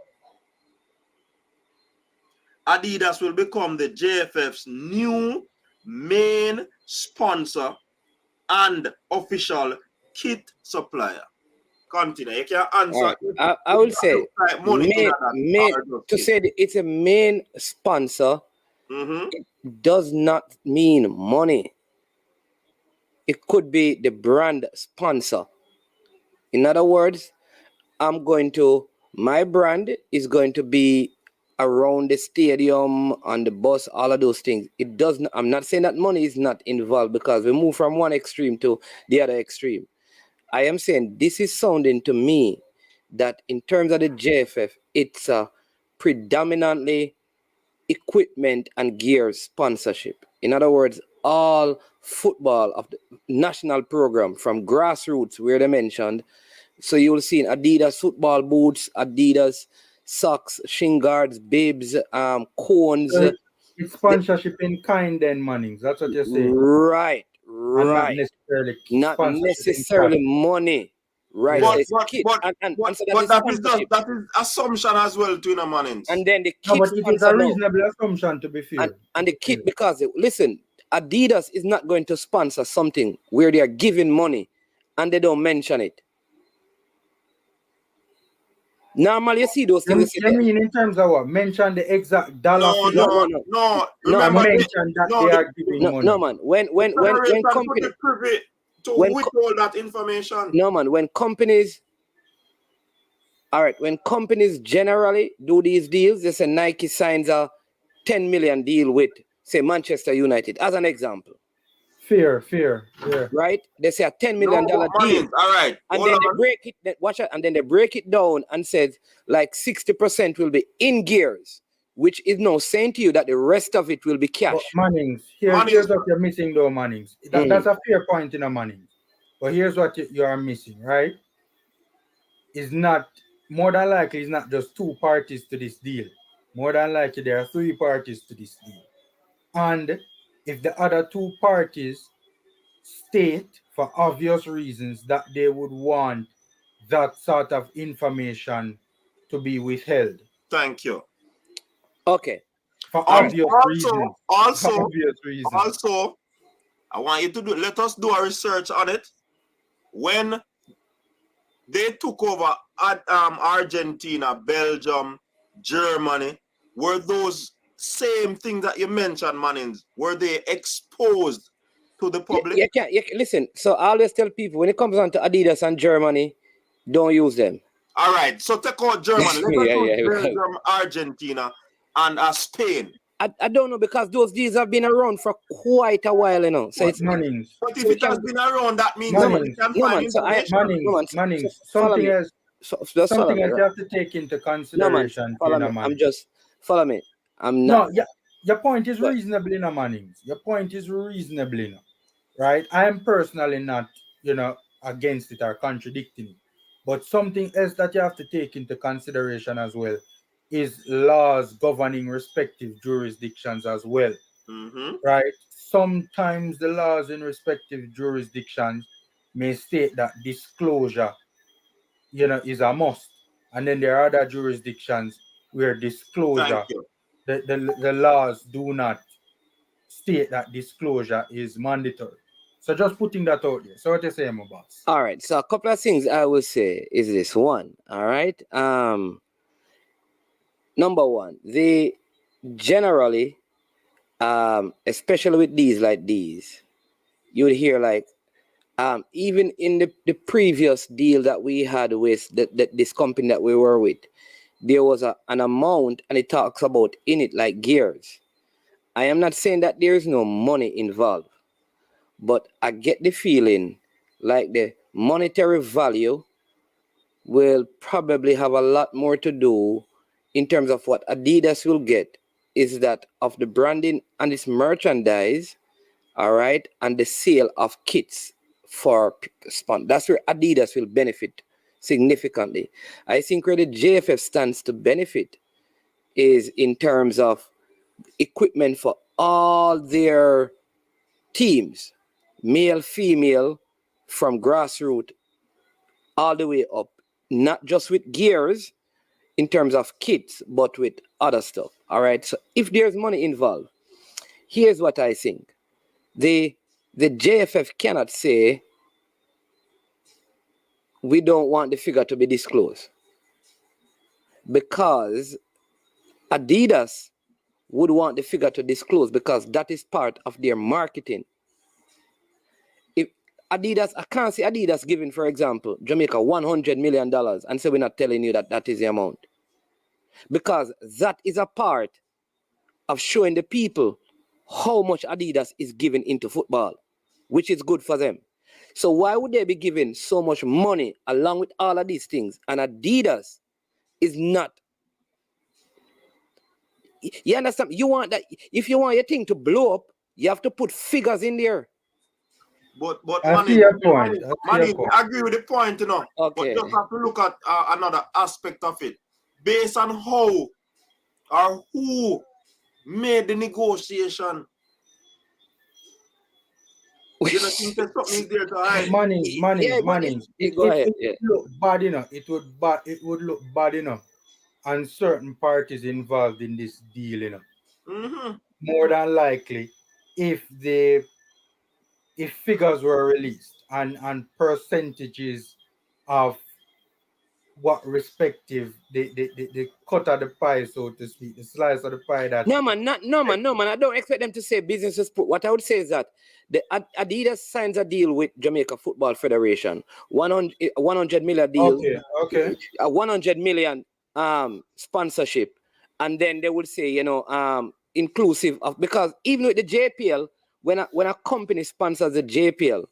Adidas will become the JFF's new main sponsor and official kit supplier. Continue. You can answer. I will say to say that it's a main sponsor. It does not mean money. It could be the brand sponsor. In other words, my brand is going to be around the stadium, on the bus, all of those things. It doesn't. I'm not saying that money is not involved, because we move from one extreme to the other extreme. I am saying this is sounding to me that in terms of the JFF, it's a predominantly equipment and gear sponsorship. In other words, all football of the national program from grassroots, where they mentioned. So you will see Adidas football boots, Adidas socks, shin guards, bibs, cones. So it's sponsorship in kind then, Mannings. That's what you're saying. Right. Not necessarily money. Right. But that is assumption as well, to Mannings. And then the kit. No, but it is a reasonable assumption, to be fair. And the kit, because listen, Adidas is not going to sponsor something where they are giving money and they don't mention it. Normally, you see those things. You mean in terms of what? Mention the exact dollar figure? No. Remember, mention that they are giving money. No, man. When company privy to withhold that information. No, man. When companies generally do these deals, they say Nike signs a 10 million deal with, say, Manchester United, as an example. Fair. Right? They say a $10 million deal. All right. And then they break it. Watch out. And then they break it down and said like 60% will be in gears, which is now saying to you that the rest of it will be cash. Mannings, here's what you're missing, though, Mannings. That's a fair point in a Mannings. But here's what you are missing, right? Is not more than likely. It's not just two parties to this deal. More than likely, there are three parties to this deal, and if the other two parties state for obvious reasons that they would want that sort of information to be withheld. Thank you. Okay. For obvious reasons. Also, I want you to let us do a research on it. When they took over Argentina, Belgium, Germany, were those same things that you mentioned, Mannings, were they exposed to the public? Listen, so I always tell people, when it comes on to Adidas and Germany, don't use them. All right, so take out Germany. Let's use Belgium, Argentina, and Spain. I don't know, because those deals have been around for quite a while, you know. So it's Mannings. But if it has been around, that means somebody can find information. Mannings. Something else you have to take into consideration. Follow me. I'm not. No, your point is reasonably enough, Mannings. Your point is reasonably enough, right? I am personally not, against it or contradicting it. But something else that you have to take into consideration as well is laws governing respective jurisdictions as well, right? Sometimes the laws in respective jurisdictions may state that disclosure, is a must, and then there are other jurisdictions where disclosure, the laws do not state that disclosure is mandatory. So just putting that out there. So what you saying, my boss? All right. So a couple of things I will say is this. One, all right. Number one, they generally, especially with these like these, you would hear like even in the previous deal that we had with this company that we were with, there was an amount, and it talks about in it like gears. I am not saying that there is no money involved, but I get the feeling like the monetary value will probably have a lot more to do in terms of what Adidas will get is that of the branding and its merchandise, all right, and the sale of kits for sponsors. That's where Adidas will benefit significantly. I think where the JFF stands to benefit is in terms of equipment for all their teams, male, female, from grassroots all the way up, not just with gears in terms of kits, but with other stuff. All right. So if there's money involved, here's what I think. The JFF cannot say we don't want the figure to be disclosed, because Adidas would want the figure to disclose because that is part of their marketing. If Adidas, I can't see Adidas giving, for example, Jamaica $100 million and say we're not telling you that that is the amount, because that is a part of showing the people how much Adidas is giving into football, which is good for them. So why would they be giving so much money along with all of these things? And Adidas is not. You understand? You want that, if you want your thing to blow up, you have to put figures in there. But I see your point. I agree with the point, you know. Okay. But just have to look at another aspect of it. Based on how or who made the negotiation. You know, think that something is there to hide. Money. Go ahead. It would look bad enough. It would look bad enough on certain parties involved in this deal, you know. Mm-hmm. More than likely, if figures were released and percentages of what respective the cut of the pie, so to speak, the slice of the pie that No man. I don't expect them to say business to sport. What I would say is that the Adidas signs a deal with Jamaica Football Federation, 100 million deal. Okay. A 100 million sponsorship, and then they would say, you know, inclusive of, because even with the JPL, when a company sponsors the JPL,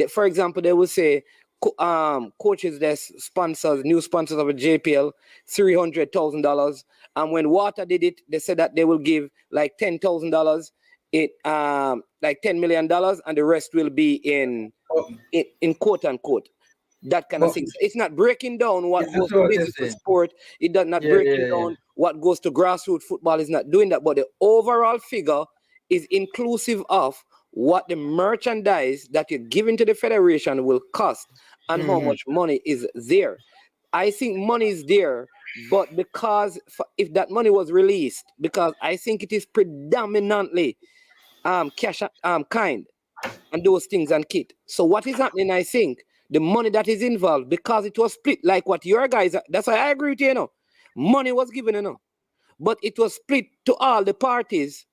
for example, they will say coaches that sponsors, new sponsors of a JPL, $300,000, and when Water did it, they said that they will give like $10,000, like $10 million, and the rest will be in quote unquote that kind of thing. It's not breaking down what goes to business to sport. It does not breaking down what goes to grassroots football. Is not doing that, but the overall figure is inclusive of what the merchandise that you're giving to the federation will cost and how much money is there. I think money is there, but because if that money was released, because I think it is predominantly cash kind and those things and kit. So what is happening, I think, the money that is involved, because it was split like what your guys, that's why I agree with you, you know. Money was given, you know, but it was split to all the parties,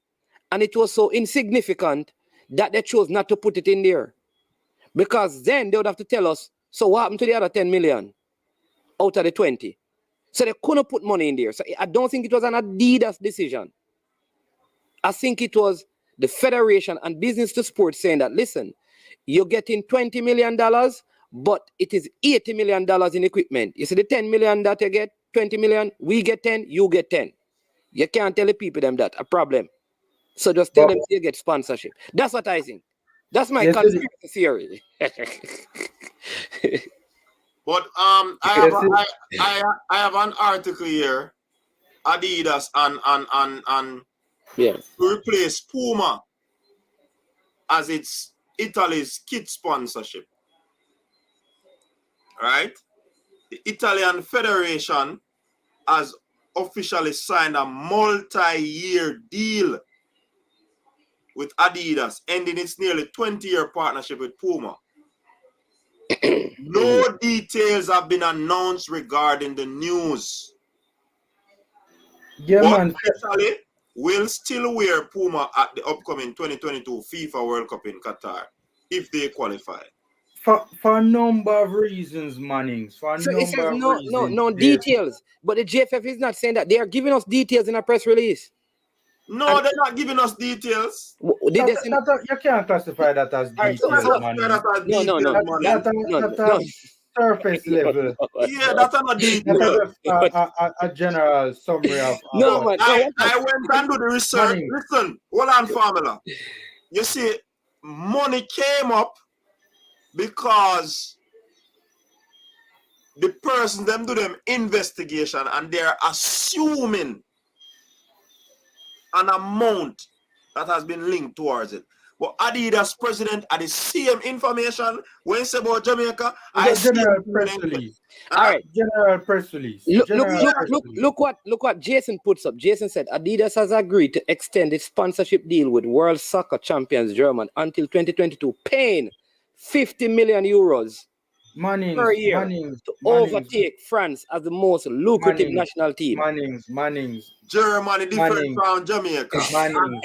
and it was so insignificant that they chose not to put it in there. Because then they would have to tell us, so what happened to the other 10 million out of the 20? So they couldn't put money in there. So I don't think it was an Adidas decision. I think it was the federation and business to sport saying that, listen, you're getting $20 million, but it is $80 million in equipment. You see the 10 million that you get, 20 million, we get 10, you get 10. You can't tell the people them that, a problem. So just tell them you get sponsorship. That's what I think. That's my conspiracy theory. But I have an article here. Adidas and yeah, to replace Puma as its Italy's kit sponsorship. Right? The Italian Federation has officially signed a multi-year deal with Adidas, ending its nearly 20-year partnership with Puma. No details have been announced regarding the news. Yeah, but man. Italy will still wear Puma at the upcoming 2022 FIFA World Cup in Qatar if they qualify. For a number of reasons, Mannings. For a So it number says of no reasons. details. But the JFF is not saying that. They are giving us details in a press release. No, they're not giving us details. Did they send? You can't classify that as Alright, details, Classify Mannings. that as No, details, man. That's surface level. Yeah, that's not a detail. That's a general summary of. No, man. I went and do the research. Money. Listen, hold on, formula. You see, money came up because the person them do them investigation and they're assuming an amount that has been linked towards it. But Adidas president had the same information when he said about Jamaica. General press release. All right. General press release. Look what Jason puts up. Jason said Adidas has agreed to extend its sponsorship deal with World Soccer Champions Germany until 2022, paying 50 million euros per year to overtake France as the most lucrative national team. Mannings. Germany different from Jamaica. Mannings.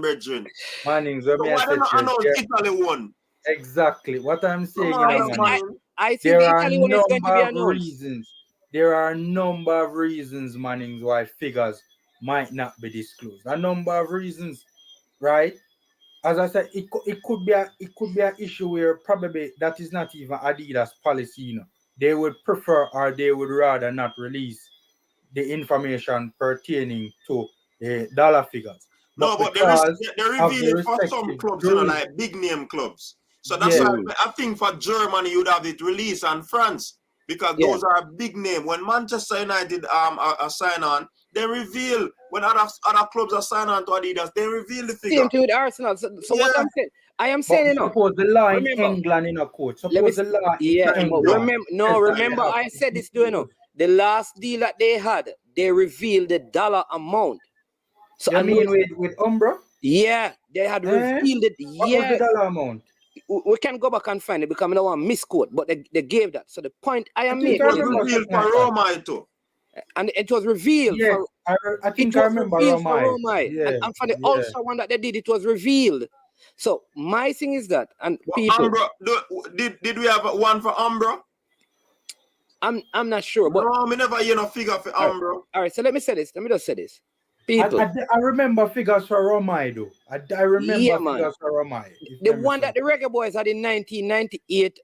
Brethren. Mannings. So why don't I announce Italy won? Exactly. What I'm saying I think there the are Italy one is going to be announced. reasons. There are a number of reasons, Mannings, why figures might not be disclosed. A number of reasons, right? As I said, it could be an issue where probably that is not even Adidas policy. You know, they would prefer or they would rather not release the information pertaining to the dollar figures. No, but they're revealing for some clubs, you know, like big name clubs. So that's why I think for Germany you'd have it released and France because those are big name. When Manchester United are sign on, they reveal. When other clubs are sign on to Adidas, they reveal the figure. Same thing with Arsenal. So what I'm saying, I am saying, you know, suppose the law in England in a court. Suppose the law in England. Remember, I said this, you know, the last deal that they had, they revealed the dollar amount. So I mean with Umbra? Yeah, they had revealed it. What was the dollar amount? We can go back and find it because I don't want to misquote, but they gave that. So the point I am making was revealed for Roma too. And it was revealed for I think I remember Roma. Yeah, and for the Ulster one that they did, it was revealed. So my thing is that, and people, Umbra, did we have one for Umbra? I'm not sure, but no, we never hear no figure for Umbra. All right, so let me say this. Let me just say this. People, I remember figures for Romai though. I remember figures for Romai. The one that the Reggae Boyz had in 1998,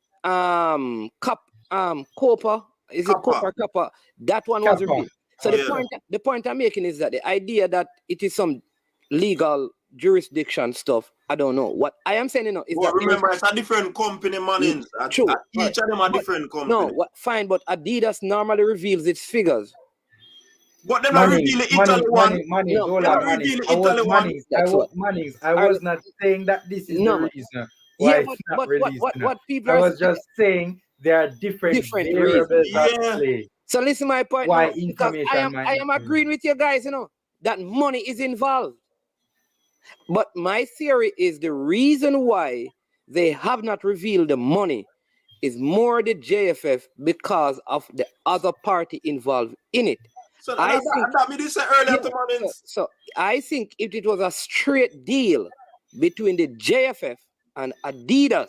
Copa. Is it Copa? Kappa? That one was revealed. So the point I'm making is that the idea that it is some legal jurisdiction stuff, I don't know. What I am saying, you know, is that remember it's a different company, man. True. Each of them are different company. No, fine, but Adidas normally reveals its figures. But then I reveal the Italy one. I was not saying that this is the reason why it's not released. What people I was just saying there are different variables at play. So listen, my point. Why now, information? I am agreeing with you guys. You know that money is involved. But my theory is the reason why they have not revealed the money is more the JFF because of the other party involved in it. So I think if it was a straight deal between the JFF and Adidas,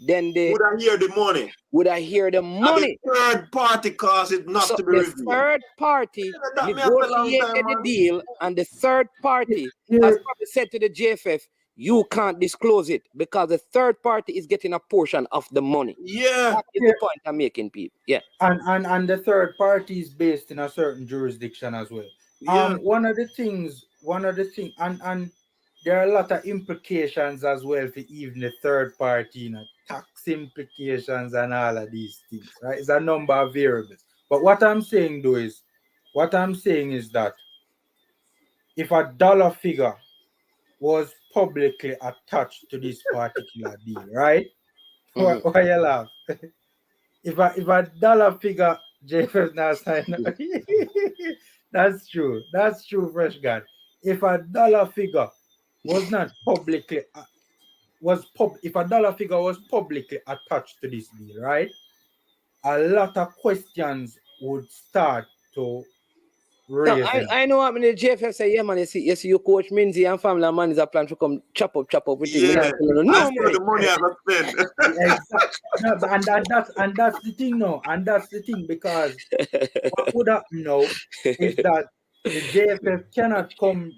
then they would I hear the money. And the third party cause it not to be reviewed. The third party negotiated the deal, and the third party has probably said to the JFF, you can't disclose it because the third party is getting a portion of the money. Yeah. That is the point I'm making, people. Yeah. And the third party is based in a certain jurisdiction as well. Yeah. One of the things, and there are a lot of implications as well for even the third party, you know, tax implications and all of these things, right? It's a number of variables. But what I'm saying is that if a dollar figure was publicly attached to this particular deal, right? Why you laugh? If a dollar figure, JFF now signed up. That's true, Fresh God. If a dollar figure was not publicly if a dollar figure was publicly attached to this deal, right? A lot of questions would start to raise. No, I know what I mean. The JFF say, yeah, man. You see, you coach Minzy and family and man is a plan to come chop up with him. Yeah, No I money. the money I got spend. Exactly. No, and that's the thing now. And that's the thing because what would happen now is that the JFF cannot come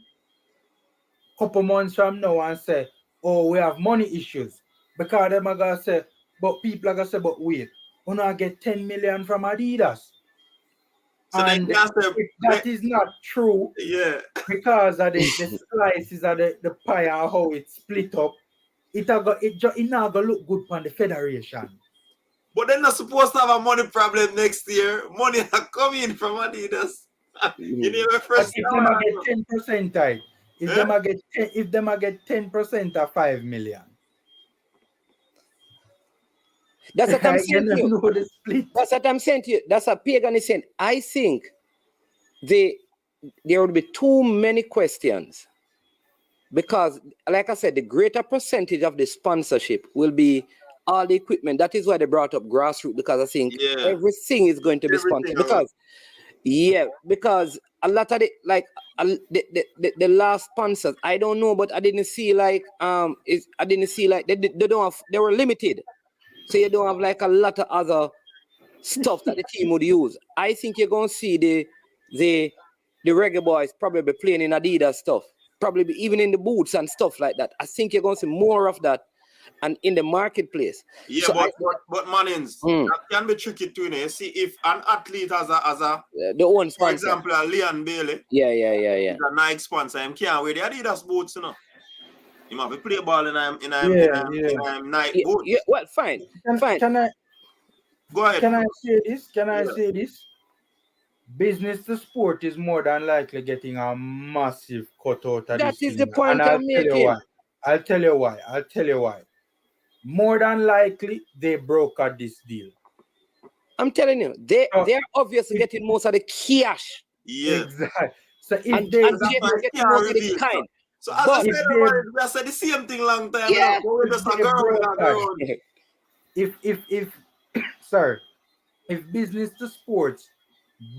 couple months from now and say, oh, we have money issues. Because them are gonna say, but people are gonna say, but wait, we're not get 10 million from Adidas. So And they can't say, if that is not true, yeah. because of the slices of the pie and how it's split up, it not gonna look good on the federation. But they're not supposed to have a money problem next year. Money are coming from Adidas. You know, But first if them get 10%, right? If them get 10% of 5 million. That's what I'm saying to you. Know the split. That's what I'm saying to you. That's what Pagan is saying. I think there would be too many questions. Because, like I said, the greater percentage of the sponsorship will be all the equipment. That is why they brought up grassroots, because I think everything is going to be sponsored. Because a lot of the last sponsors, I don't know, but I didn't see they don't have, they were limited. So you don't have like a lot of other stuff that the team would use. I think you're going to see the Reggae Boyz probably playing in Adidas stuff. Probably even in the boots and stuff like that. I think you're going to see more of that and in the marketplace. Yeah, so but Mannings, that can be tricky too. You see, if an athlete has a the own sponsor. For example, a Leon Bailey. Yeah. He's a Nike sponsor. He can't wear the Adidas boots, you know. He might be play ball in Nike boots. Yeah, well, fine. Can I go ahead? Can I say this? Business to sport is more than likely getting a massive cut out of that this. That is thing. the point I'm making. I'll tell you why. More than likely, they brokered this deal. I'm telling you, they're obviously getting most of the cash. Yeah. Exactly. So if and they getting most of the kind. So as I said the same thing long time ago. If business to sports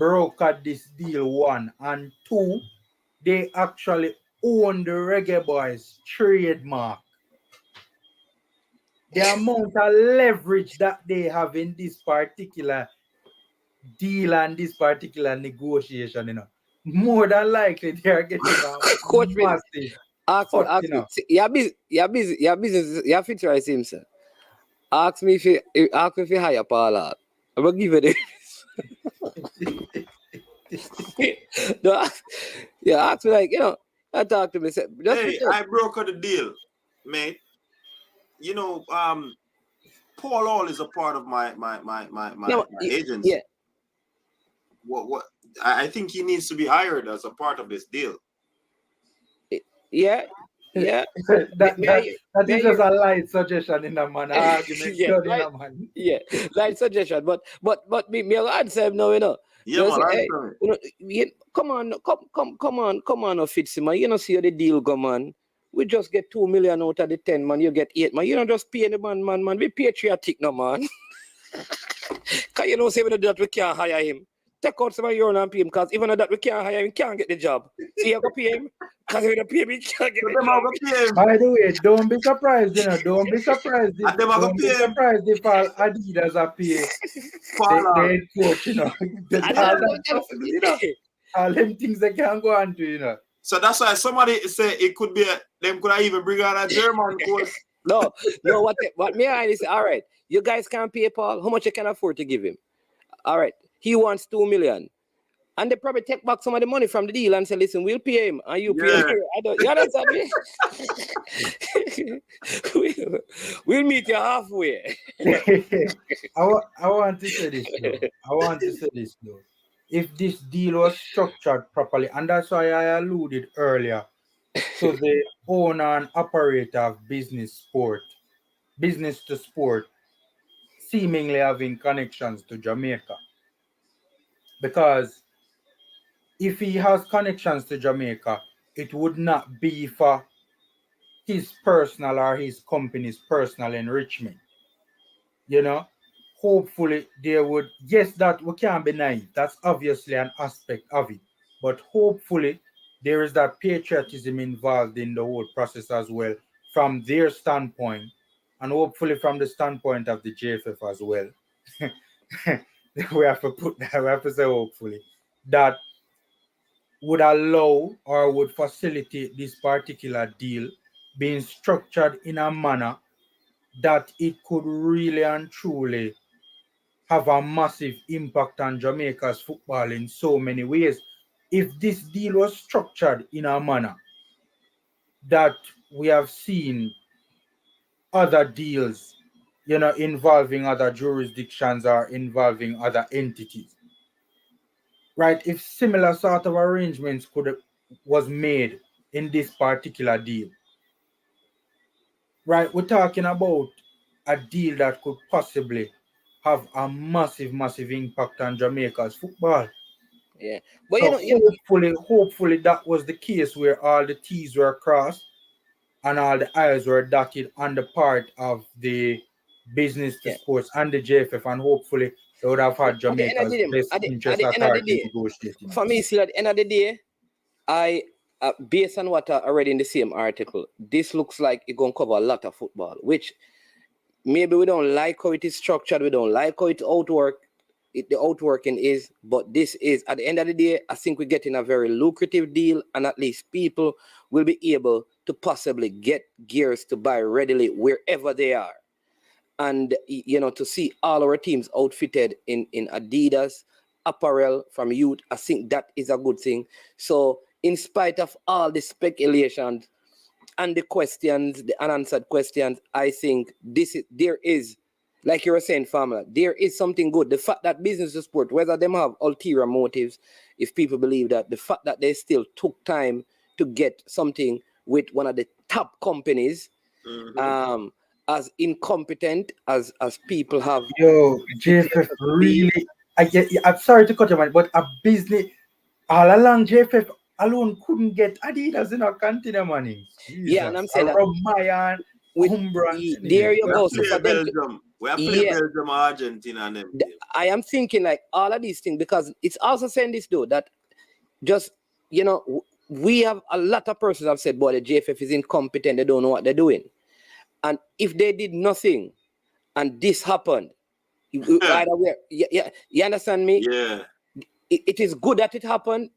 brokered this deal, 1, and 2, they actually own the Reggae Boyz trademark. The amount of leverage that they have in this particular deal and this particular negotiation, you know, more than likely they are getting a massive. You're busy. You're fit right, sir. Ask me if you hire Paula. I'm gonna give it ask me like, you know, I talk to me. I broke the deal, mate. You know, Paul Hall is a part of my agency. Yeah. What I think he needs to be hired as a part of this deal. Yeah. That is just a light suggestion in a man argument. Light suggestion. But me answer him now, you know. Yeah, man, come on, Fitzy, man. You know, see how the deal go, man. We just get 2 million out of the 10, man. You get 8, man. You don't just pay the man. Be patriotic, no, man. Because you know, say that we can't hire him. Take out some of your own and pay him, because even though that we can't hire him, he can't get the job. So you have to pay him, because if you don't pay him, he can't get the job. By the way, don't be surprised, you know. Don't be surprised if Adidas are pay the coach, you know. All them things they can't go on to, you know. So that's why somebody say it could be them could have even bring out a German coach. No, what me I say, all right, you guys can't pay Paul. How much you can afford to give him? All right, he wants 2 million. And they probably take back some of the money from the deal and say, listen, we'll pay him and you pay him. You understand me? We'll meet you halfway. I want to say this though. If this deal was structured properly, and that's why I alluded earlier to the owner and operator of business to sport, seemingly having connections to Jamaica. Because if he has connections to Jamaica, it would not be for his personal or his company's personal enrichment. You know? Hopefully they would, yes, that we can't be naive. That's obviously an aspect of it. but hopefully there is that patriotism involved in the whole process as well from their standpoint, and hopefully from the standpoint of the JFF as well. We have to say hopefully that would allow or would facilitate this particular deal being structured in a manner that it could really and truly have a massive impact on Jamaica's football in so many ways. If this deal was structured in a manner that we have seen other deals, involving other jurisdictions or involving other entities, right? If similar sort of arrangements was made in this particular deal, right? We're talking about a deal that could possibly have a massive, massive impact on Jamaica's football. Yeah, but so hopefully that was the case where all the T's were crossed and all the I's were dotted on the part of the business to sports and the JFF, and hopefully they would have had Jamaica's best interest at heart in negotiating. For me, still at the end of the day, I based on what I read in the same article, this looks like it's gonna cover a lot of football, which maybe we don't like how it is structured, we don't like how the outworking is, but this is, at the end of the day, I think we're getting a very lucrative deal, and at least people will be able to possibly get gears to buy readily wherever they are. And, to see all our teams outfitted in Adidas apparel from youth, I think that is a good thing. So in spite of all the speculations and the questions, the unanswered questions, I think there is, like you were saying, Farmer, there is something good. The fact that business to sport, whether them have ulterior motives, if people believe that, the fact that they still took time to get something with one of the top companies, as incompetent as people have. Yo, JFF really, I'm sorry to cut you, man, but a business, all along JFF alone couldn't get Adidas in our continent, money. Yeah, and I'm saying that. Mayan, there you go. So for them, we are playing Belgium, Argentina, and them. I am thinking like all of these things, because it's also saying this though, that just, we have a lot of persons have said, boy, the JFF is incompetent, they don't know what they're doing. And if they did nothing and this happened, either way, you understand me? Yeah. It is good that it happened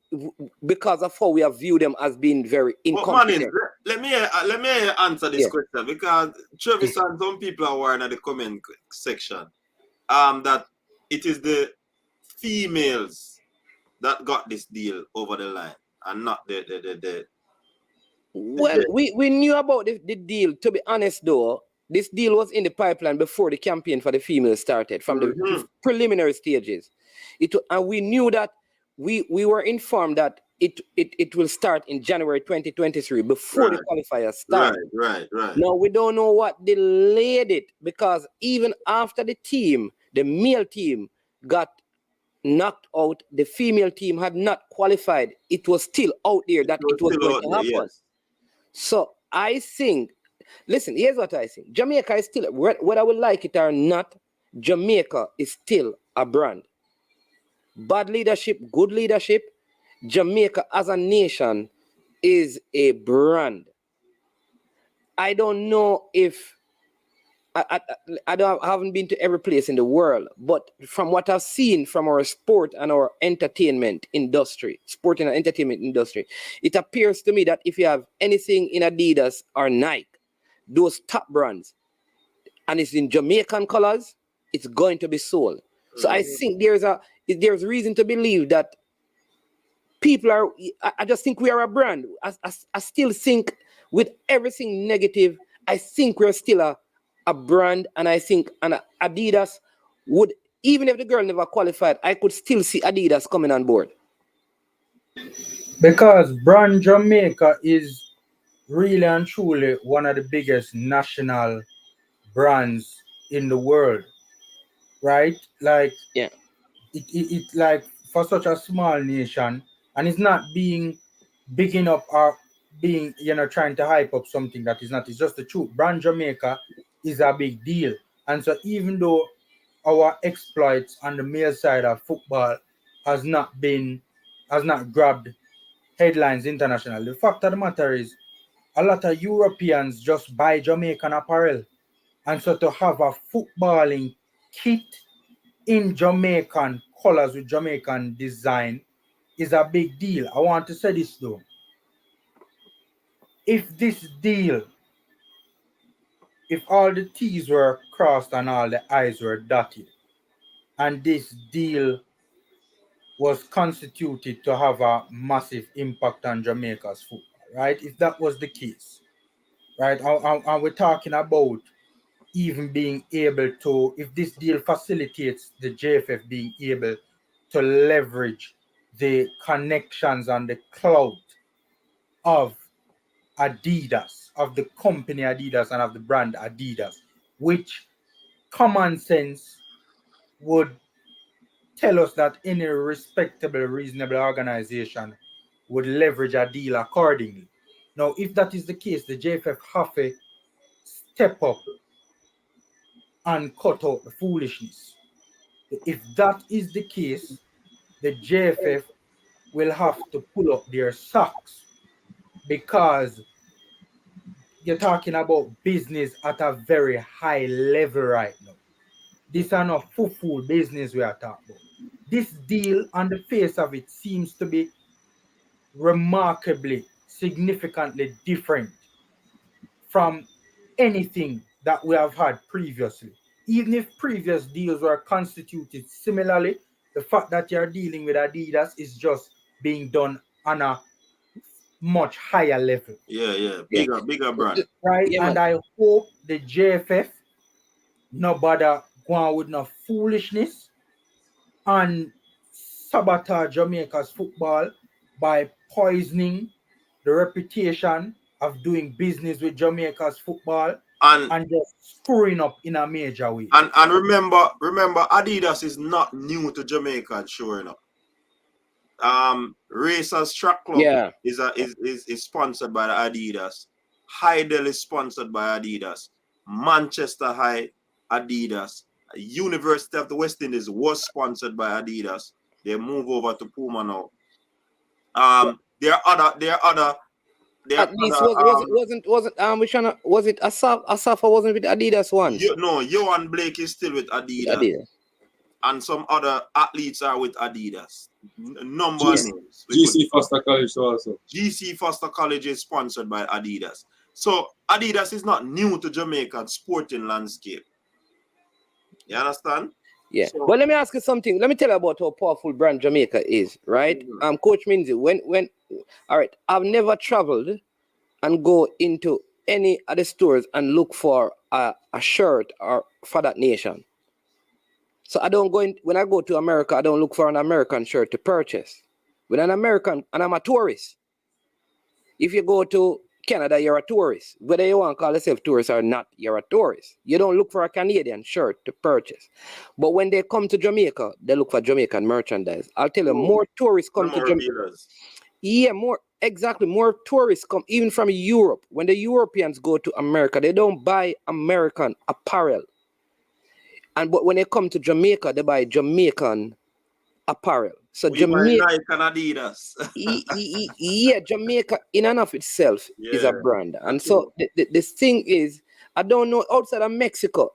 because of how we have viewed them as being very incompetent. Let me answer this question, because Travis and some people are worrying at the comment section that it is the females that got this deal over the line and not the Well, we knew about the deal. To be honest, though, this deal was in the pipeline before the campaign for the females started, from the preliminary stages. And we knew that we were informed that it will start in January 2023 before the qualifiers start. Right. Now we don't know what delayed it, because even after the male team got knocked out, the female team had not qualified. It was still out there that it was going to happen. Yes. So I think, listen, here's what I think. Jamaica is still, whether we like it or not, Jamaica is still a brand. Bad leadership, good leadership, Jamaica as a nation is a brand. I don't know if, I haven't been to every place in the world, but from what I've seen from our sport and our entertainment industry, it appears to me that if you have anything in Adidas or Nike, those top brands, and it's in Jamaican colors, it's going to be sold. So I think there's reason to believe that people are, I just think we are a brand. I still think with everything negative, I think we're still a brand, and I think Adidas would, even if the girl never qualified, I could still see Adidas coming on board. Because brand Jamaica is really and truly one of the biggest national brands in the world, right? Like, yeah, it like for such a small nation, and it's not being bigging up or being, trying to hype up something that is not. It's just the truth. Brand Jamaica is a big deal. And so even though our exploits on the male side of football has not been has not grabbed headlines internationally. The fact of the matter is, a lot of Europeans just buy Jamaican apparel. And so to have a footballing kit in Jamaican colors with Jamaican design is a big deal. I want to say this though. If this deal, if all the T's were crossed and all the I's were dotted, and this deal was constituted to have a massive impact on Jamaica's football, right? If that was the case, right? And we're talking about even being able to, if this deal facilitates the JFF being able to leverage the connections and the clout of Adidas, of the company Adidas and of the brand Adidas, which common sense would tell us that any respectable, reasonable organization would leverage a deal accordingly. Now, if that is the case, the JFF have to step up and cut out the foolishness. If that is the case, the JFF will have to pull up their socks, because you're talking about business at a very high level right now. This is not full business we are talking about. This deal on the face of it seems to be remarkably, significantly different from anything that we have had previously. Even if previous deals were constituted similarly, the fact that you're dealing with Adidas is just being done on a much higher level. Yeah. Bigger brand. Right? Yeah, and I hope the JFF no bother going with no foolishness and sabotage Jamaica's football by poisoning the reputation of doing business with Jamaica's football and just screwing up in a major way. And remember, Adidas is not new to Jamaica, sure enough. Racers Track Club is sponsored by the Adidas. Hydel is sponsored by Adidas. Manchester High, Adidas. University of the West Indies was sponsored by Adidas. They move over to Puma now. There are other. At least was it Asafa wasn't with Adidas once? No, Johan Blake is still with Adidas. And some other athletes are with Adidas. Number names. GC Foster College also. GC Foster College is sponsored by Adidas. So Adidas is not new to Jamaican sporting landscape. You understand? Yeah. So, well, let me ask you something. Let me tell you about how powerful brand Jamaica is, right? Coach Minzy, when all right, I've never traveled and go into any other stores and look for a shirt or for that nation. So I don't go in, when I go to America, I don't look for an American shirt to purchase. With an American, and I'm a tourist. If you go to Canada, you're a tourist. Whether you want to call yourself tourist or not, you're a tourist. You don't look for a Canadian shirt to purchase. But when they come to Jamaica, they look for Jamaican merchandise. I'll tell you, more tourists come to Jamaica. Yeah, more tourists come even from Europe. When the Europeans go to America, they don't buy American apparel. But when they come to Jamaica, they buy Jamaican apparel. So Jamaica and Adidas. Yeah, Jamaica in and of itself is a brand. And so this thing is, I don't know, outside of Mexico,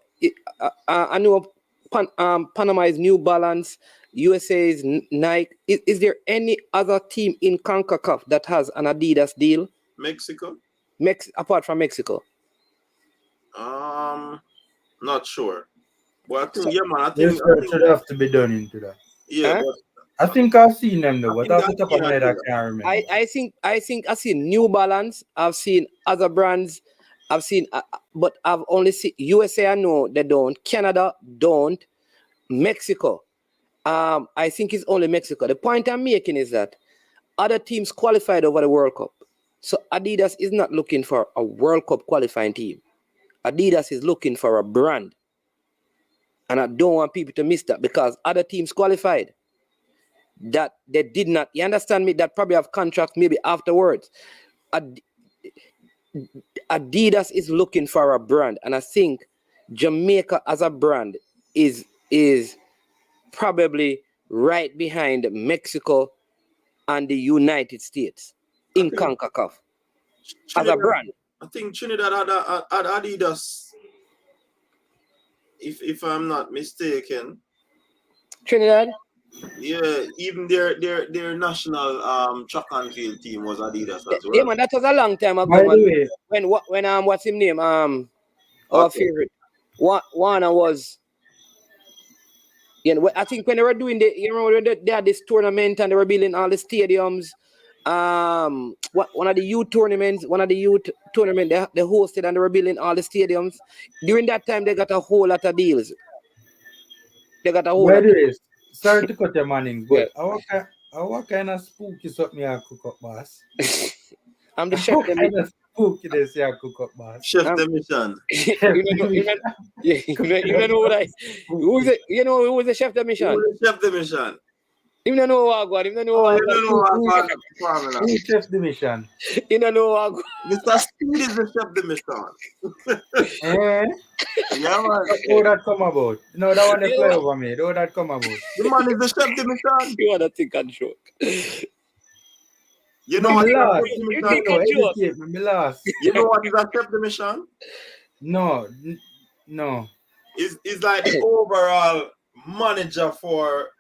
I know Panama is New Balance, USA is Nike. Is there any other team in CONCACAF that has an Adidas deal? Mexico? Apart from Mexico? Not sure. Well, I think, I think should have to be done into that. Yeah, I think I've seen them though, but off the top of my head, I can't remember. I think I've seen New Balance. I've seen other brands. I've seen, but I've only seen USA. I know they don't. Canada don't. Mexico. I think it's only Mexico. The point I'm making is that other teams qualified over the World Cup. So Adidas is not looking for a World Cup qualifying team. Adidas is looking for a brand. And I don't want people to miss that, because other teams qualified that they did not. You understand me? That probably have contracts maybe afterwards. Adidas is looking for a brand, and I think Jamaica as a brand is probably right behind Mexico and the United States in CONCACAF as a brand. I think Trinidad had Adidas, if I'm not mistaken. Trinidad? Yeah, even their national track and field team was Adidas as well. Yeah, man, that was a long time ago, By the man. way, When what's his name? Our favorite Warner was. I think when they were doing they had this tournament and they were building all the stadiums. One of the youth tournaments they hosted and they were building all the stadiums. During that time, they got a whole lot of deals. They got a whole lot. Sorry to cut your Manning, but what kind of spooky something you cook up, boss? I'm the chef. What kind of spooky this you cook up, boss? Chef the mission. You know what who is it? You know who is the chef the mission? Chef the mission. You don't know what God. You don't know what Who is chef the mission? You don't know what Mr. Speed is the chef the mission. Yeah, man. How that come about? No, that one they play over me. How that come about? The man is the chef the mission. You want to think and joke. You know what is a chef the You mission? think a joke. You know what is a chef the mission? No. It's like the overall manager for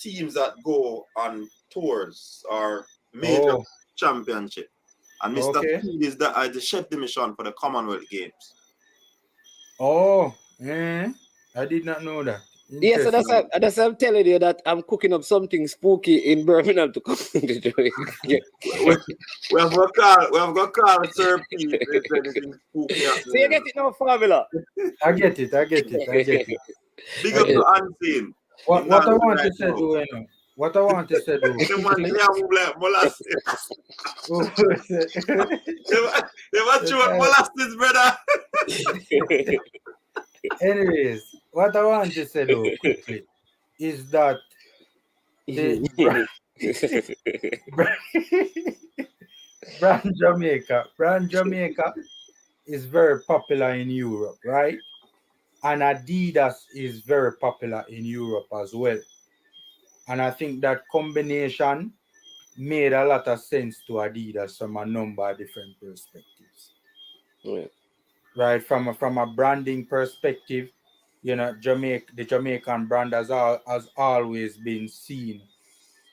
teams that go on tours or major championship. And Mr. Speed is the chef de mission for the Commonwealth Games. I did not know that. Yes, so that's why I'm telling you that I'm cooking up something spooky in Birmingham to come to join. We have got call Sir P. So you get it now, formula. I get it. Big up to Unseen. What I want to say do, you know. What I want to say do. The man here like molasses. They want you with molasses, brother. Anyways, what I want to say though quickly is that brand Jamaica is very popular in Europe, right? And Adidas is very popular in Europe as well. And I think that combination made a lot of sense to Adidas from a number of different perspectives. Yeah. Right, from a branding perspective, you know, the Jamaican brand has always been seen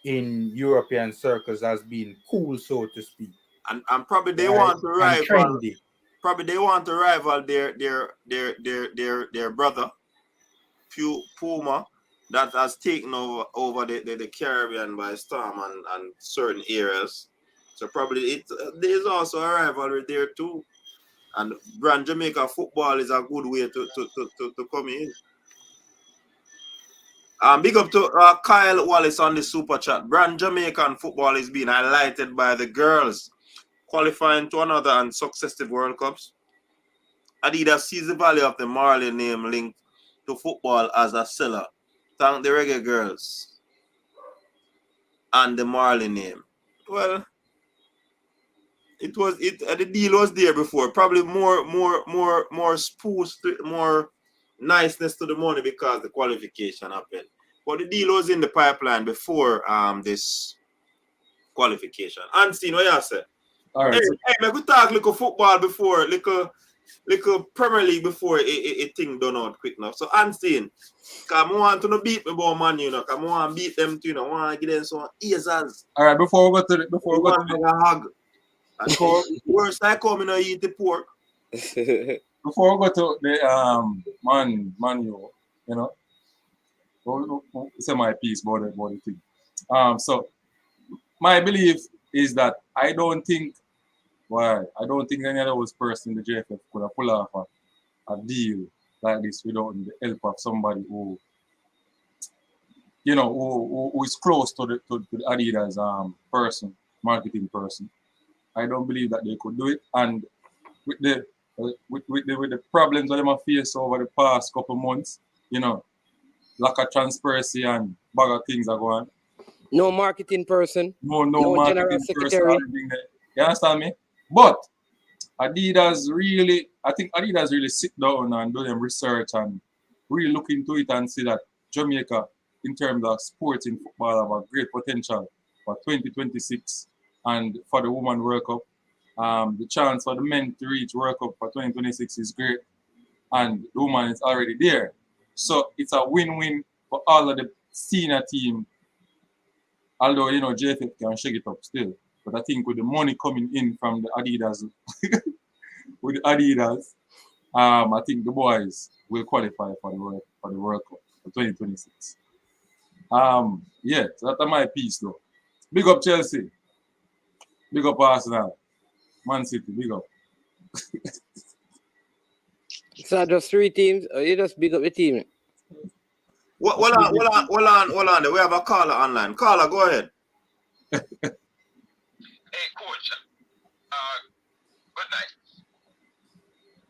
in European circles as being cool, so to speak. And probably they want to rival. Trendy. Probably they want to rival their brother, Puma, that has taken over the Caribbean by storm and certain areas. So probably there's also a rivalry there too. And brand Jamaica football is a good way to come in. Big up to Kyle Wallace on the super chat. Brand Jamaican football is being highlighted by the girls qualifying to another and successive World Cups. Adidas sees the value of the Marley name linked to football as a seller. Thank the Reggae girls and the Marley name. Well, the deal was there before. Probably more spoof, more niceness to the money because the qualification happened. But the deal was in the pipeline before this qualification. Unseen, what you say? All right. Hey, we talk little football before, little Premier League before it thing done out quick enough. So Unseen, because I want to beat me about Man, you know, because I want to beat them too, you know, I want to give them some easels. All right, before we go to a hug. And worst I come in and eat the pork. Before we go to the Man U, you know, we'll say my piece about the thing. So my belief is that I don't think any of those person in the JFF could have pulled off a deal like this without the help of somebody who, you know, who is close to the Adidas marketing person. I don't believe that they could do it, and with the problems that they have faced over the past couple months, you know, lack of transparency and bag of things are going. No marketing person. No marketing person. You understand me? But Adidas really sit down and do them research and really look into it and see that Jamaica, in terms of sports in football, have a great potential for 2026 and for the Women World Cup. The chance for the men to reach World Cup for 2026 is great, and the woman is already there. So it's a win-win for all of the senior team. Although, you know, JFF can shake it up still. But I think with the money coming in from the Adidas, I think the boys will qualify for the World Cup for 2026. Yeah, so that's my piece though. Big up Chelsea. Big up Arsenal. Man City, big up. So just 3 teams, or you just big up the team? Hold on. We have a caller online. Caller, go ahead. Hey, coach. Good night.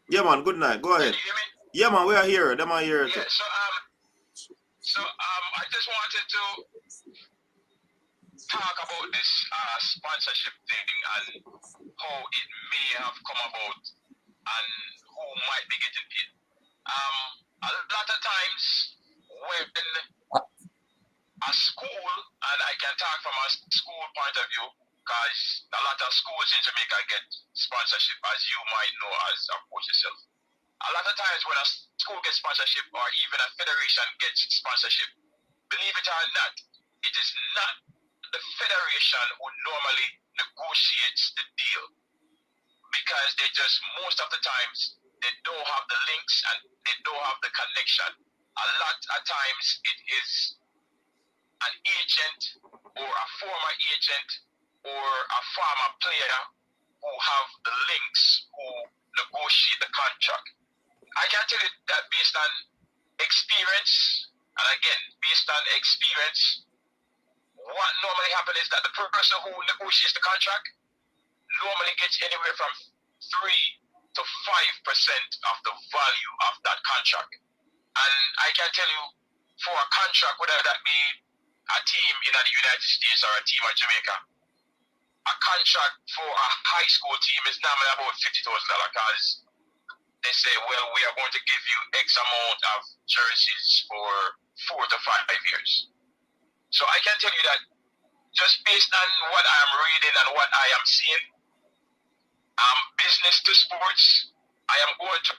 Yeah, man. Good night. Go ahead. Can you hear me? Yeah, man. We are here. Them are here too. Yeah. So I just wanted to talk about this sponsorship thing and how it may have come about and who might be getting paid. A lot of times when a school, and I can talk from a school point of view, because a lot of schools in Jamaica get sponsorship, as you might know as a coach yourself. A lot of times when a school gets sponsorship or even a federation gets sponsorship, believe it or not, it is not the federation who normally negotiates the deal, because they just, most of the times, they don't have the links and they don't have the connection. A lot of times it is an agent or a former agent or a former player who have the links, who negotiate the contract. I can tell you that based on experience, and again, based on experience, what normally happens is that the person who negotiates the contract normally gets anywhere from 3 to 5% of the value of that contract. And I can tell you, for a contract, whether that be a team in the United States or a team in Jamaica, a contract for a high school team is normally about $50,000, because they say, well, we are going to give you X amount of jerseys for 4 to 5 years. So I can tell you that just based on what I am reading and what I am seeing, business to sports, I am going to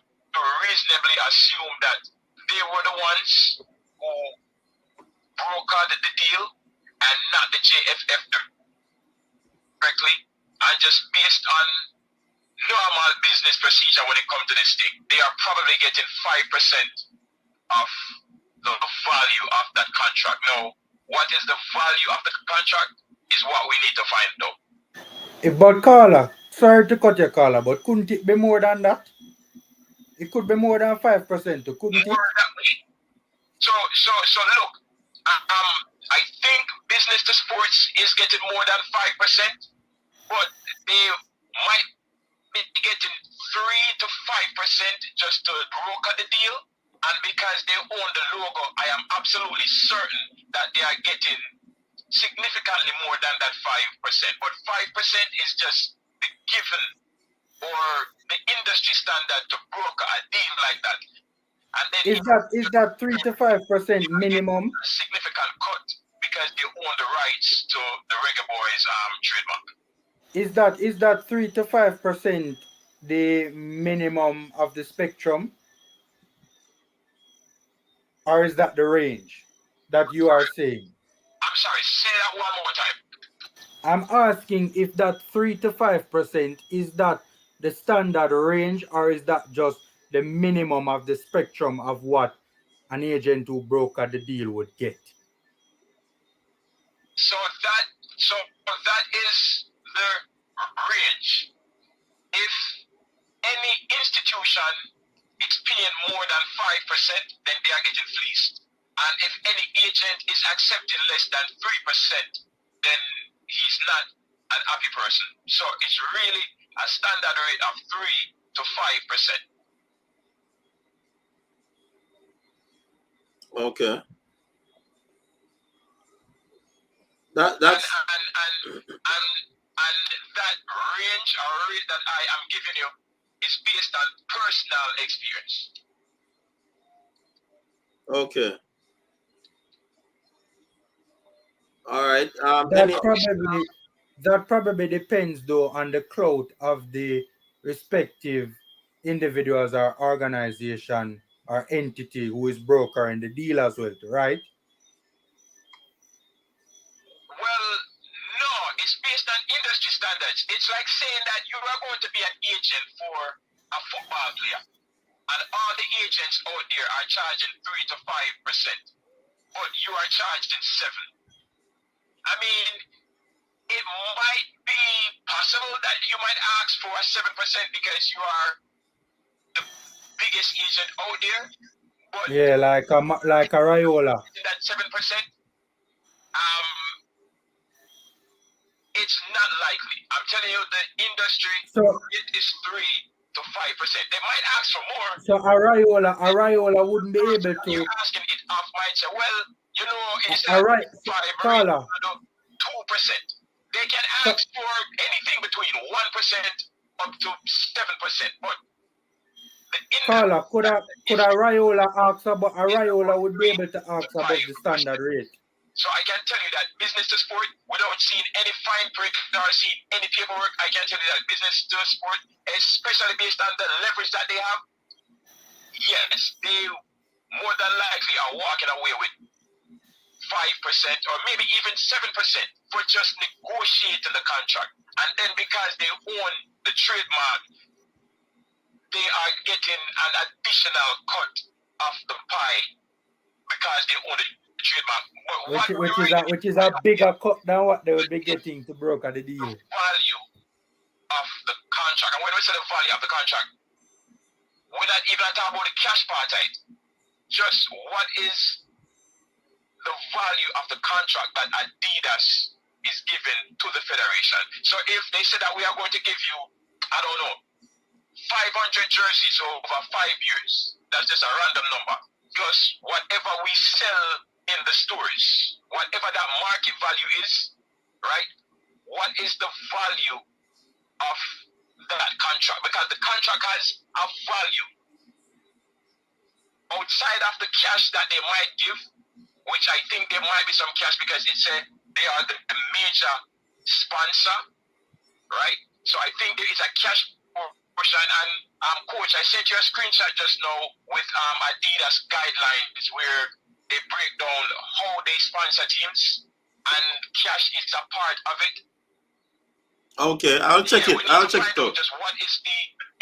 reasonably assume that they were the ones who brokered the deal and not the JFF directly, and just based on normal business procedure when it comes to this thing, they are probably getting 5% of the value of that contract. Now, what is the value of the contract is what we need to find out. But Carla, sorry to cut your Carla, but couldn't it be more than that? It could be more than 5%, couldn't it? So look, I think business to sports is getting more than 5%, but they might be getting 3 to 5% just to broker the deal. And because they own the logo, I am absolutely certain that they are getting significantly more than that 5%. But 5% is just the given or the industry standard to broker a deal like that. And then is that 3 to 5% minimum? A significant cut because they own the rights to the Reggae Boyz trademark. Is that 3 to 5% the minimum of the spectrum? Or is that the range that you are saying? I'm sorry, say that one more time. I'm asking if that 3 to 5% is that the standard range, or is that just the minimum of the spectrum of what an agent who brokered the deal would get? So that is the range. If any institution is paying more than 5%, then they are getting fleeced. And if any agent is accepting less than 3%, then he's not an happy person. So it's really a standard rate of 3 to 5%. Okay. That's and that range or rate that I am giving you is based on personal experience. okay. All right. That probably depends though on the clout of the respective individuals or organization or entity who is broker in the deal as well, right? Well, no, it's based on industry standards. It's like saying that you are going to be an agent for a football player, and all the agents out there are charging 3 to 5%, but you are charging 7. I mean, it might be possible that you might ask for a 7% because you are the biggest agent out there, but yeah, like a Raiola. that 7%, it's not likely. I'm telling you, the industry it is 3 to 5%. They might ask for more. So a Raiola wouldn't be able to. You're asking it off might say, well, you know, instead of 5, 2%. They can ask for anything between 1% up to 7%, but Carla, could a Raiola ask about a Raiola would be able to ask about the standard rate? So I can tell you that business to sport, without seeing any fine print or seeing any paperwork, I can tell you that business to sport, especially based on the leverage that they have, yes, they more than likely are walking away with 5% or maybe even 7% for just negotiating the contract. And then because they own the trademark, they are getting an additional cut of the pie because they own the trademark. Which is a bigger cut than what they would be getting to broker the deal. The value of the contract. And when we say the value of the contract, we're not even talking about the cash part of it. Just what is the value of the contract that Adidas is giving to the federation. So if they say that we are going to give you, I don't know, 500 jerseys over 5 years, that's just a random number, plus whatever we sell in the stores, whatever that market value is, right? What is the value of that contract? Because the contract has a value outside of the cash that they might give, which I think there might be some cash because they are the major sponsor, right? So I think there is a cash portion. And coach, I sent you a screenshot just now with Adidas guidelines where they break down how they sponsor teams, and cash is a part of it. Okay, I'll check it. I'll check it out. Just what is the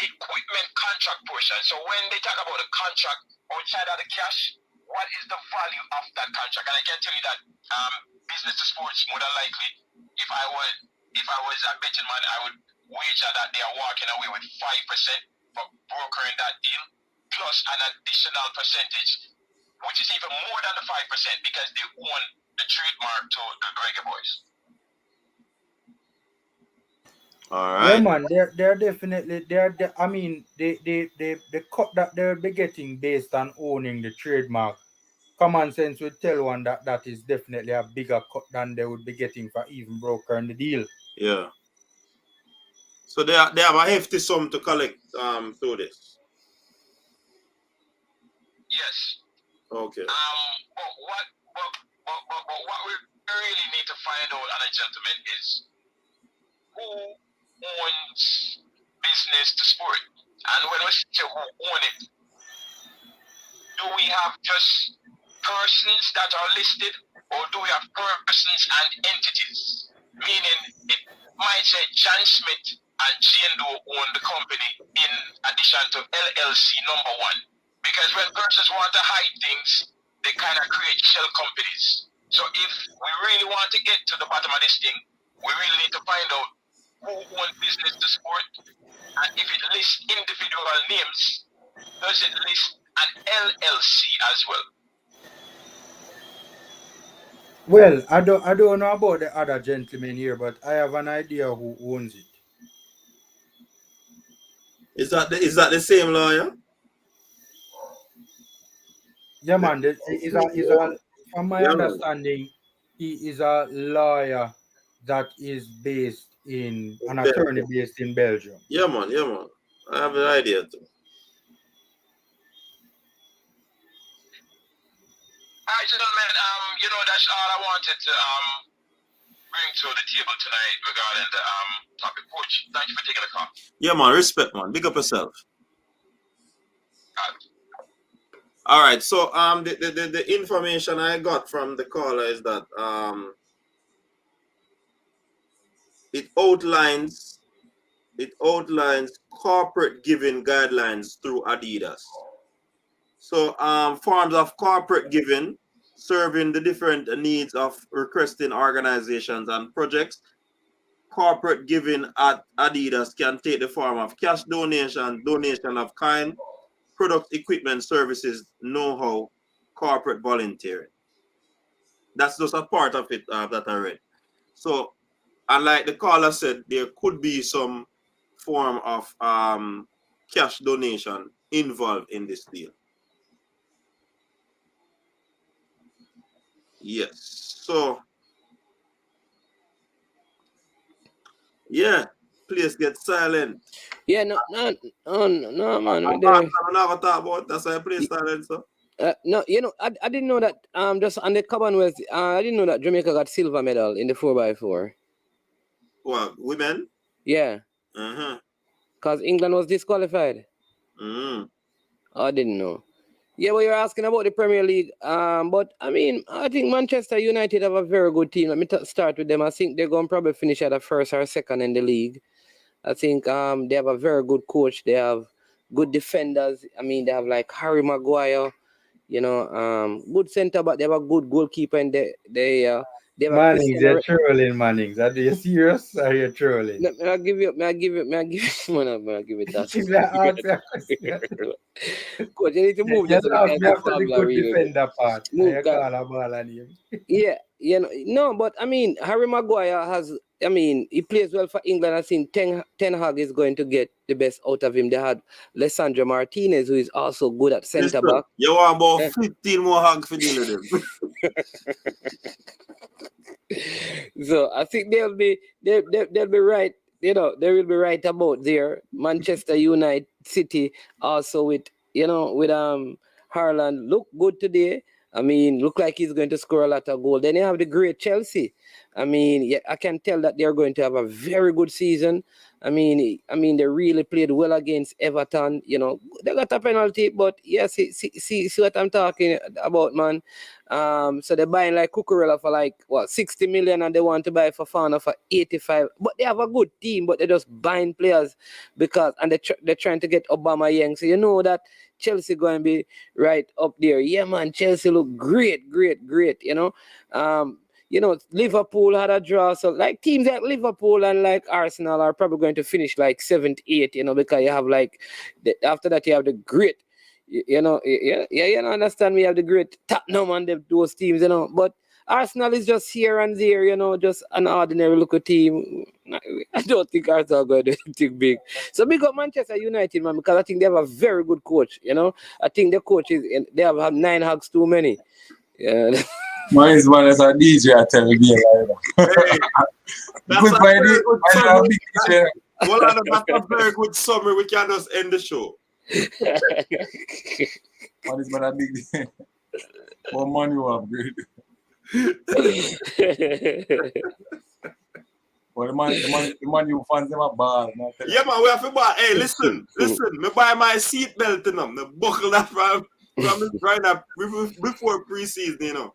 equipment contract portion? So when they talk about a contract outside of the cash, what is the value of that contract? And I can tell you that business to sports, more than likely, if I was a betting man, I would wager that they are walking away with 5% for brokering that deal, plus an additional percentage, which is even more than the 5% because they own the trademark to the Reggae Boyz. All right. Yeah, man, they're definitely I mean, the cut that they'll be getting based on owning the trademark, common sense would tell one that is definitely a bigger cut than they would be getting for even brokering the deal. Yeah. So they have a hefty sum to collect through this. Yes. Okay. But what we really need to find out, gentlemen, is who owns business to sport. And when we say who own it, do we have just persons that are listed, or do we have persons and entities? Meaning, it might say John Smith and Jane Doe own the company in addition to LLC number 1. Because when persons want to hide things, they kind of create shell companies. So if we really want to get to the bottom of this thing, we really need to find out who owns business to sport, and if it lists individual names, does it list an LLC as well? Well, I don't know about the other gentlemen here, but I have an idea who owns it. Is that the same lawyer? Yeah, man. From my understanding, he is a lawyer that is based in an attorney based in Belgium. Yeah, man. I have an idea too. All right, gentlemen. That's all I wanted to to the table tonight regarding the topic. Coach, thank you for taking the call. Yeah, man. Respect, man. Big up yourself. All right. So the information I got from the caller is that it outlines corporate giving guidelines through Adidas. So forms of corporate giving serving the different needs of requesting organizations and projects. Corporate giving at Adidas can take the form of cash donation, donation of kind, product, equipment, services, know-how, corporate volunteering. That's just a part of it that I read. So, and like the caller said, there could be some form of cash donation involved in this deal. Yes. So, yeah, please get silent. Yeah, no, man. I'm not talk about that's why I play silent, so. No, you know, I didn't know that. Just on the Commonwealth, I didn't know that Jamaica got silver medal in the 4x4. What, women? Yeah. Because England was disqualified. I didn't know. Yeah, well, you're asking about the Premier League. But I mean, I think Manchester United have a very good team. Let me start with them. I think they're going to probably finish at the first or second in the league. I think they have a very good coach. They have good defenders. I mean, they have like Harry Maguire. You know, good centre back. They have a good goalkeeper, and they have Mannings, you're trolling, Mannings. Are you serious? Or are you trolling? May I give you that. Coach, you need to move this. The good defender part. Move yeah, you know, no, but I mean, Harry Maguire has. I mean, he plays well for England. I think Ten Hag is going to get the best out of him. They had Lisandro Martinez, who is also good at centre back. You want about 15 more Hags for dealing with them. So I think they'll be right. You know, they will be right about there. Manchester United, City, also with Haaland look good today. I mean, look like he's going to score a lot of goals. Then you have the great Chelsea. I mean, yeah, I can tell that they're going to have a very good season. I mean, they really played well against Everton. You know, they got a penalty, but yeah, see what I'm talking about, man. So they're buying like Cucurella for like 60 million, and they want to buy Fofana for 85. But they have a good team, but they're just buying players because they're trying to get Aubameyang. So you know that Chelsea going to be right up there. Yeah, man, Chelsea look great. You know, Liverpool had a draw. So, like, teams like Liverpool and, like, Arsenal are probably going to finish, like, 7th, 8th, you know, because you have, like, after that, you have the great, you know, understand me, you have the great Tottenham and those teams, you know. But Arsenal is just here and there, you know, just an ordinary little team. I don't think Arsenal are going to do anything big. So, big up Manchester United, man, because I think they have a very good coach, you know. I think the coach they have 9 Hags too many. Yeah. Mine is one as a DJ, I tell you. That's a very good summary. That's a very good summary. We can just end the show. One is one a big DJ. What money you have, great. Well, the man you fans them a ball. Yeah, man, we have to buy. Hey, listen. Me buy my seat belt in them. Me buckle that from right now before preseason, you know.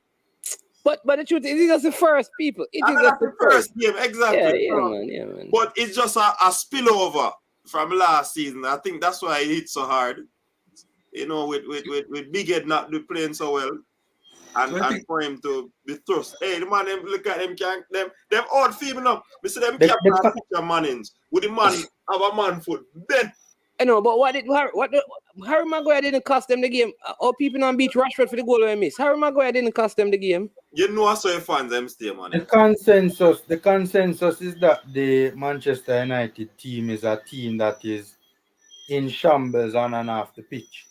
But the truth is, it's just the first people. It is just the first game, exactly. Yeah, man. But it's just a spillover from last season. I think that's why it hit so hard. You know, with Big Ed not playing so well, and for him to be thrust. Hey, the man, them look at them odd female up. We see them captain picture Mannings with the man have a man foot. Then. I know, but Harry Maguire didn't cost them the game. All people on beat Rashford for the goal they missed. Harry Maguire didn't cost them the game. You know, I saw your fans them stay, man. The consensus is that the Manchester United team is a team that is in shambles on and off the pitch.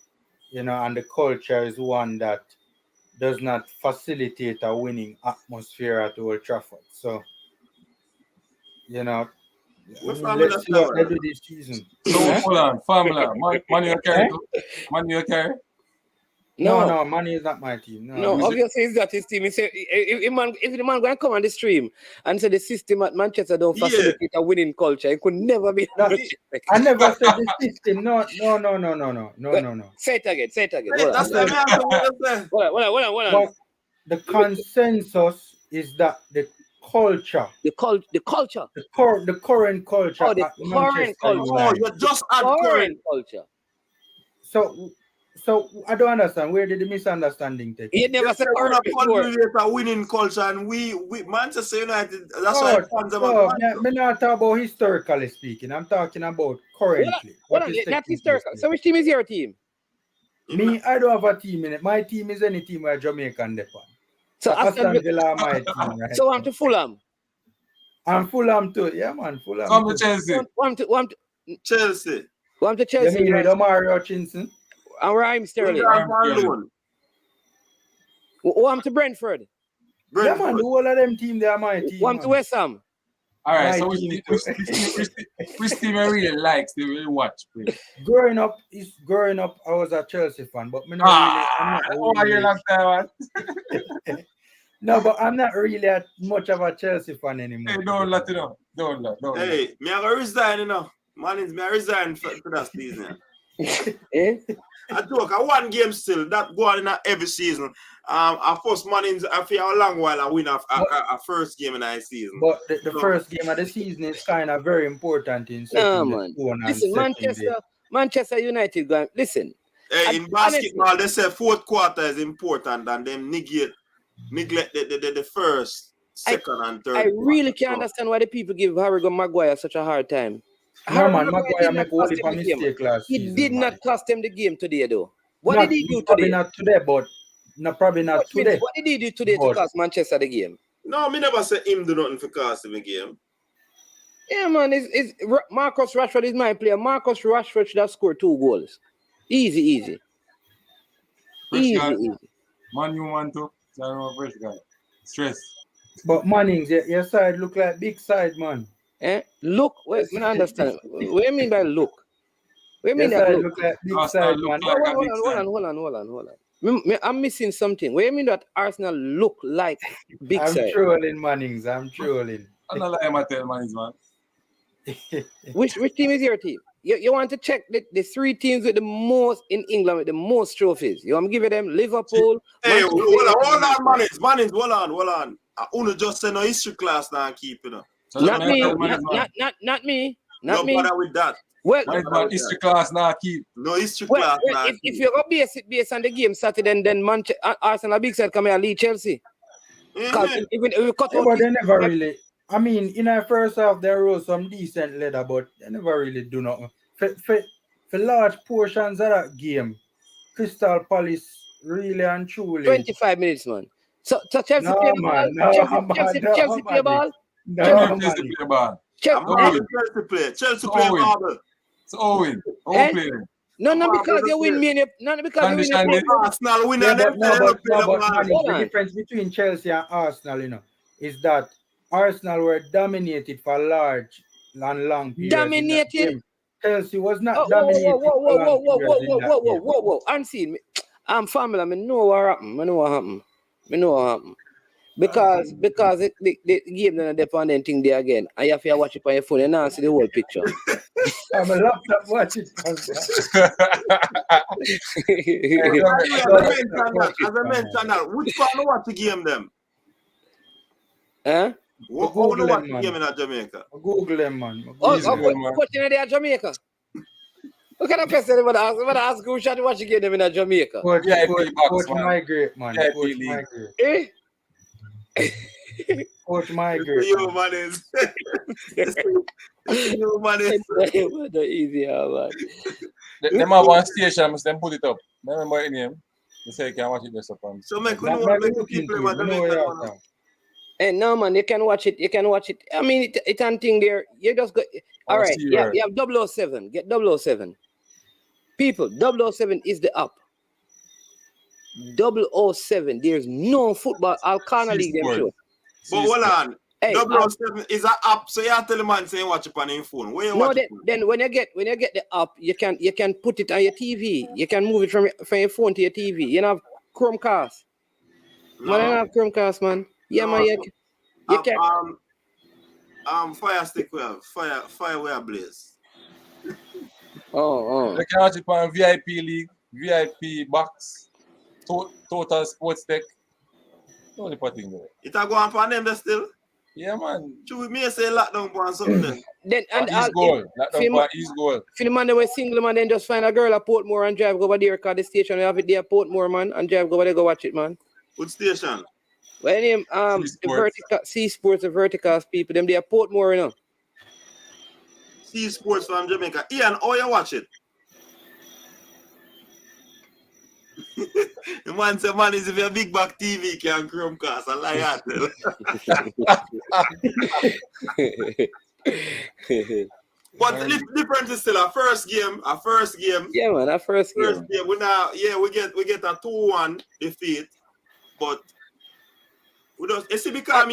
You know, and the culture is one that does not facilitate a winning atmosphere at Old Trafford. So, you know, let's see what they do this season. So hold on, Formula. Man you carry? Man you carry? No, Money is not my team. No, obviously it's not his team. He say, if the man going to come on the stream and say the system at Manchester don't facilitate a winning culture, it could never be. No, I never said the system. No. Say it again. That's the Hold on. But the consensus is that the culture, The culture. the current culture Oh, the at current Manchester culture. Oh, United. you just add Current current. culture. So I don't understand. Where did the misunderstanding take place? He never said We're current not before. a winning culture, and we Manchester United. That's why fans are. I'm not talking about historically speaking. I'm talking about currently. Hold on, not historical. So which team is your team? Me, I don't have a team in it. My team is any team where Jamaican depend. So Aston Villa are my team, right? So I'm to Fulham. I'm Fulham too. Yeah, man, Fulham. Come to too. Chelsea. Chelsea. I'm to You Chelsea. mean with Omari Hutchinson? And Raheem Sterling. I'm to Brentford. Yeah, man, the whole of them team, they are my team. I'm to West Ham. All right, My so team which team I really likes, they really watch, please. Growing up, I was a Chelsea fan, but me no, but I'm not really much of a Chelsea fan anymore. Hey, don't let it know. Don't. Hey, me I go resign, you know. Man, me I resign for that season. Eh? I talk a one game still that go on in every season. Of course, Mannings after a long while I win a first game in the season. But the first game of the season is kind of very important in No, man. Listen, Manchester United going. Listen. Hey, in basketball, they say fourth quarter is important, and them neglect the first, second, and third. I really can't understand why the people give Harry Maguire such a hard time. No, man, Maguire make a mistake last season. He did not cost him the game today, though. What Not, did he do probably today? not today, but probably not today. What did he do today to cost Manchester the game? No, me never say him do nothing for cost him a game. Yeah, man, it's Marcus Rashford is my player. Marcus Rashford should have scored 2 goals. Easy. Easy. Man, you want to? I don't know, fresh guy. Stress. But Mannings, your side look like big side, man. Look, wait, I understand. What do you mean by look? What do you mean Your that side look? look like big side, man. Hold on. I'm missing something. What do you mean that Arsenal look like big side? I'm trolling, Mannings. I'm trolling. I'm not lying, I tell Mannings, man. Which team is your team? You want to check the 3 teams with the most in England with the most trophies. You want to give them Liverpool? Hey, hold on, Mannings, hold on. I only just send a history class now and keep it up. So Not me. No bother with that. Well, history class now keep. No history class now. If you're going to be based on the game Saturday, then Arsenal big side come here and lead Chelsea. Because if we cut out, but they never really. I mean, in our first half, there was some decent leather, but they never really do nothing. For large portions of that game, Crystal Palace really and truly. 25 minutes, man. So Chelsea play the ball? Chelsea play ball? Chelsea play ball. Chelsea play ball. So Owen play them. No, because they win me. Not because they win. Arsenal win. The difference between Chelsea and Arsenal, you know, is that Arsenal were dominated for large and long periods. Dominated? Chelsea was not dominated. Whoa. Unseen. I'm family. I know what happened. Because the game then dependent thing there again. And you have to watch it on your phone and now see the whole picture. I'm a laptop watch it. As I mentioned, which one you watch the game them? Huh? What watch the game in Jamaica? Google them, man. Watching in Jamaica. What kind of person would ask who should watch the game them in Jamaica? Coach Migrate, man. Coach Migrate. Coach Migrate. Yo, man is. Yo, man is. What the easy, man. Them have one station, must them put it up. Remember any name? They say you can watch it this up. So make people Hey, no, man, you can watch it. I mean, it's a thing there. You just go. All right, you have 007. Get 007. People, 007 is the app. 007. There's no football. I'll league them show. But hold on. Hey, 007 is an app, so you have to tell the man saying watch it on your phone. Where you watch it? Then when you get the app, you can put it on your TV. You can move it from your phone to your TV. You know, Chromecast. No. Man, I have Chromecast, man. Yeah, No. man. You can. Fire stick we have. Fire we have blaze. Oh. You can watch it on VIP League, VIP Box, Total Sports Tech. Only thing there. It a go on for them there still? Yeah, man. Should we say lockdown for something then? His goal. Lockdown for his goal. For the man that was single, man, then just find a girl at Portmore and drive go over there, because the station we have it there at Portmore, man, and drive go over there, go watch it, man. What station? Well, name C Sports, the Verticals people, them they are Portmore, you know. C Sports from Jamaica. Ian, how you watch it? The man say, man, is if you're a big back TV can Chromecast. I like that. But the difference is still a first game. Yeah, man, a first game. We now, we get a 2-1 defeat, but we don't. It's because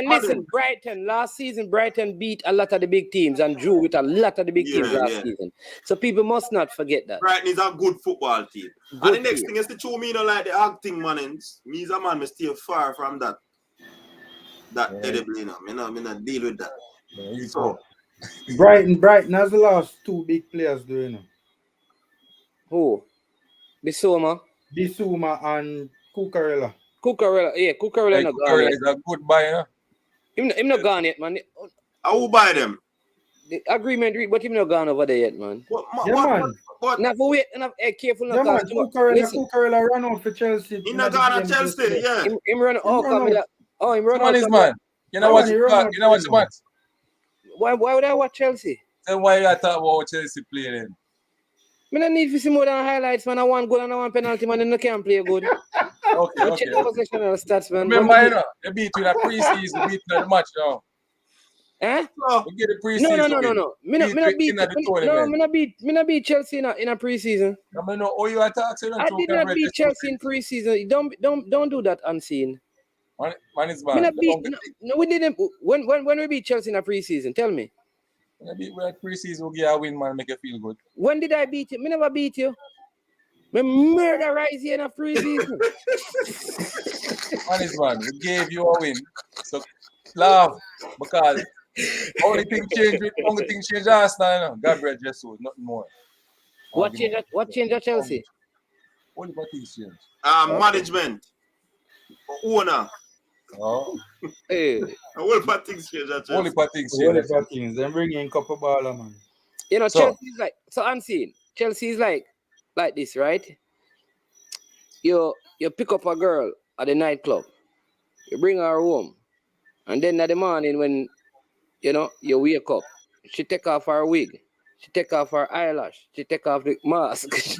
listen, Brighton last season, Brighton beat a lot of the big teams and drew with a lot of the big teams last season. So people must not forget that. Brighton is a good football team. And the next thing is the two me don't like the acting man. Me as a man, me stay far from that. Edible, you know. Me not deal with that. Yeah, so Brighton has the last two big players doing it. Who? Bissouma and Cucurella. Cucurella not gone yet. Is a good buy, huh? Him not gone yet, man. I will buy them. The agreement, but him not gone over there yet, man. Man. Now for wait, careful. Yeah, man. Cucurella ran out for Chelsea. He not gone to Chelsea, yeah. Him run out. Him run out. Man. You know what you want? Why would I watch Chelsea? Then why you talk about Chelsea playing then? I don't need to see more than highlights, man. I want goal and I want penalty, man. And I can't play good. Okay. Check the positional stats, man. Remember, you know, they beat you in a pre-season, beat you in the match now. Eh? We get the pre-season. No. Me not beat Chelsea in a pre-season. I know all you attack. I did not beat Chelsea in pre-season. Don't do that unseen. Man is bad. No, we didn't. When we beat Chelsea in a pre-season, tell me. We're at pre-season, we get a win, man, make you feel good. When did I beat you? Me never beat you. Me murderize you in a pre-season. Man, we gave you a win. So laugh because only thing changed last night, you know. Gabriel Jesus, nothing more. What changed at Chelsea? Only things changed. Management. Owner. Oh. Hey. All bad things change at Chelsea. Only bad things. Then bring in couple baller, man. You know, Chelsea's like, so unseen. Chelsea's like this, right? You pick up a girl at the nightclub, you bring her home, and then at the morning when you wake up, she take off her wig, she take off her eyelash, she take off the mask, she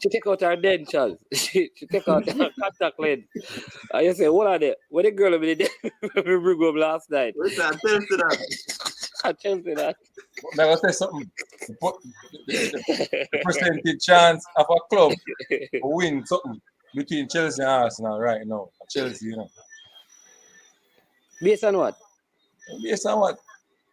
take out her dentures, she take out her contact lens. And you say, what are they? What the girl we bring up last night? I tell you that. Now, I'll say something. The percentage chance of a club to win something between Chelsea and Arsenal right now. Chelsea, you know. Based on what? Based on what?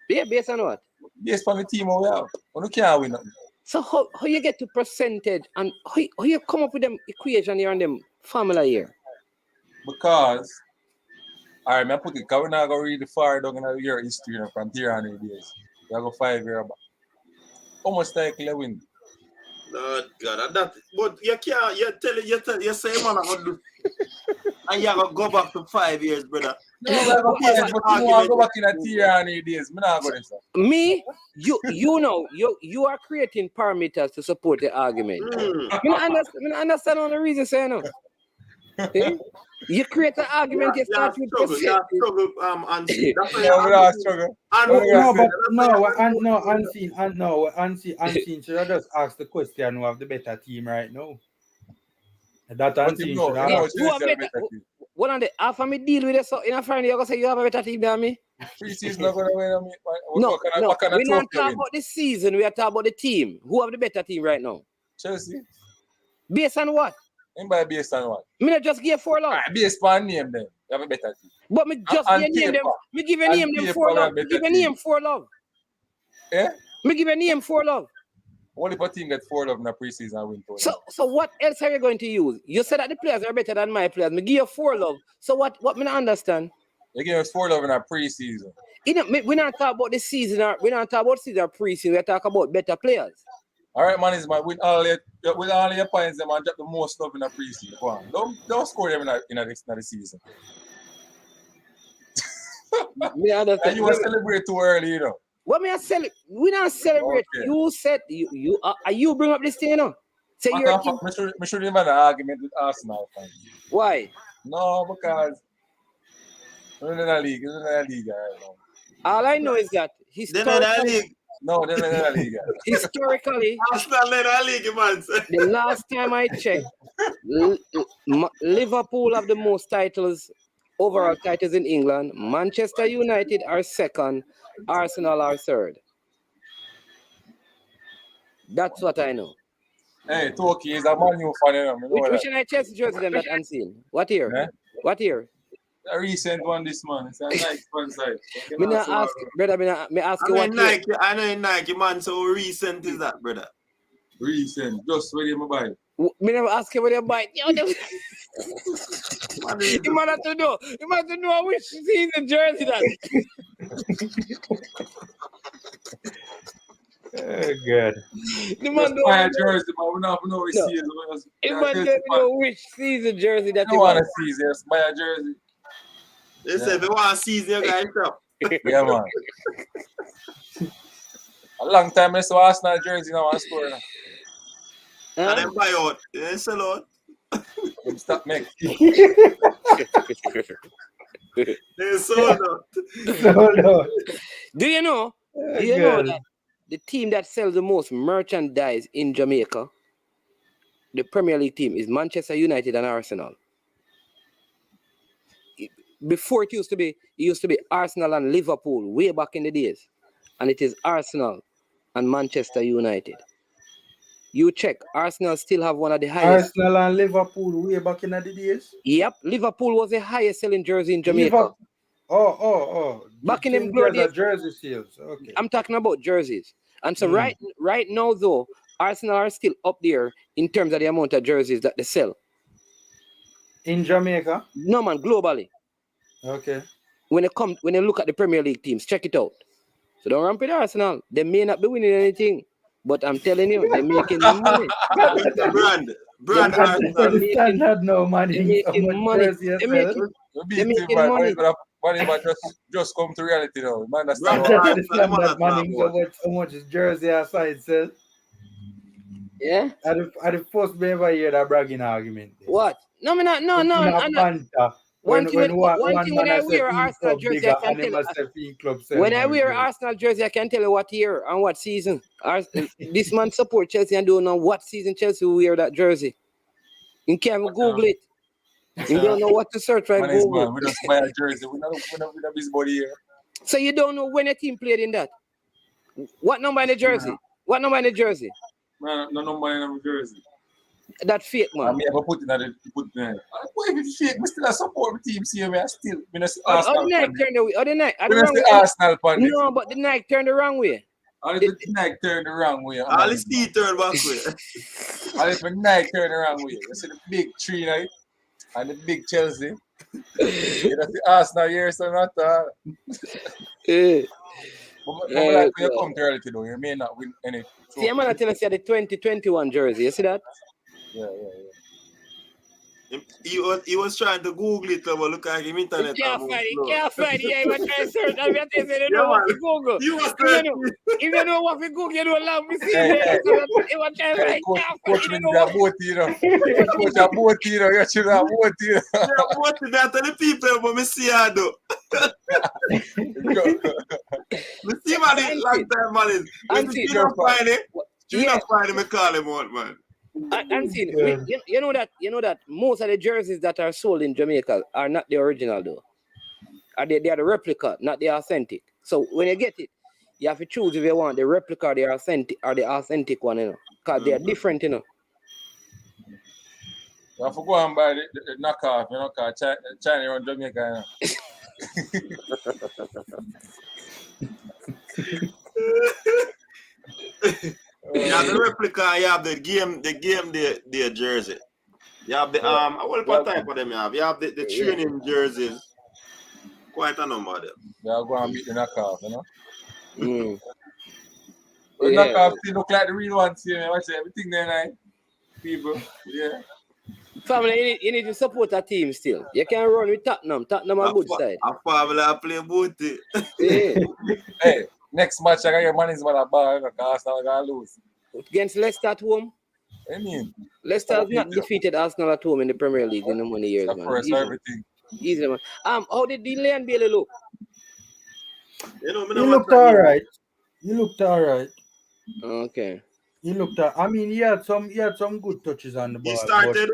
Yeah, based on what? Based on the team we have. We can't win nothing. So how you get to percentage and how you come up with them equation here and them formula here? Because all right, I put it because we're not going to read the far down in your history from here on the days. We go 5 years back. Almost like 11. Lord God, but you can't, you say, man, I'm going to do. And you're going to go back to 5 years, brother. No, but you want to go back in a tier on the days. I'm not going to say. Me? You are creating parameters to support the argument. I understand all the reasons, say no. You create an argument, you start with struggle, unseen. Unseen should I just ask the question who have the better team right now? That unseen should ask. What on the half of me deal with it, so in a friend you're gonna say you have a better team than me? Pre-season not gonna win. No. We're not talking about the season, we are talking about the team. Who have the better team right now? Chelsea. Based on what? Anybody based on what? Me not just give 4 long. Based on name then. You have a better team. But me just On name them. paper. Me give a On name them paper, for we have love. Me better give a team. name for love. Yeah? Me give a name for love. Only if a team get 4 love in the preseason and win tournament. So what else are you going to use? You said that the players are better than my players. Me give you 4 love. So what me not understand? They give us 4 love in our preseason. You know, we not talk about the season or we not talk about season or preseason. We talk about better players. All right, man, is man with all your points, them and drop the most love in the preseason. Go on. Don't score them in the season. Me understand. And you want to celebrate too early, you know. What me I celebrate? We not celebrate. Okay. You said you bring up this thing, you know. Say What you're the fuck? I should even have an argument with Arsenal fans. why? No, because we're in the league. We're in the league right now. All I know is that They're not in the historically, league. No, they're not in the league. historically, Arsenal in the league, man. the last time I checked, Liverpool have the most titles, overall titles in England. Manchester United are second. Arsenal are third. That's what I know. Hey, Toki is a Man U fan, you know. Which one I Chelsea jersey them that unseen? What year? Eh? What year? A recent one this man. It's a nice one side. Me not ask, brother. Me ask you what year. I know in Nike, man. So recent is that, brother? Recent. Just where you buy. Me never ask you what you buy. You might have to know. You might have to know which season jersey that. Good. The man Just buy a jersey, but we don't know which season. You might don't know which season jersey that you you want want. to see. Just buy a jersey. They say if you want to season, you guys up. Yeah, man. A long time I saw Arsenal jersey now and score now. And then buy out. They sell out. Stop making. They sold out. No. Do you know that the team that sells the most merchandise in Jamaica, the Premier League team, is Manchester United and Arsenal? Before it used to be Arsenal and Liverpool way back in the days. And it is Arsenal and Manchester United. You check, Arsenal still have one of the highest. Arsenal and Liverpool way back in the days? Yep, Liverpool was the highest selling jersey in Jamaica. Oh. Back in them glory days. Jersey sales. Okay. I'm talking about jerseys. And so right now though, Arsenal are still up there in terms of the amount of jerseys that they sell. In Jamaica? No man, globally. Okay. When you look at the Premier League teams, check it out. So don't ramp with Arsenal. They may not be winning anything, but I'm telling you, they're making money. Brand Arsenal. The standard no money. They're making money. They're making money. But just come to reality now. Man, that's Brand not The standard Arsenal. money. So much is jersey aside sell. Yeah. I the first me ever hear that bragging argument. What? No, me not. No. One thing when I wear Arsenal jersey, I can tell you. When I wear Arsenal jersey, I can tell you what year and what season. This man support Chelsea and don't know what season Chelsea will wear that jersey. You can't even Google it. You don't know what to search right Google. We just buy a jersey. We're not busybody here. So you don't know when a team played in that. What number in the jersey? What number in the jersey? Man, no number in the jersey. That fake man. I mean, I put in that. If it's fake, we still support the team. See, I still. The Nike turned the Arsenal fan. No, but the Nike turned the wrong way. The Nike turned the wrong way. All the speed turned back way. The Nike turned the wrong way. You see the big tree, right? And the big Chelsea. You know, the Arsenal here, so not that. But like when you come to reality, though, you may not win any. See, I'm going to tell you the 2021 jersey. You see that? Yeah. He was trying to Google it, but look at him internet. He can't find it. Yeah, he was trying to search. I'm going to tell you, know what to Google. If you know what to Google, you don't allow me to see it. He was trying to find it. Coach me that boat, you know. Coach a boat, you know. You should have boat, you know. Yeah, what did that tell the people, but me see how do. Me see man, this long time man is. When you don't find it, you not find him, me call him out, man. And see, you know that most of the jerseys that are sold in Jamaica are not the original though. They are the replica, not the authentic. So when you get it, you have to choose if you want the replica or the authentic one, you know, because they are different, you know. You have to go and buy the knockoff, you know, because China on Jamaica. You have the replica, you have the game the jersey. You have the what type of them you have? You have the training jerseys. Quite a number of them. They are going to beat the knockoff, you know. The Yeah. knockoff still look like the real ones here. I say everything there, like people. Yeah. Family, you need to support a team still. You can run with Tottenham. Tottenham are good side. I probably play booty. Yeah. Hey, next match I got your money's man a bar because Arsenal gonna lose. Against Leicester at home. I mean, Leicester has not defeated Arsenal at home in the Premier League in the many years, man. First everything. Easy, man. How did Delaney and Bailey look? You know, he looked all right. He looked all right. Okay. He looked. I mean, he had some good touches on the ball. He started.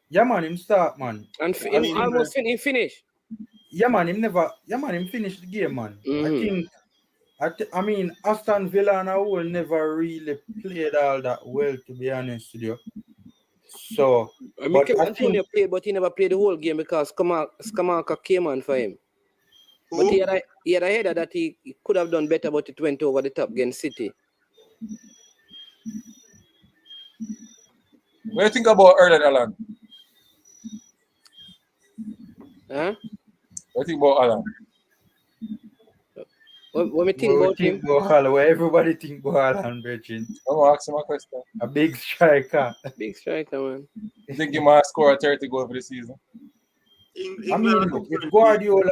Yeah, man, him start, man. And almost finish. Yeah, man, him finished the game, man. I mean, Aston Villa and all never really played all that well, to be honest with you. So, Antonio played, but he never played the whole game because Skamaka came on for him. Who? But he had a header that he could have done better, but it went over the top against City. What do you think about Erling Haaland? Huh? What do you think about Haaland? What we think about him? Everybody think about Haaland, Virgin. I'm going to ask him a question. A big striker. Big striker, man. You think he might score a 30 goal for the season? I mean, if Guardiola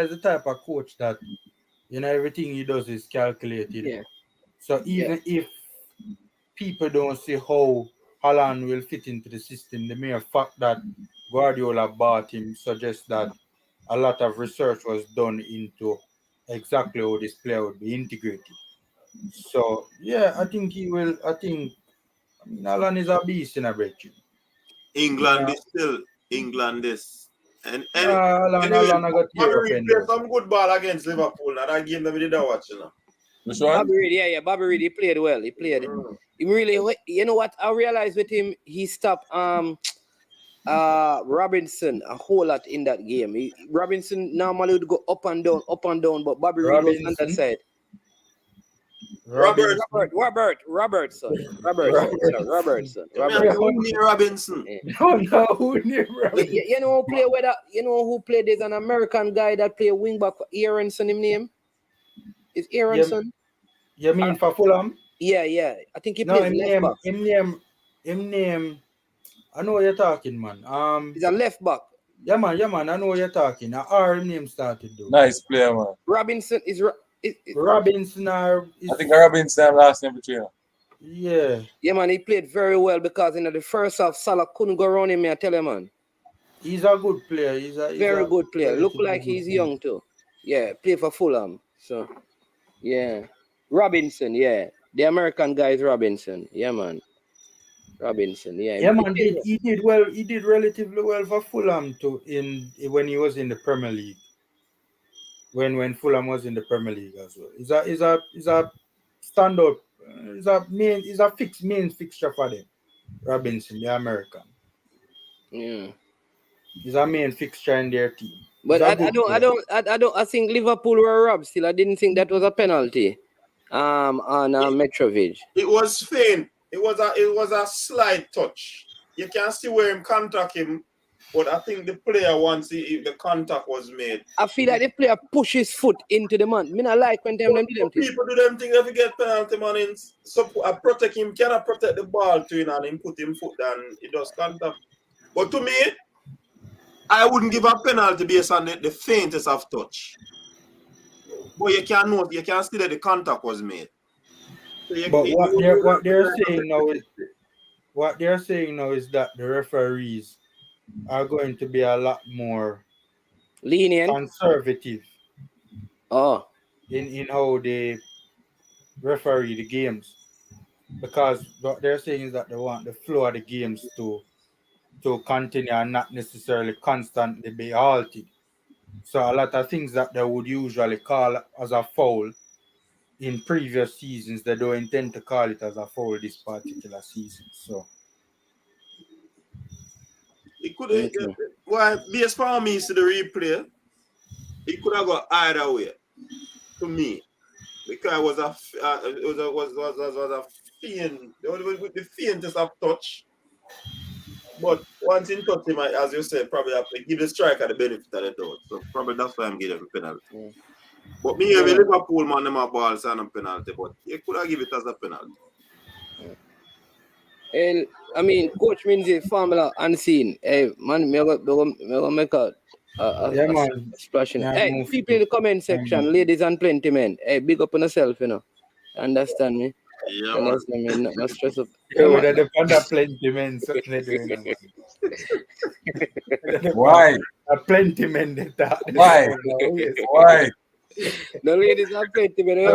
is the type of coach that, you know, everything he does is calculated. Yeah. So even if people don't see how Haaland will fit into the system, the mere fact that Guardiola bought him suggests that a lot of research was done into exactly how this player would be integrated. So yeah, I think he will. Haaland is a beast in a breaking. England is still England is. And Haaland got Bobby played some good ball against Liverpool. Now that game that we did watch, you know. Which one? Bobby Reid, Bobby Reid, he played well. He played. He really, you know what? I realized with him, he stopped Robinson a whole lot in that game. Robinson normally would go up and down, but Bobby Reid was on that side. Robertson. Robinson. You know who played? There's an American guy that play wing back. Aronson, his name is Aronson. You mean for Fulham? Yeah. I think he plays left back. Him name. I know what you're talking, man. He's a left back. Yeah, man. I know what you're talking. Him name started though. Nice player, man. Robinson is. Robinson I think Robinson last name between. Yeah. Yeah, man. He played very well because in the first half, Salah couldn't go around him. I tell you, man. He's a good player. He's a very good player. Look like he's young too. Yeah, play for Fulham. So, yeah. Robinson, yeah. The American guy is Robinson. Yeah, man. Robinson, yeah. Yeah, man. He did well. He did relatively well for Fulham too when he was in the Premier League. When Fulham was in the Premier League as well. He's a standout. He's a fixed main fixture for them. Robinson, the American. Yeah. He's a main fixture in their team. But I think Liverpool were robbed still. I didn't think that was a penalty. On Mitrovic. It was faint. It was a slight touch. You can see where him contact him, but I think the player once the contact was made. I feel like the player push his foot into the man. Me not like when them do them things. People do them things if you get penalty, man. I protect him, cannot protect the ball to him and him put him foot down. It does contact. But to me, I wouldn't give a penalty based on the faintest of touch. But you can see that the contact was made. So what they're saying now is that the referees are going to be a lot more lenient, conservative. In how they referee the games, because what they're saying is that they want the flow of the games to continue and not necessarily constantly be halted. So a lot of things that they would usually call as a foul in previous seasons, they don't intend to call it as a foul this particular season. So could have, well, based on me to the replay, it could have got either way to me. Because it was a fiend, with the faintest of touch. But once in touch him, as you said, probably have to give the striker the benefit of the doubt. So probably that's why I'm giving him a penalty. Yeah. But me, yeah. Liverpool man, them a balls and a penalty, but he could have given it as a penalty. Yeah. And I mean, Coach Minzy, Formula Unseen. Hey, man, me go make a splashing. Yeah, hey, people in the comment section, ladies and plenty men. Hey, big up on yourself, you know. Understand me? Yeah, understand me? No stress up. Yo, they're the plenty men, so they're doing. Why? A plenty men that. Why? Why? The ladies are plenty men. So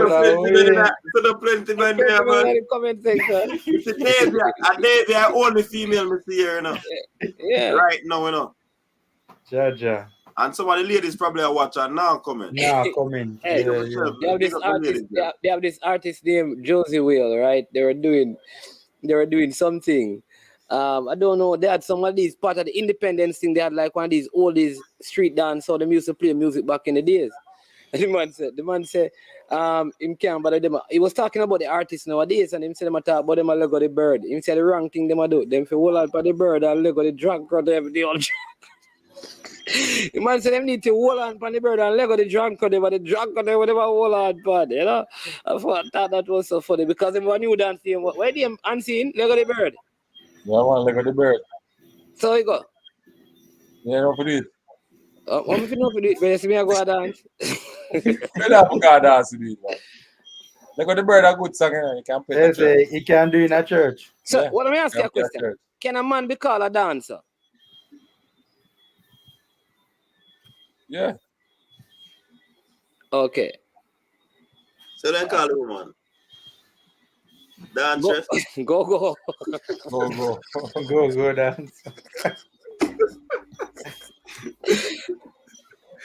the plenty men there, man. In the comment section. It's a only female me see here, you know. Yeah. Right now, you know. Jaja. And some of the ladies probably are watching now coming. Hey, they have this artist named Josie Whale, right? They were doing something. I don't know. They had some of these part of the independence thing. They had like one of these oldies street dance, so they used to play music back in the days. And the man said, him can't bother them. He was talking about the artists nowadays, and him said them talk about them a leg of the bird. Him said the wrong thing them do. Them for hold out for the bird and leg of the drunk or the old. The man said them need to hold on for the bird and leg of the drunk or the drunk or whatever hold on for, you know. I thought that was so funny because them new dance team. Where them unseen leg of the bird? Yeah, I want leg of the bird. So you go. Yeah, no for it. What if you know for it? But you see me I go dance. You don't go dance to it, man. Leg of the bird a good song, you know. You can play it. Yes, he can do in a church. So yeah. Let me ask you a question. Can a man be called a dancer? Yeah. Okay. So then call the woman. Dance. Go. Go dance.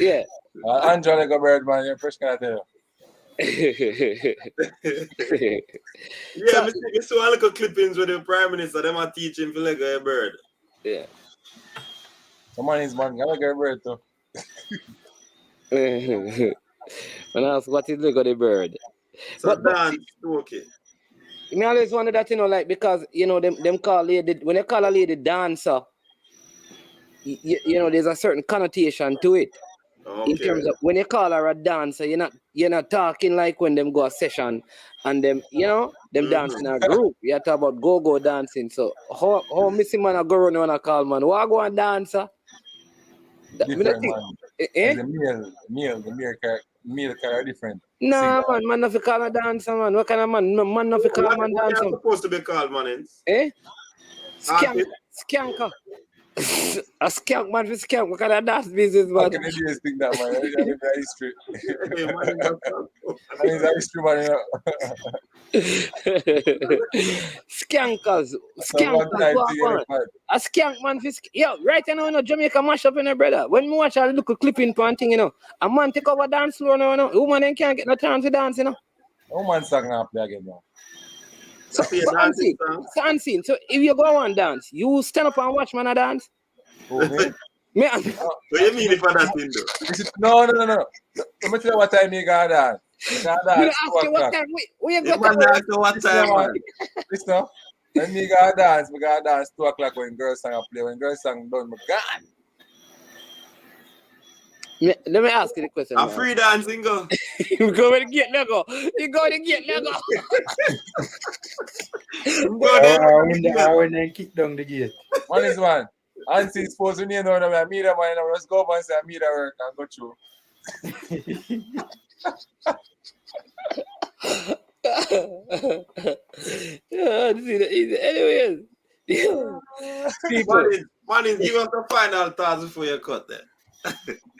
Yeah. Andrew like a bird, man. You're fresh, can I tell you? Yeah, I saw a little clippings with the Prime Minister. Them are teaching for like a bird. Yeah. Someone is man. I like a bird too. When I ask what is look at the bird. So dance, okay. Me always wonder that, you know, like because you know them call lady when they call a lady dancer, you know, there's a certain connotation to it. Okay. In terms of when you call her a dancer, you're not talking like when them go a session and them, you know, them dancing in a group. You talk about go dancing. So how missing man a go run when I call man? Why go and dancer? Different man. The male are different. Nah, man not call a dancer, man. What kind of man? No, man not call man dancer. What supposed to be called, man? Skanker. A skank man for skank. What kind of dance business, man? How can the Canadians think that, man? That is history. That is history, man. Skankers. A skank man for skank. Yo, right now, you know, Jamaica mash up in there, brother. When we watch a little clipping thing, you know, a man take over dance floor now, you know. Woman then can't get no chance to dance, you know. Woman's not going to play again now. So unseen. So if you go and dance, you stand up and watch man a dance. Oh, me? What do you mean if I dance in though? No. Let me tell you what time you got dance. You got dance. What time? We go to what time? Listen, when we got dance 2 o'clock when girls song play. When girls song done, God. Let me ask you the question. I'm free dancing, go. You go to get Lego. You go to get Lego. I went and kick down the gate. One is one. And see, suppose when you know that I meet them, let's go up and say I meet her work and go through. Anyways. Man is give us the final task before you cut that.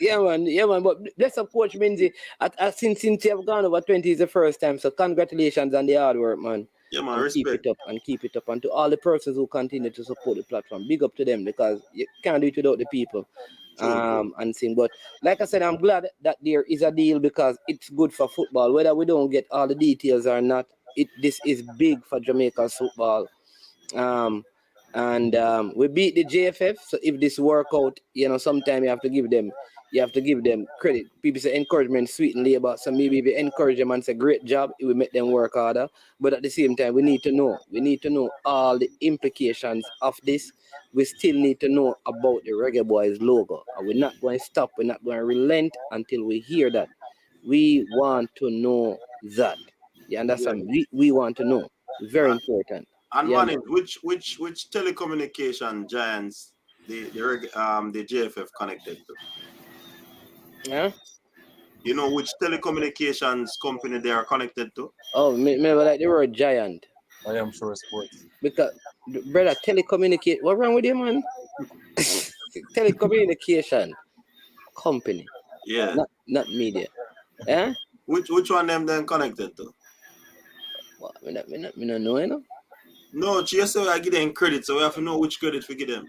Yeah, man. But bless up, Coach Minzy. Since you have gone over 20 is the first time. So congratulations on the hard work, man. Yeah, man. Respect. Keep it up. And to all the persons who continue to support the platform, big up to them because you can't do it without the people. And sing. But like I said, I'm glad that there is a deal because it's good for football. Whether we don't get all the details or not, this is big for Jamaica's football. And we beat the JFF. So if this work out, sometime you have to give them credit. People say encouragement sweeten labor. So maybe if you encourage them and say great job, it will make them work harder. But at the same time, we need to know all the implications of this. We still need to know about the Reggae Boyz logo. And we're not going to stop. We're not going to relent until we hear that. We want to know that. You understand? We want to know. Very important. And man, which telecommunication giants the JFF connected to? Yeah. You know which telecommunications company they are connected to? Oh, remember like they were a giant. I am sure sports. Because brother, telecommunicate. What wrong with you, man? Telecommunication company. Yeah. Not media. Yeah. Which one them then connected to? Well, me not know, you know. No, just so I give them credit, so we have to know which credit we give them.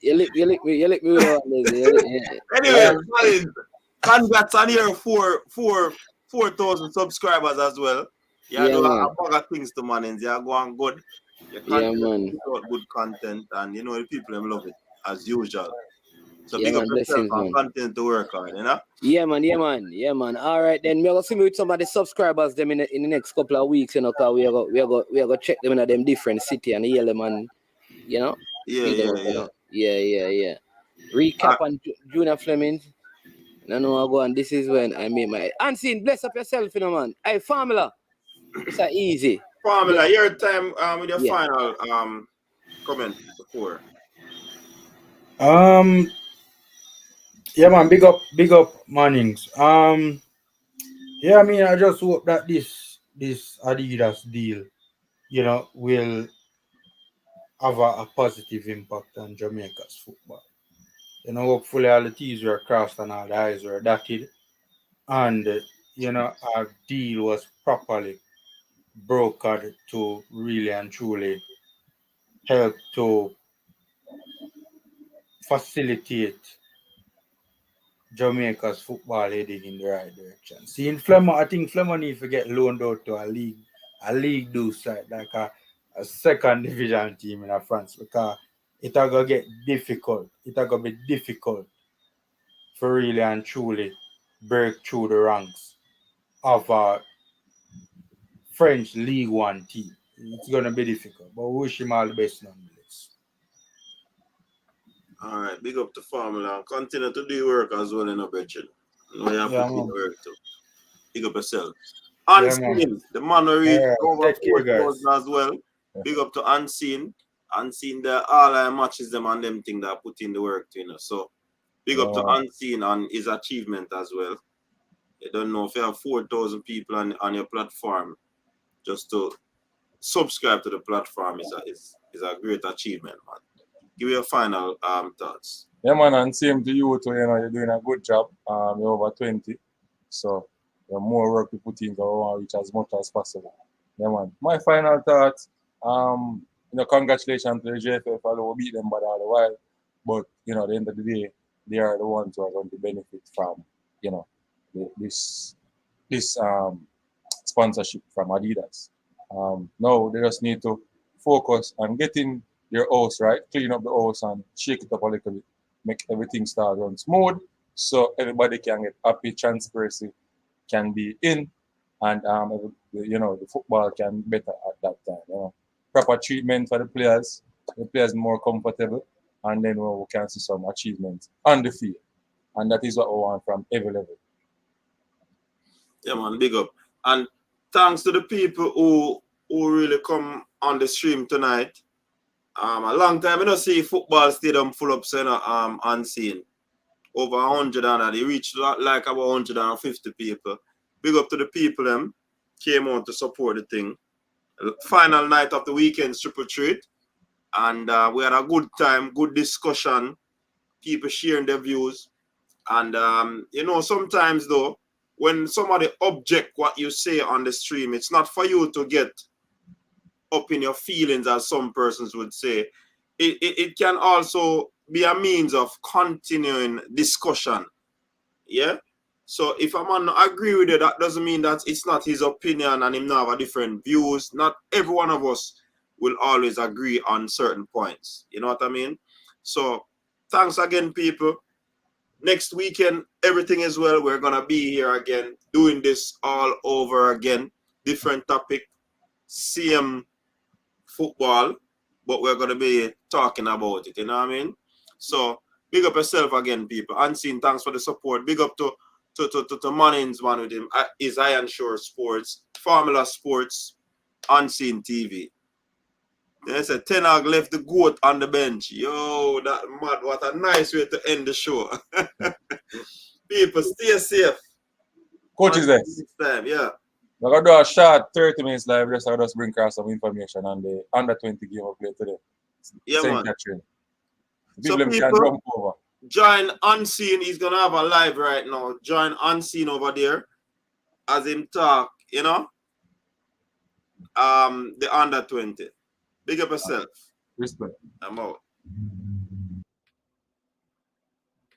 You lick me with all this. Anyway, congrats on your 4,000 subscribers as well. You do a bag of things to manage. You are going good. Man. Good content, and the people them love it as usual. So Yeah, big man, up yourself blessings, and continue to work on, Yeah, man. All right, then we're gonna see with some of the subscribers them in the next couple of weeks, cause we are gonna check them in them different city and hear them and Yeah. Recap on Junior Flemmings. I know I go and this is when I mean my unseen. Bless up yourself, man. Hey, formula. It's easy. Formula, your time with your final comment before. Yeah, man, big up Mannings. Yeah, I mean, I just hope that this Adidas deal, will have a positive impact on Jamaica's football. Hopefully all the T's were crossed and all the I's were dotted, and our deal was properly brokered to really and truly help to facilitate Jamaica's football heading in the right direction. Seeing Flemming, I think Flemming needs to get loaned out to a league do side, like a second division team in France, because it's gonna get difficult. It's gonna be difficult for really and truly break through the ranks of a French League One team. It's gonna be difficult, but we wish him all the best nonetheless. All right, big up the formula and continue to do your work as well in a bedroom. You have to do work too. Big up yourself. Unseen, the man who reached over 4,000 as well. Big up to Unseen. Unseen the all our matches them and them thing that put in the work to, So big up to Unseen on his achievement as well. You don't know if you have 4,000 people on your platform, just to subscribe to the platform is a great achievement, man. Give your final thoughts. Yeah, man, and same to you too. You're doing a good job. You're over 20, so there's more work to put in to reach as much as possible. Yeah, man. My final thoughts. Congratulations to the JFF. Although we beat them by all the while, but at the end of the day, they are the ones who are going to benefit from this sponsorship from Adidas. Now they just need to focus on getting your house right, clean up the house and shake it up a little bit, make everything start run smooth, so everybody can get happy, transparency can be in, and the football can be better at that time. Proper treatment for the players more comfortable, and then we can see some achievements on the field, and that is what we want from every level. Yeah, man, big up. And thanks to the people who really come on the stream tonight. A long time I don't see football stadium full up, Unseen. Over 100 and they reached like about 150 people. Big up to the people them came on to support the thing. Final night of the Weekend TripleTreat, and we had a good time, good discussion, people sharing their views. And sometimes though, when somebody object what you say on the stream, it's not for you to get up in your feelings, as some persons would say. It can also be a means of continuing discussion. Yeah? So if a man not agree with it, that doesn't mean that it's not his opinion and him not have a different views. Not every one of us will always agree on certain points. You know what I mean? So thanks again, people. Next weekend, everything is well. We're gonna be here again, doing this all over again. Different topic, same football, but we're gonna be talking about it. You know what I mean? So big up yourself again, people. Unseen, thanks for the support. Big up to Mannings, man, with him. Is Iron Shore Sports, Formula Sports, Unseen TV. They said Ten Hag left the goat on the bench. Yo, that mad. What a nice way to end the show. People, stay safe. Coaches there. Next time, yeah. We're going to do a short 30 minutes live. Just I'll just bring across some information on the under 20 game of play today. Yeah, St. man. Catherine. So People can people, jump over. join Unseen. He's going to have a live right now. Join Unseen over there as him talk, you know, the under 20. Big up yourself. Respect. I'm out.